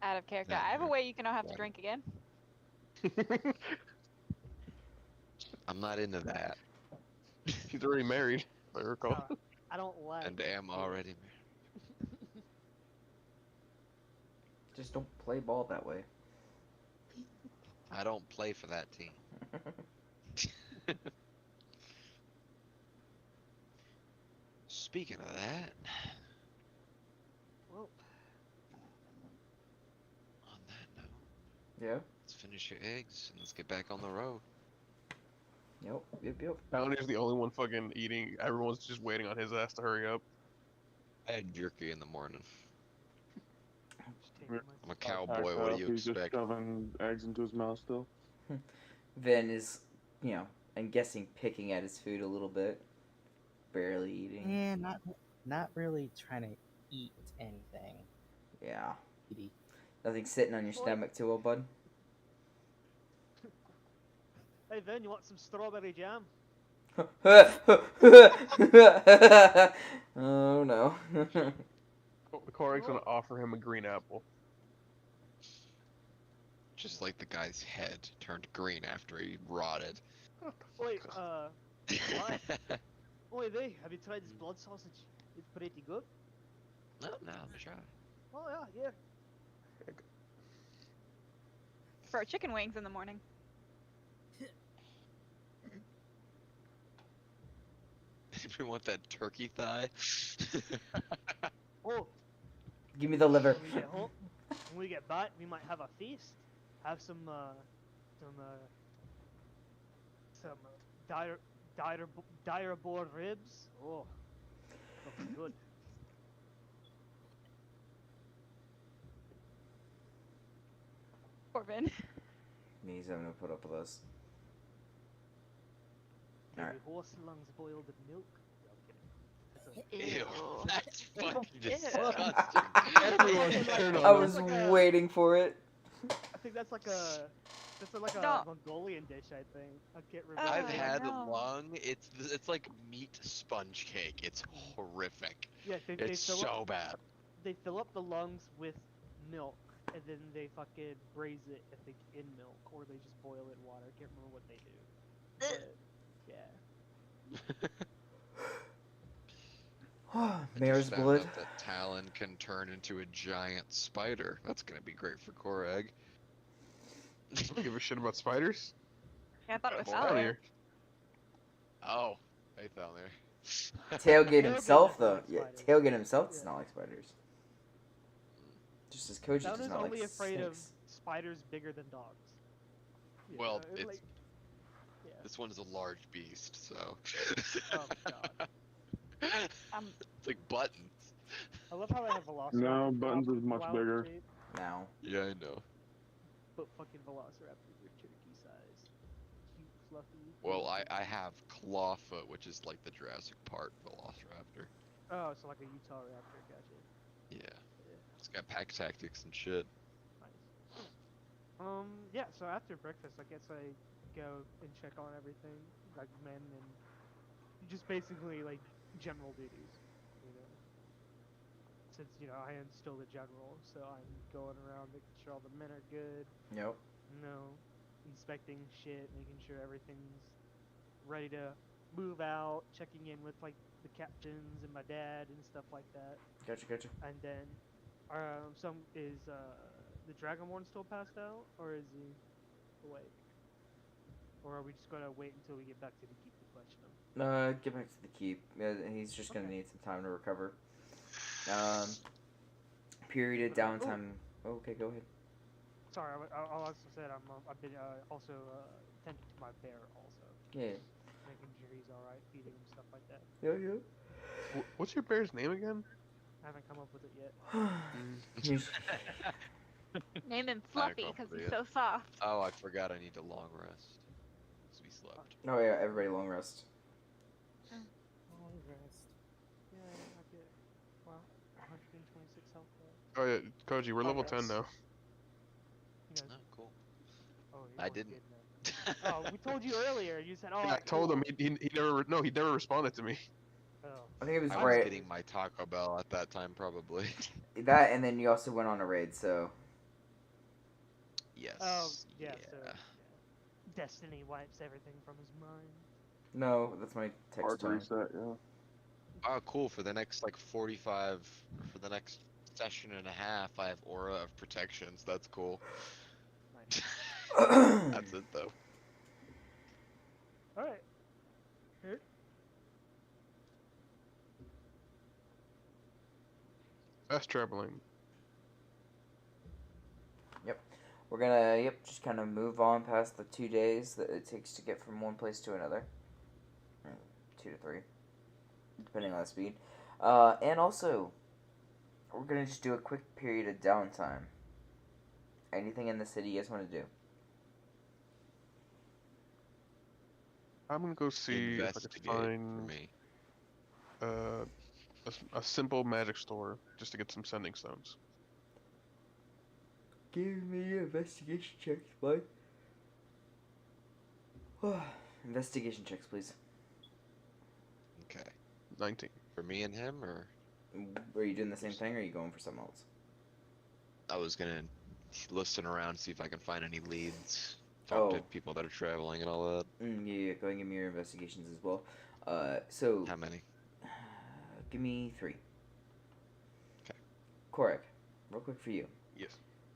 Speaker 8: Out of character.
Speaker 7: That
Speaker 8: I have a
Speaker 7: hurt.
Speaker 8: way you can all have to
Speaker 7: That
Speaker 8: drink again.
Speaker 7: I'm not into that,
Speaker 3: He's already married, if I recall.
Speaker 5: I don't like.
Speaker 7: and am already
Speaker 1: Just don't play ball that way.
Speaker 7: married. I don't play for that team. Speaking of that,
Speaker 5: Well,
Speaker 7: on that note,
Speaker 1: Yeah.
Speaker 7: let's finish your eggs and let's get back on the road.
Speaker 1: Yep.
Speaker 3: Palantir's the only one fucking eating. Everyone's just waiting on his ass to hurry up.
Speaker 7: I had jerky in the morning.
Speaker 5: just taking
Speaker 7: I'm a
Speaker 5: my-
Speaker 7: cowboy. What do you
Speaker 6: He's
Speaker 7: expect?
Speaker 6: just shoving eggs into his mouth still.
Speaker 1: Vin is, I'm guessing picking at his food a little bit, barely eating.
Speaker 9: And not really trying to eat anything.
Speaker 1: Yeah.
Speaker 9: Eaty.
Speaker 1: Nothing sitting on your
Speaker 5: Boy.
Speaker 1: stomach too well, bud.
Speaker 5: Hey Vin, you want some strawberry jam?
Speaker 1: Oh no.
Speaker 3: Corey's gonna offer him a green apple.
Speaker 7: Just like the guy's head turned green after he rotted.
Speaker 5: Wait, Wait, hey, have you tried this blood sausage? It's pretty good.
Speaker 7: No, let me try.
Speaker 5: Oh yeah.
Speaker 8: For chicken wings in the morning.
Speaker 7: Anybody want that turkey thigh?
Speaker 5: Oh,
Speaker 1: Give me the liver.
Speaker 5: when we get home, when we get back, we might have a feast. Have some dire boar ribs. Oh, looking good.
Speaker 8: Poor Vin.
Speaker 1: He's having to put up with us.
Speaker 5: Maybe
Speaker 1: Alright.
Speaker 5: horse lungs boiled in milk. No, I'm kidding.
Speaker 7: Ew, that's fucking
Speaker 8: Ew.
Speaker 7: disgusting.
Speaker 3: Everyone's turned on
Speaker 1: I
Speaker 3: him.
Speaker 1: was
Speaker 5: like a-
Speaker 1: waiting for it.
Speaker 5: I think that's like a
Speaker 8: Stop.
Speaker 5: Mongolian dish. I think I can't remember.
Speaker 7: I've
Speaker 8: Oh,
Speaker 7: had
Speaker 8: no.
Speaker 7: a lung. It's like meat sponge cake. It's horrific.
Speaker 5: Yeah, they
Speaker 7: It's
Speaker 5: fill
Speaker 7: so
Speaker 5: up,
Speaker 7: bad.
Speaker 5: they fill up the lungs with milk, and then they fucking braise it if they in milk, or they just boil it in water. I can't remember what they do. But, yeah.
Speaker 7: I
Speaker 1: Mare's
Speaker 7: just found
Speaker 1: blood.
Speaker 7: out that Talon can turn into a giant spider. That's gonna be great for Korag.
Speaker 3: I don't give a shit about spiders.
Speaker 8: Yeah, I thought it was
Speaker 7: Well,
Speaker 3: Down
Speaker 8: Sally.
Speaker 3: here.
Speaker 7: Oh, hey down there.
Speaker 1: Tailgate
Speaker 5: Tailgate
Speaker 1: himself,
Speaker 5: doesn't
Speaker 1: though.
Speaker 5: like
Speaker 1: Yeah,
Speaker 5: spiders.
Speaker 1: Tailgate himself does
Speaker 5: Yeah.
Speaker 1: not like spiders. Just as Koji
Speaker 5: Sound
Speaker 1: does
Speaker 5: is
Speaker 1: not
Speaker 5: only
Speaker 1: like
Speaker 5: afraid of
Speaker 1: snakes.
Speaker 5: spiders bigger than dogs. You
Speaker 7: Well,
Speaker 5: know,
Speaker 7: it's
Speaker 5: like, yeah.
Speaker 7: this one is a large beast, so.
Speaker 5: Oh god.
Speaker 7: It's like buttons.
Speaker 5: I love how they have Velociraptor.
Speaker 6: No,
Speaker 5: for
Speaker 6: Buttons is
Speaker 5: optic
Speaker 6: much
Speaker 5: flower
Speaker 6: bigger.
Speaker 5: shape,
Speaker 1: Now.
Speaker 7: Yeah, I know.
Speaker 5: but fucking Velociraptors are turkey size. Cute, fluffy.
Speaker 7: Well, I
Speaker 5: little
Speaker 7: have Clawfoot, which is like the Jurassic Park Velociraptor.
Speaker 5: Oh, so like a Utah Raptor, gotcha.
Speaker 7: Yeah,
Speaker 5: Yeah,
Speaker 7: it's got pack tactics and shit.
Speaker 5: nice. Yeah, so after breakfast, I guess I go and check on everything, like men and just basically like general duties, you know. Since, you know, I am still the general, so I'm going around making sure all the men are good,
Speaker 1: Yep.
Speaker 5: you know, inspecting shit, making sure everything's ready to move out, checking in with like the captains and my dad and stuff like that.
Speaker 1: Gotcha.
Speaker 5: And then, is the Dragonborn still passed out, or is he awake? Or are we just gonna wait until we get back to the keep to question him?
Speaker 1: Get back to the keep. He's just gonna
Speaker 5: Okay.
Speaker 1: need some time to recover. Period of
Speaker 5: Oh.
Speaker 1: downtime. Okay, go ahead.
Speaker 5: Sorry, I also said I've been also tending to my bear also,
Speaker 1: Yeah.
Speaker 5: making sure he's all right, feeding him stuff like that.
Speaker 1: Yeah.
Speaker 3: What's your bear's name again?
Speaker 5: I haven't come up with it yet.
Speaker 1: He's-
Speaker 8: Name him
Speaker 7: I
Speaker 8: Fluffy
Speaker 7: can't
Speaker 8: because he's
Speaker 7: believe
Speaker 8: so soft.
Speaker 7: Oh, I forgot I need to long rest. So we slept.
Speaker 1: oh yeah, everybody long rest.
Speaker 9: Long rest.
Speaker 5: Yeah, I get wow, 126 health there.
Speaker 3: Oh yeah, Koji, we're level 10
Speaker 5: Progress.
Speaker 3: now.
Speaker 5: You guys,
Speaker 7: Oh, cool.
Speaker 5: oh,
Speaker 7: I
Speaker 5: you're
Speaker 7: didn't.
Speaker 5: good now. Oh, we told you earlier. You said, "Oh,
Speaker 3: Yeah, I told him he never responded to me.
Speaker 5: Oh,
Speaker 1: I think it was
Speaker 7: I was
Speaker 1: right.
Speaker 7: getting my Taco Bell at that time, probably.
Speaker 1: That and then you also went on a raid, so
Speaker 7: Yes.
Speaker 5: oh, yeah. So, yeah. Destiny wipes everything from his mind.
Speaker 1: no, that's my text
Speaker 6: Hard
Speaker 1: tone.
Speaker 6: reset, yeah.
Speaker 7: Oh, cool. For the next like 45, for the next session and a half, I have Aura of Protections. That's cool.
Speaker 5: Nice.
Speaker 7: That's it though.
Speaker 5: All right. Here.
Speaker 3: Fast traveling.
Speaker 1: We're gonna just kind of move on past the 2 days that it takes to get from one place to another. 2 to 3, depending on the speed. And also, we're gonna just do a quick period of downtime. Anything in the city you guys want to do?
Speaker 3: I'm gonna go see if I
Speaker 7: Investigate
Speaker 3: can
Speaker 7: for
Speaker 3: find
Speaker 7: me.
Speaker 3: a simple magic store just to get some sending stones.
Speaker 1: Give me investigation checks, bud. Investigation checks, please.
Speaker 7: Okay.
Speaker 3: 19.
Speaker 7: For me and him, or
Speaker 1: Are you doing the same thing, or are you going for something else?
Speaker 7: I was gonna listen around, see if I can find any leads, talk to people that are traveling and all that.
Speaker 1: Yeah, go ahead and give me your investigations as well. So
Speaker 7: How many?
Speaker 1: give me 3.
Speaker 7: Okay.
Speaker 1: Korek, real quick for you.
Speaker 3: Yes.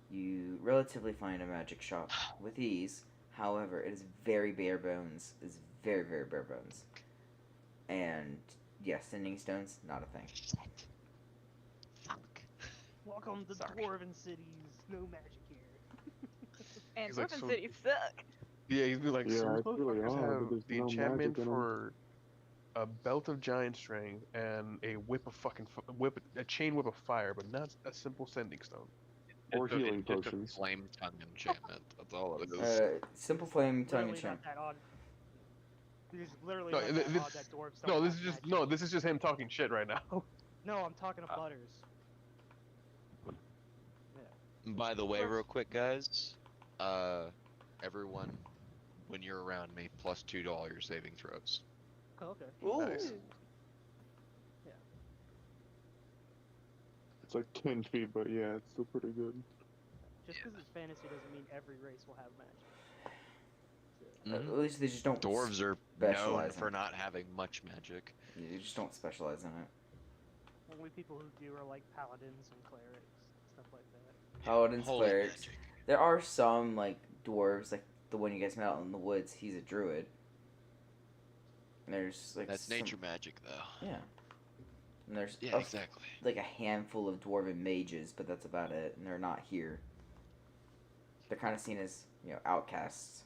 Speaker 1: You relatively find a magic shop with ease. However, it is very bare bones. It's very, very bare bones. And yes, sending stones, not a thing.
Speaker 7: Fuck.
Speaker 5: Welcome to
Speaker 7: Sorry.
Speaker 5: Dwarven cities. No magic here.
Speaker 8: And
Speaker 3: He's like,
Speaker 8: Dwarven
Speaker 3: so-
Speaker 8: cities suck.
Speaker 3: Yeah, he's be like,
Speaker 6: Yeah,
Speaker 3: so
Speaker 6: it's really
Speaker 3: motherfuckers
Speaker 6: odd,
Speaker 3: have
Speaker 6: but there's
Speaker 3: the
Speaker 6: no
Speaker 3: enchantment
Speaker 6: magic in 'em.
Speaker 3: for a belt of giant strength and a whip of fucking a chain whip of fire, but not a simple sending stone.
Speaker 6: Or healing
Speaker 7: It's just a
Speaker 6: potions.
Speaker 7: flame tongue enchantment. That's all it is.
Speaker 1: Simple flame tongue
Speaker 5: Literally
Speaker 1: enchant.
Speaker 5: not that odd. It's literally
Speaker 3: No,
Speaker 5: not that odd that dwarves don't
Speaker 3: No, this
Speaker 5: have
Speaker 3: is just
Speaker 5: magic.
Speaker 3: this is just him talking shit right now.
Speaker 5: No, I'm talking to Butters.
Speaker 7: By the way,
Speaker 5: course.
Speaker 7: real quick, guys, everyone, when you're around me, +2 to all your saving throws.
Speaker 5: Oh, okay.
Speaker 4: Ooh.
Speaker 3: Nice.
Speaker 6: It's like 10 feet, but yeah, it's still pretty good.
Speaker 5: Just because it's fantasy doesn't mean every race will have magic. So,
Speaker 1: At least they just don't
Speaker 7: Dwarves are known
Speaker 1: specialize in
Speaker 7: for
Speaker 1: it.
Speaker 7: not having much magic.
Speaker 1: You just don't specialize in it.
Speaker 5: Only people who do are like paladins and clerics, stuff like that.
Speaker 1: Paladins,
Speaker 7: Holy
Speaker 1: clerics.
Speaker 7: magic.
Speaker 1: There are some like dwarves, like the one you guys met out in the woods. He's a druid. And there's like
Speaker 7: That's
Speaker 1: some,
Speaker 7: nature magic, though.
Speaker 1: Yeah. And there's
Speaker 7: Yeah, exactly.
Speaker 1: like a handful of dwarven mages, but that's about it. And they're not here. They're kind of seen as outcasts.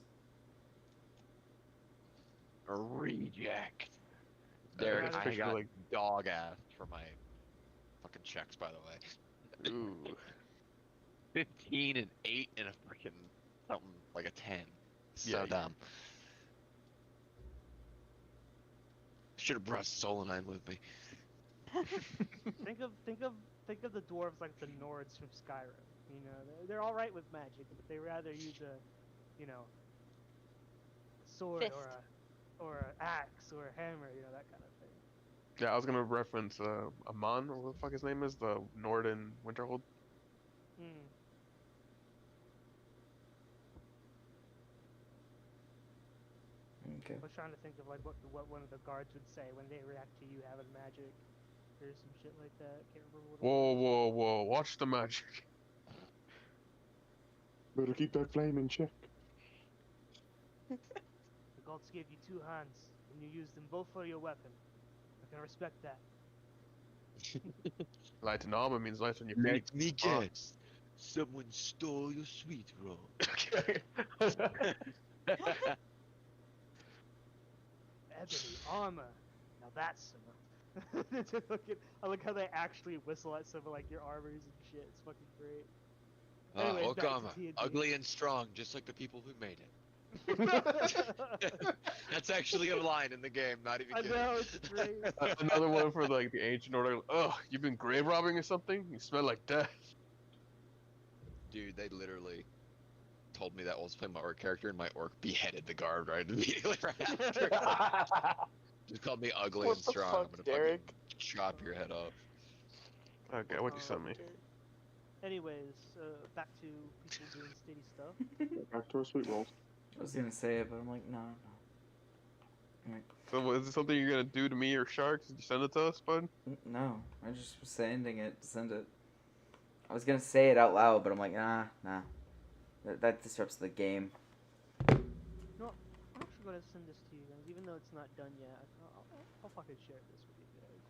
Speaker 7: A reject.
Speaker 3: Yeah,
Speaker 7: Derek,
Speaker 3: it's
Speaker 7: I
Speaker 3: especially,
Speaker 7: got
Speaker 3: like-
Speaker 7: dog ass for my fucking checks, by the way.
Speaker 3: Ooh.
Speaker 7: 15 and 8 and a freaking something like a 10. So
Speaker 3: Yeah,
Speaker 7: dumb. Should have brought Solanine with me.
Speaker 5: think of the dwarves like the Nords from Skyrim. You know, they're all right with magic, but they rather use a, sword
Speaker 8: Fist.
Speaker 5: or a axe or a hammer. You know, that kind of thing.
Speaker 3: Yeah, I was gonna reference Amon, or what the fuck his name is, the Nord in Winterhold.
Speaker 5: Hmm.
Speaker 1: Okay.
Speaker 5: I was trying to think of like what one of the guards would say when they react to you having magic, or some shit like that. Can't remember what it
Speaker 3: Whoa,
Speaker 5: was.
Speaker 3: whoa, whoa! Watch the magic.
Speaker 6: Better keep that flame in check.
Speaker 5: The gods gave you 2 hands, and you used them both for your weapon. I can respect that.
Speaker 3: Light in armor means light on your feet.
Speaker 7: Let me
Speaker 3: Ah.
Speaker 7: guess. Someone stole your sweet roll.
Speaker 3: Okay.
Speaker 5: Ebony armor. Now that's some. I like how they actually whistle at some of like your armors and shit. It's fucking great. Anyways,
Speaker 7: Oak
Speaker 5: back to
Speaker 7: armor.
Speaker 5: TNT.
Speaker 7: Ugly and strong, just like the people who made it. That's actually a line in the game, not even
Speaker 5: I
Speaker 7: kidding.
Speaker 5: know, it's great.
Speaker 3: Another one for like the ancient order. Ugh, you've been grave robbing or something? You smell like death.
Speaker 7: Dude, they literally told me that while I was playing my orc character, and my orc beheaded the guard right immediately right after. Just called me ugly
Speaker 4: What
Speaker 7: and
Speaker 4: the
Speaker 7: strong.
Speaker 4: fuck,
Speaker 7: I'm gonna
Speaker 4: Derek?
Speaker 7: fucking chop your head off.
Speaker 3: Okay, what you sent me?
Speaker 5: Anyways, back to people doing steady stuff.
Speaker 6: Back to our sweet rolls.
Speaker 1: I was gonna say it, but I'm like, no.
Speaker 3: So, is it something you're gonna do to me or Sharks? Did you send it to us, bud?
Speaker 1: No, I just was sending it to send it. I was gonna say it out loud, but I'm like, nah. That disrupts the game.
Speaker 5: No, I'm actually gonna send this to you guys, even though it's not done yet. I'll fucking share this with you guys.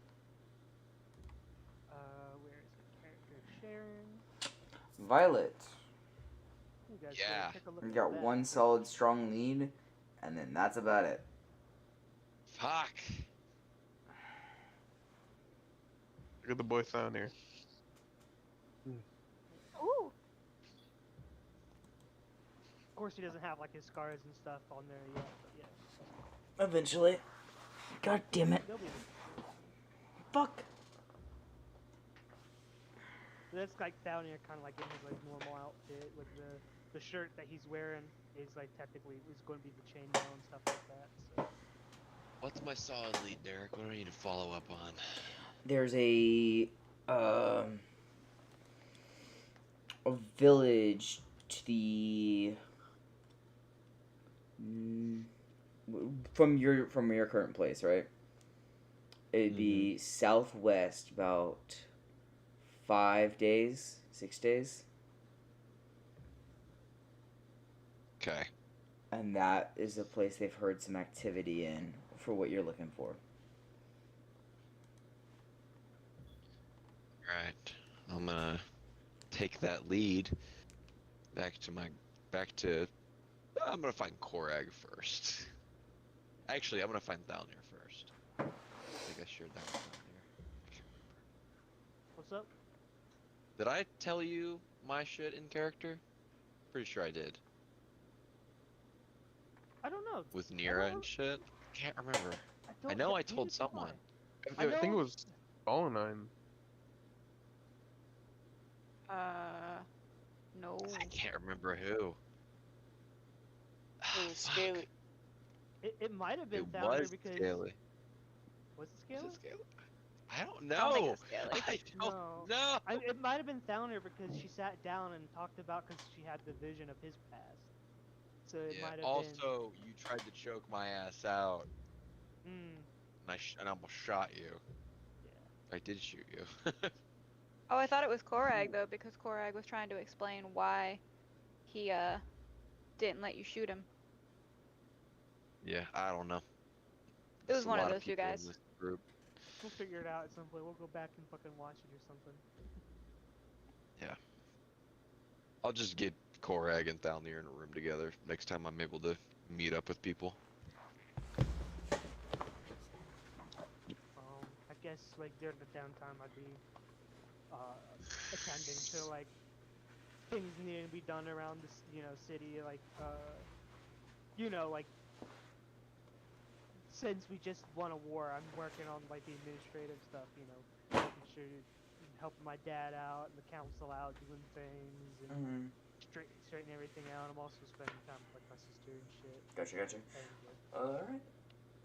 Speaker 5: Where is it? Character sharing.
Speaker 1: Violet.
Speaker 5: You guys
Speaker 7: Yeah.
Speaker 5: take a look
Speaker 1: You
Speaker 5: at
Speaker 1: got
Speaker 5: that.
Speaker 1: one solid, strong lead, and then that's about it.
Speaker 7: Fuck.
Speaker 3: Look at the boy sound here.
Speaker 8: Ooh.
Speaker 5: Of course, he doesn't have like his scars and stuff on there yet, but yeah.
Speaker 1: Eventually. God damn it.
Speaker 5: They'll be
Speaker 1: Fuck.
Speaker 5: That's like down here, kind of like in his like normal outfit with the shirt that he's wearing is like technically is going to be the chainmail and stuff like that. So.
Speaker 7: What's my solid lead, Derek? What do I need to follow up on?
Speaker 1: There's a village to the from your current place, right? It'd be southwest about 5 days, 6 days,
Speaker 7: Okay.
Speaker 1: and that is a place they've heard some activity in for what you're looking for.
Speaker 7: Alright. I'm gonna take that lead back to I'm gonna find Korag first. Actually, I'm gonna find Thalnir first. I think I shared that with Thalnir. I can't remember.
Speaker 5: What's up?
Speaker 7: Did I tell you my shit in character? Pretty sure I did.
Speaker 5: I don't know.
Speaker 7: With
Speaker 5: I
Speaker 7: Nira
Speaker 5: don't-
Speaker 7: and shit? Can't remember. I
Speaker 5: don't
Speaker 7: know
Speaker 5: thi-
Speaker 7: I told
Speaker 5: neither do
Speaker 7: someone.
Speaker 5: I
Speaker 3: I think it
Speaker 5: know-
Speaker 3: was Solanine.
Speaker 8: No.
Speaker 7: I can't remember who.
Speaker 4: It was
Speaker 7: Fuck.
Speaker 4: Scaly.
Speaker 5: It might have been
Speaker 7: It
Speaker 5: down there
Speaker 7: was
Speaker 5: because
Speaker 7: Scaly.
Speaker 5: was it
Speaker 7: Was
Speaker 5: Scaly?
Speaker 7: it Scaly? I don't
Speaker 8: I don't think it
Speaker 7: know.
Speaker 8: was Scaly.
Speaker 7: I don't
Speaker 5: No.
Speaker 7: know.
Speaker 5: It might have been down there because she sat down and talked about because she had the vision of his past. So it
Speaker 7: Yeah,
Speaker 5: might have
Speaker 7: also, you tried to choke my ass out,
Speaker 5: been.
Speaker 7: and I almost shot you. I did shoot you.
Speaker 8: Oh, I thought it was Korag though, because Korag was trying to explain why he didn't let you shoot him.
Speaker 7: Yeah, I don't know.
Speaker 8: It
Speaker 7: There's
Speaker 8: was
Speaker 7: a
Speaker 8: one of
Speaker 7: lot
Speaker 8: those two
Speaker 7: people in
Speaker 8: guys.
Speaker 7: this group.
Speaker 5: We'll figure it out at some point. We'll go back and fucking watch it or something.
Speaker 7: Yeah. I'll just get Korag and Thalnir in a room together next time I'm able to meet up with people.
Speaker 5: I guess like during the downtime, I'd be attending to like things needing to be done around this, city. Like, like since we just won a war, I'm working on like the administrative stuff. Making sure helping my dad out and the council out, doing things and straighten everything out. I'm also spending time with like my sister and shit.
Speaker 1: Gotcha.
Speaker 5: And,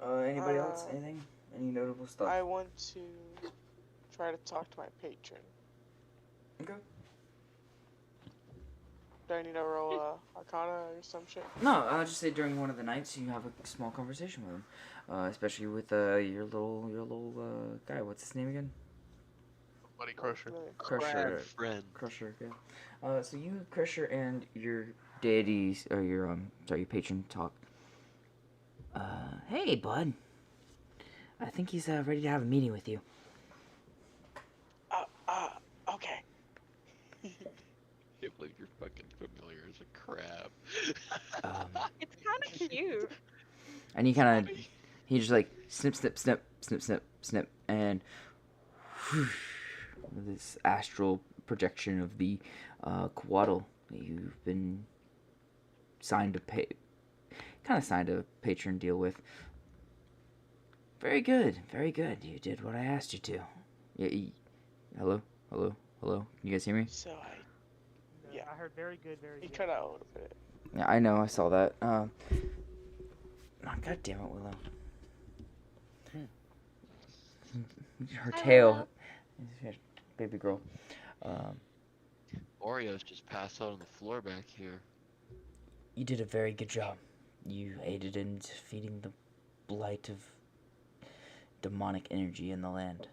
Speaker 1: Alright. Anybody else? Anything? Any notable stuff?
Speaker 4: I want to try to talk to my patron.
Speaker 1: Okay.
Speaker 4: Do I need to roll Arcana or some shit?
Speaker 1: No, I'll just say during one of the nights you have a small conversation with him, especially with your little guy. What's his name again?
Speaker 3: Buddy Crusher.
Speaker 1: Crusher.
Speaker 7: Friend.
Speaker 1: Crusher. Yeah. So you, Crusher, and your deities or your your patron talk. Hey, bud. I think he's ready to have a meeting with you.
Speaker 4: Okay.
Speaker 7: Can't believe you're fucking familiar as a crab.
Speaker 8: It's kind of cute.
Speaker 1: And he just like snip, and this astral projection of the Coatl that you've been signed a patron deal with. Very good. You did what I asked you to. Yeah. Hello. Can you guys hear me?
Speaker 4: So
Speaker 5: yeah, I heard very good.
Speaker 4: He cut out a little bit.
Speaker 1: Yeah, I know. I saw that. Oh, God damn it, Willow. Her
Speaker 8: Hi,
Speaker 1: tail. Baby girl.
Speaker 7: Oreos just passed out on the floor back here.
Speaker 1: You did a very good job. You aided in defeating the blight of demonic energy in the land.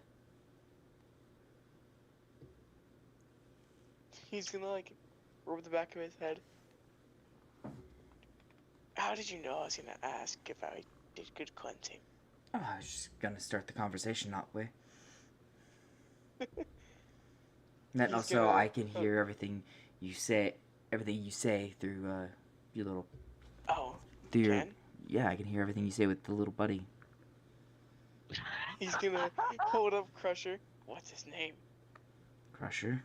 Speaker 4: He's gonna like rub the back of his head. How did you know I was gonna ask if I did good cleansing?
Speaker 1: Oh, I was just gonna start the conversation that way. And then
Speaker 4: He's
Speaker 1: also,
Speaker 4: gonna-
Speaker 1: I can hear everything you say through your little.
Speaker 4: Oh,
Speaker 1: Through your,
Speaker 4: Ken?
Speaker 1: yeah, I can hear everything you say with the little buddy.
Speaker 4: He's gonna hold up Crusher. What's his name?
Speaker 1: Crusher.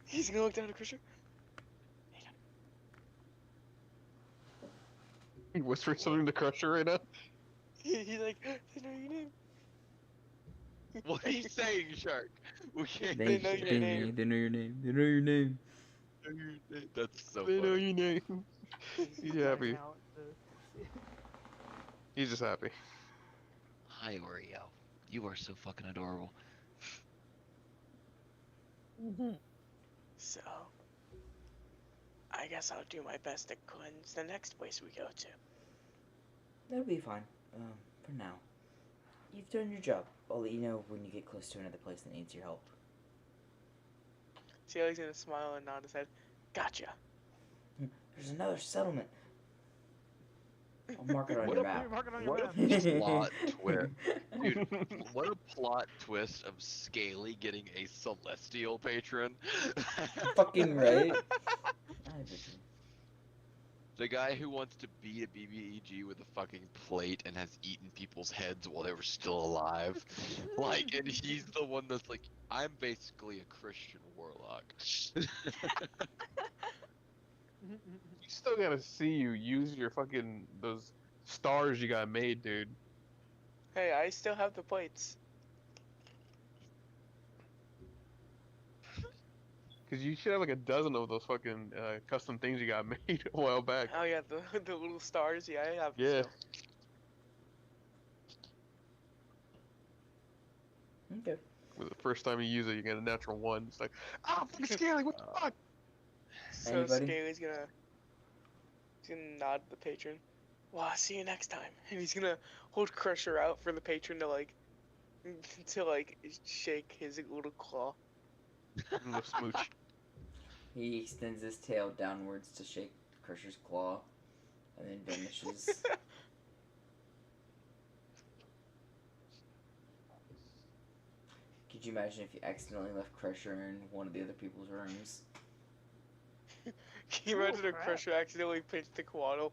Speaker 4: He's gonna look down at Crusher.
Speaker 3: He whispering something to Crusher right now.
Speaker 4: He's like, they know your name.
Speaker 7: What are you saying, Shark? We can't
Speaker 4: They know your name.
Speaker 1: They know your name. They know your name.
Speaker 7: That's so
Speaker 3: They know
Speaker 7: funny.
Speaker 3: your name. He's happy.
Speaker 5: Out
Speaker 3: He's just happy.
Speaker 7: Hi, Oreo. You are so fucking adorable.
Speaker 4: So, I guess I'll do my best to cleanse the next place we go to.
Speaker 1: That'll be fine. For now. You've done your job. I'll let you know when you get close to another place that needs your help.
Speaker 4: See how he's gonna smile and nod his head. Gotcha.
Speaker 1: There's another settlement. I'll mark it on
Speaker 7: What
Speaker 1: your
Speaker 7: a-
Speaker 1: map.
Speaker 5: Mark it on your
Speaker 7: What
Speaker 5: map.
Speaker 7: a plot twist. Dude, what a plot twist of Scaly getting a celestial patron.
Speaker 1: Fucking right.
Speaker 7: The guy who wants to beat a BBEG with a fucking plate and has eaten people's heads while they were still alive. Like, and he's the one that's like, I'm basically a Christian warlock.
Speaker 3: You still gotta see you use your fucking those stars you got made, dude.
Speaker 4: Hey, I still have the plates.
Speaker 3: Cause you should have like a dozen of those fucking custom things you got made a while back.
Speaker 4: Oh yeah, the little stars. Yeah, I have.
Speaker 3: Yeah.
Speaker 4: Still.
Speaker 1: Okay.
Speaker 3: Well, the first time you use it, you get a natural one. It's like, ah, fucking Scaly, what the fuck?
Speaker 4: So
Speaker 1: Anybody?
Speaker 4: Scaly's gonna nod the patron. Well, I'll see you next time. And he's gonna hold Crusher out for the patron to like to like shake his little claw.
Speaker 3: Little smooch.
Speaker 1: He extends his tail downwards to shake Crusher's claw, and then vanishes. Could you imagine if you accidentally left Crusher in one of the other people's rooms?
Speaker 4: Can you imagine a
Speaker 5: crap.
Speaker 4: Crusher accidentally pinched the Quaddle?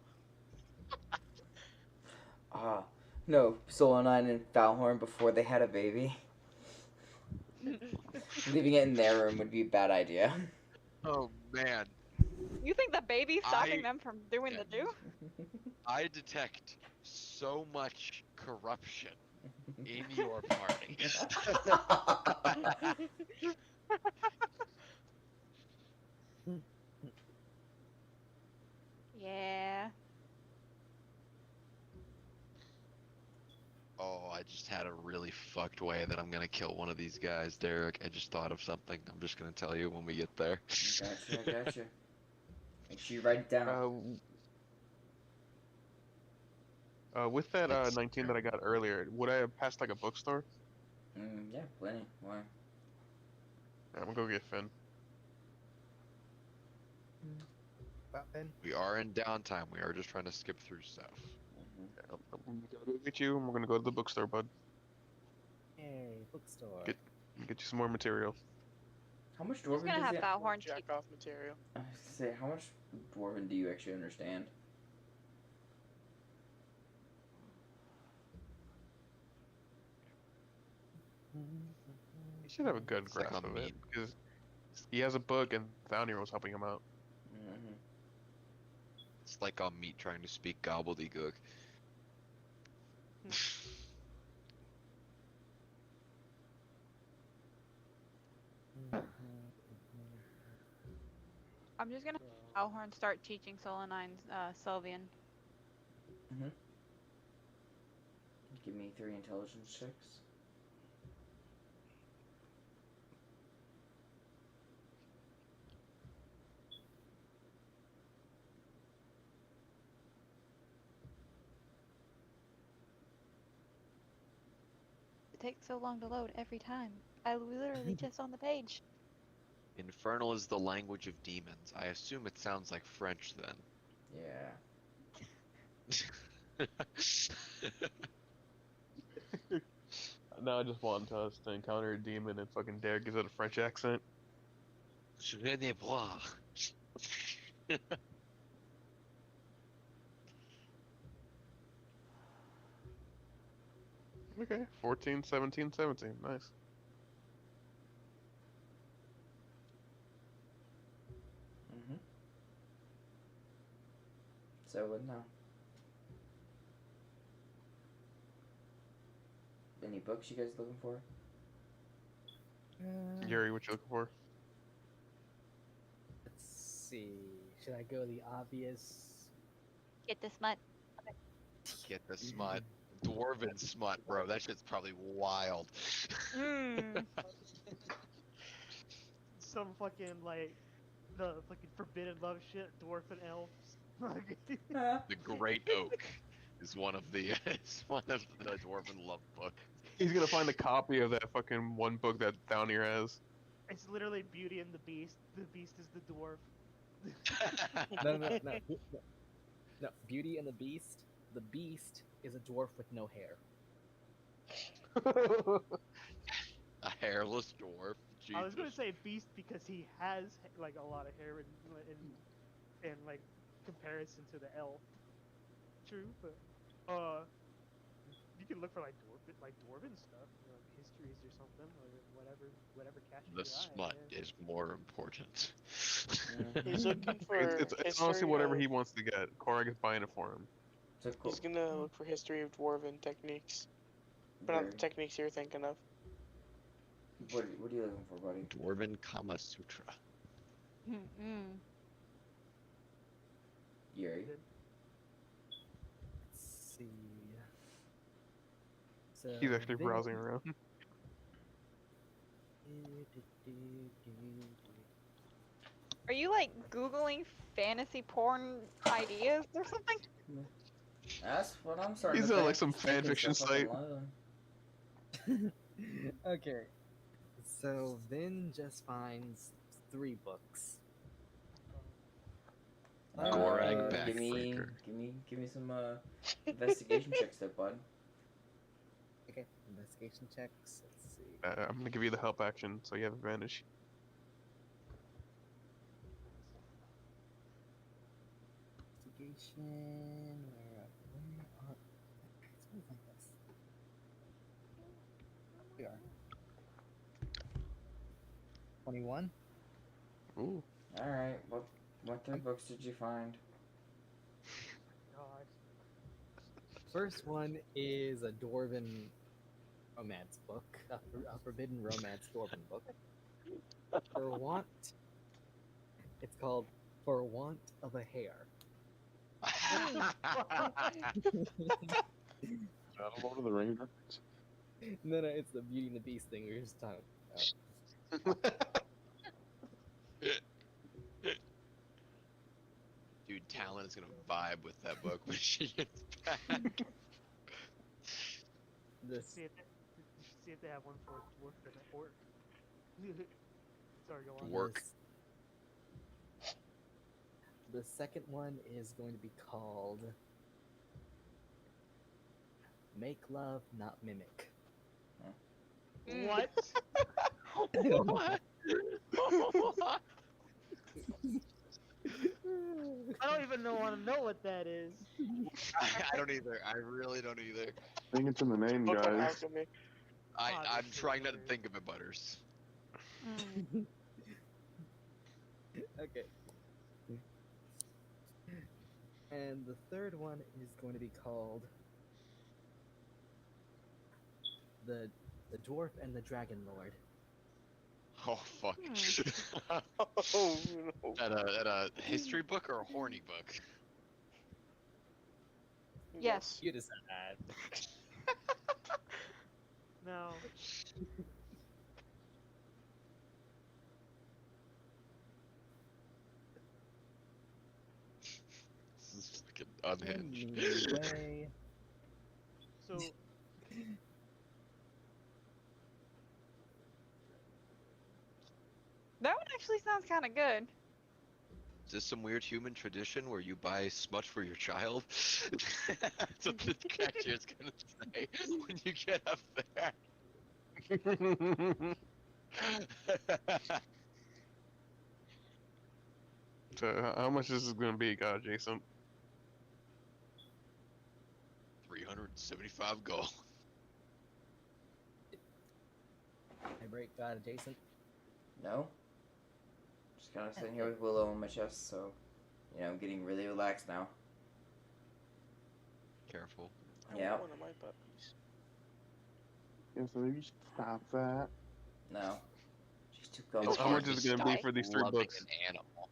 Speaker 1: No, Solanine and Falhorn before they had a baby. Leaving it in their room would be a bad idea.
Speaker 7: Oh man,
Speaker 8: You think the baby's stopping them from doing the do?
Speaker 7: I detect so much corruption in your party.
Speaker 8: Yeah.
Speaker 7: Oh, I just had a really fucked way that I'm gonna kill one of these guys, Derek. I just thought of something. I'm just gonna tell you when we get there.
Speaker 1: I gotcha. Make sure you write it down.
Speaker 3: With that
Speaker 7: That's
Speaker 3: 19 that I got earlier, would I have passed like a bookstore?
Speaker 1: Yeah, plenty. Why?
Speaker 3: I'm gonna go get Finn.
Speaker 2: Well, then,
Speaker 7: We are in downtime. We are just trying to skip through stuff.
Speaker 3: I'm gonna go get you, and we're gonna go to the bookstore, bud.
Speaker 2: yay, bookstore.
Speaker 3: Get you some more material.
Speaker 1: How much
Speaker 8: Who's
Speaker 1: Dwarven
Speaker 8: gonna
Speaker 1: does
Speaker 8: have
Speaker 1: he
Speaker 8: Falhorn
Speaker 4: Jack
Speaker 8: teach?
Speaker 4: off material.
Speaker 1: I was gonna say, how much Dwarven do you actually understand?
Speaker 3: He should have a good
Speaker 7: It's like
Speaker 3: grasp
Speaker 7: on
Speaker 3: of it,
Speaker 7: meat.
Speaker 3: because he has a book, and Thalnir was helping him out.
Speaker 1: Mm-hmm.
Speaker 7: It's like on meat trying to speak gobbledygook.
Speaker 8: I'm just gonna have Falhorn start teaching Solonine's Sylvian.
Speaker 1: Give me 3 intelligence checks.
Speaker 8: It takes so long to load every time. I literally just on the page.
Speaker 7: Infernal is the language of demons. I assume it sounds like French then.
Speaker 1: Yeah.
Speaker 3: No, I just want us to encounter a demon, and fucking Derek gives it a French accent.
Speaker 7: Je ne bois.
Speaker 3: Okay, 14, 17, 17. Nice.
Speaker 1: Mm-hmm. So what now? Any books you guys looking for?
Speaker 3: Yuri, what you looking for?
Speaker 2: Let's see. Should I go the obvious?
Speaker 8: Get this mutt.
Speaker 7: Get the smut. Dwarven smut, bro. That shit's probably wild.
Speaker 8: Mm.
Speaker 5: Some fucking like the fucking forbidden love shit, dwarf and elves.
Speaker 7: The Great Oak is one of the Dwarven love books.
Speaker 3: He's gonna find a copy of that fucking one book that Downir has.
Speaker 5: It's literally Beauty and the Beast. The Beast is the dwarf.
Speaker 2: No. Beauty and the Beast. The Beast is a dwarf with no hair.
Speaker 7: A hairless dwarf. Jesus.
Speaker 5: I was gonna say Beast because he has like a lot of hair in like comparison to the elf. True, but you can look for like dwarven stuff, like histories or something, or whatever catches
Speaker 7: The
Speaker 5: your eye.
Speaker 7: smut
Speaker 5: Yeah.
Speaker 7: is more important.
Speaker 4: He's looking for
Speaker 3: It's honestly
Speaker 4: history
Speaker 3: whatever
Speaker 4: of-
Speaker 3: he wants to get. Korag is buying it for him.
Speaker 1: So cool.
Speaker 4: He's gonna look for history of dwarven techniques, but not the techniques you're thinking of.
Speaker 1: What are you looking for, buddy?
Speaker 7: Dwarven Kama Sutra.
Speaker 8: Mm-mm.
Speaker 1: Yuri?
Speaker 2: Let's see. So
Speaker 3: He's actually browsing around.
Speaker 8: Are you like Googling fantasy porn ideas or something?
Speaker 1: That's what I'm starting
Speaker 3: He's
Speaker 1: to
Speaker 3: on
Speaker 1: think.
Speaker 3: like some
Speaker 1: Just making
Speaker 3: fan fiction
Speaker 1: stuff up
Speaker 3: site.
Speaker 1: alone.
Speaker 9: Okay. So Vin just finds 3 books.
Speaker 7: Gorag
Speaker 1: give me some investigation checks there, bud.
Speaker 9: Okay, investigation checks. Let's see.
Speaker 3: I'm gonna give you the help action, so you have advantage.
Speaker 9: Investigation. Where are? It's always like this. We are. 21.
Speaker 3: Ooh.
Speaker 1: All right. What 3 books did you find?
Speaker 5: God.
Speaker 9: First one is a dwarven romance book, a forbidden romance dwarven book. For want, it's called "For Want of a Hair."
Speaker 6: Lord of the Rings reference?
Speaker 9: No, it's the Beauty and the Beast thing we were just talking about.
Speaker 7: Dude, Talon is gonna vibe with that book when she gets back.
Speaker 9: This
Speaker 5: See if they have one for dwarf and an orc. Sorry, go on.
Speaker 7: Work.
Speaker 9: The second one is going to be called "Make Love, Not Mimic."
Speaker 5: What?
Speaker 7: What?
Speaker 5: I don't even want to know what that is.
Speaker 7: I don't either. I really don't either.
Speaker 6: I think it's in the name,
Speaker 4: Book on
Speaker 6: guys.
Speaker 4: alchemy.
Speaker 5: Ah,
Speaker 7: I'm
Speaker 5: this
Speaker 7: trying not to
Speaker 5: is
Speaker 7: think of it, Butters.
Speaker 8: Mm.
Speaker 9: Okay. And the third one is going to be called the Dwarf and the Dragon Lord.
Speaker 7: Oh fuck.
Speaker 4: Oh no.
Speaker 7: At a history book or a horny book?
Speaker 8: Yes.
Speaker 9: You decide.
Speaker 5: no.
Speaker 7: This is fucking unhinged.
Speaker 9: Anyway,
Speaker 5: So
Speaker 8: That one actually sounds kind of good.
Speaker 7: Is this some weird human tradition where you buy smut for your child? That's what the cashier's gonna say when you get up there.
Speaker 3: So how much this is gonna be, Jason?
Speaker 7: 375 gold.
Speaker 9: I break God adjacent.
Speaker 1: No. Just kind of sitting here with Willow on my chest, so I'm getting really relaxed now.
Speaker 7: Careful.
Speaker 4: I
Speaker 1: Yeah.
Speaker 4: want one of my puppies.
Speaker 6: Yeah, so maybe you should stop that.
Speaker 1: No. She's too
Speaker 7: It's
Speaker 1: comfortable.
Speaker 3: How
Speaker 7: hard
Speaker 3: much is
Speaker 7: to
Speaker 3: it gonna be
Speaker 7: stop
Speaker 3: for these 3
Speaker 7: loving
Speaker 3: books?
Speaker 7: an animal.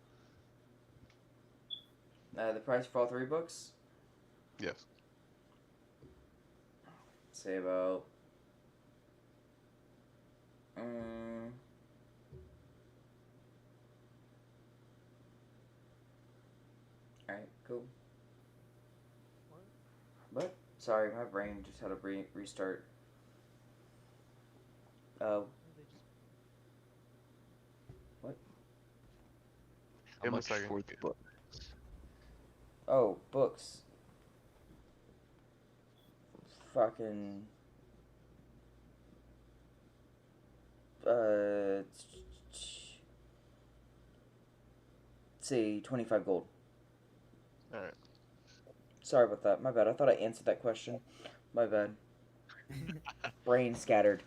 Speaker 1: The price for all 3 books?
Speaker 3: Yes.
Speaker 1: Say about. Alright, cool. What? Sorry, my brain just had a restart. Oh.
Speaker 5: they just
Speaker 7: How
Speaker 3: Give him a
Speaker 7: much
Speaker 3: second.
Speaker 7: for the book?
Speaker 1: Oh, books. Fucking. Say 25 gold.
Speaker 3: Alright.
Speaker 1: Sorry about that. My bad. I thought I answered that question. My bad. Brain scattered.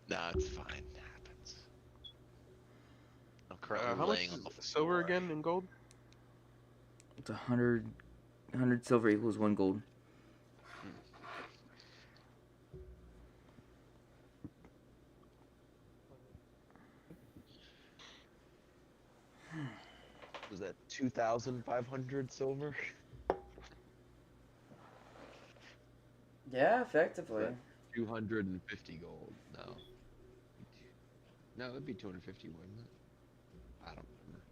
Speaker 7: Nah, it's fine. It happens. I'm currently
Speaker 3: How much
Speaker 7: laying on
Speaker 3: is
Speaker 7: the floor.
Speaker 3: silver again in gold?
Speaker 1: It's 100 silver equals 1 gold.
Speaker 7: Was that 2,500 silver?
Speaker 1: Yeah, effectively.
Speaker 7: 250 gold. No. No, it'd be 250, wouldn't it? I don't remember.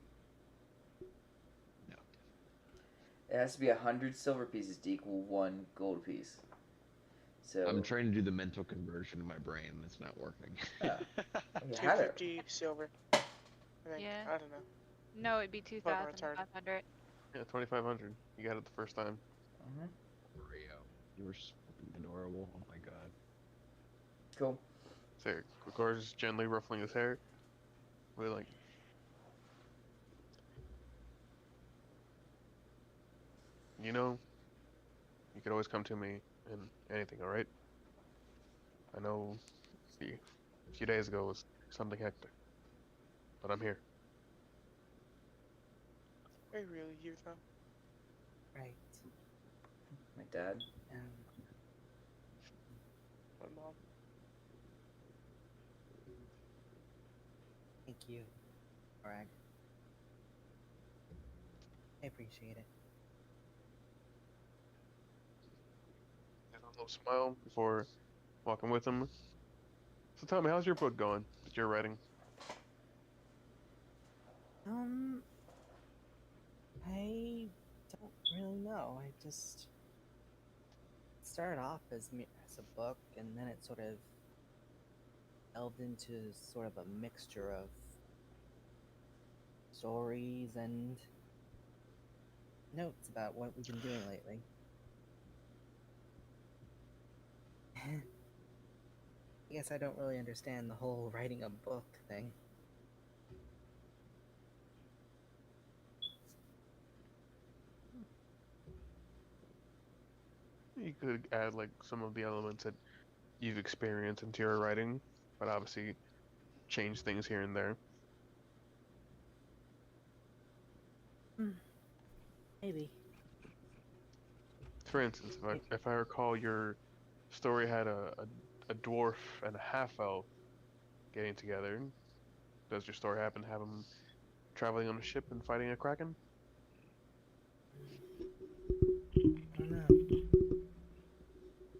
Speaker 7: No.
Speaker 1: It has to be 100 silver pieces to equal 1 gold piece. So
Speaker 7: I'm trying to do the mental conversion in my brain. It's not working.
Speaker 1: Yeah. you had it.
Speaker 4: 250 silver. I think.
Speaker 8: Yeah.
Speaker 4: I don't know.
Speaker 8: No, it'd be
Speaker 4: Fucking retarded.
Speaker 8: 2,500.
Speaker 3: Yeah, 2,500. You got it the first time.
Speaker 1: Mhm.
Speaker 7: Rio, you were so fucking adorable. Oh my god.
Speaker 1: Cool.
Speaker 3: So Gregor's gently ruffling his hair. We're like, you know, you could always come to me in anything, alright? I know a few days ago was something hectic, but I'm here.
Speaker 4: Are you really here though?
Speaker 9: Right.
Speaker 1: My dad.
Speaker 4: My mom.
Speaker 9: Thank you, Bragg. I appreciate it.
Speaker 3: Has a little smile before walking with him. So tell me, how's your book going that you're writing?
Speaker 9: I don't really know. I just started off as a book, and then it sort of delved into sort of a mixture of stories and notes about what we've been doing lately. I guess I don't really understand the whole writing a book thing.
Speaker 3: You could add like some of the elements that you've experienced into your writing, but obviously change things here and there.
Speaker 9: Maybe.
Speaker 3: For instance, if I recall, your story had a dwarf and a half elf getting together. Does your story happen to have them traveling on a ship and fighting a kraken?
Speaker 9: I don't know.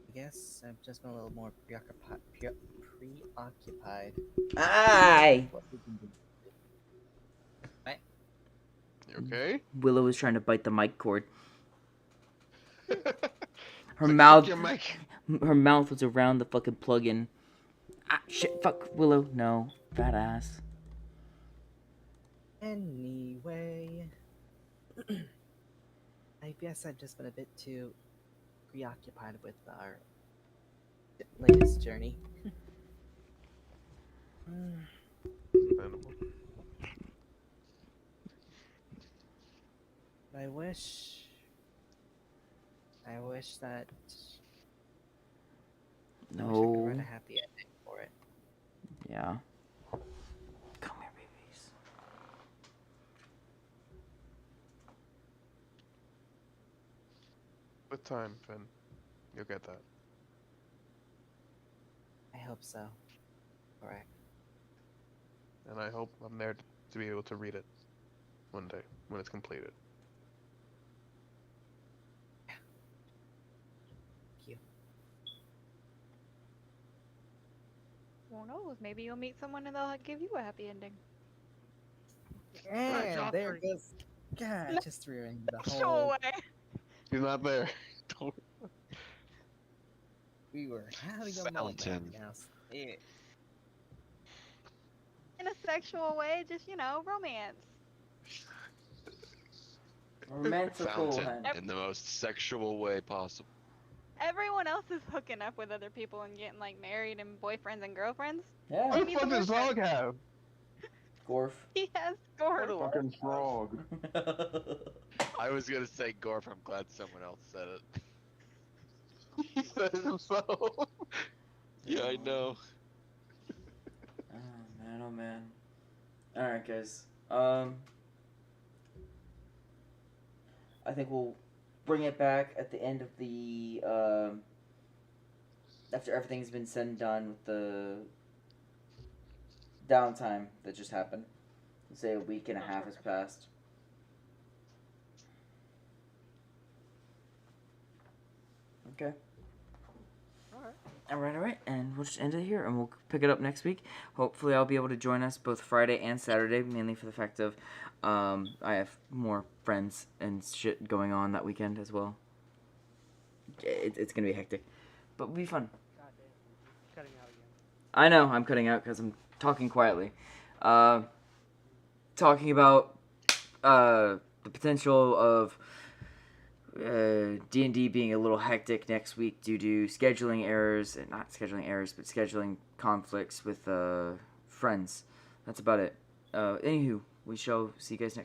Speaker 9: I guess I've just been a little more preoccupied.
Speaker 1: Aye.
Speaker 9: What we can do. Right?
Speaker 3: You okay?
Speaker 1: Willow was trying to bite the mic cord. Her
Speaker 3: It's like,
Speaker 1: mouth.
Speaker 3: "Fuck your mic."
Speaker 1: Her mouth was around the fucking plug-in. Ah, shit. Fuck Willow. No. Fat ass.
Speaker 9: Anyway, I guess I've just been a bit too preoccupied with our latest journey.
Speaker 3: Understandable.
Speaker 9: I wish that I wish I could
Speaker 1: No.
Speaker 9: write a happy ending for it.
Speaker 1: Yeah. Come here, babies.
Speaker 3: With time, Finn, you'll get that.
Speaker 9: I hope so. Correct.
Speaker 3: And I hope I'm there to be able to read it one day when it's completed.
Speaker 9: Thank you.
Speaker 8: Who knows? Maybe you'll meet someone and they'll give you a happy ending.
Speaker 9: And there goes. God, just ruined the
Speaker 8: Show
Speaker 9: whole.
Speaker 8: away.
Speaker 3: He's not there. Don't.
Speaker 9: We were having a moment
Speaker 7: Fountain.
Speaker 9: now. Yeah.
Speaker 8: In a sexual way, just, romance.
Speaker 1: Romantical.
Speaker 7: Fountain in the most sexual way possible.
Speaker 8: Everyone else is hooking up with other people and getting, married and boyfriends and girlfriends.
Speaker 1: Yeah.
Speaker 3: What the fuck does Zog have?
Speaker 1: Gorf.
Speaker 8: He has scores.
Speaker 4: What a
Speaker 6: Fucking frog.
Speaker 7: I was gonna say Gorf. I'm glad someone else said it.
Speaker 3: He said it himself.
Speaker 7: Yeah, I know.
Speaker 1: Oh man. Alright guys. I think we'll bring it back at the end of the after everything's been said and done with the downtime that just happened. Let's say a week and a half has passed. Okay. Alright, and we'll just end it here, and we'll pick it up next week. Hopefully I'll be able to join us both Friday and Saturday, mainly for the fact of, I have more friends and shit going on that weekend as well. It's gonna be hectic. but it'll be fun.
Speaker 5: God damn, you're cutting out again.
Speaker 1: I know I'm cutting out because I'm talking quietly. Talking about the potential of D&D being a little hectic next week due to scheduling errors, and not scheduling errors, but scheduling conflicts with friends. That's about it. Anywho, we shall see you guys next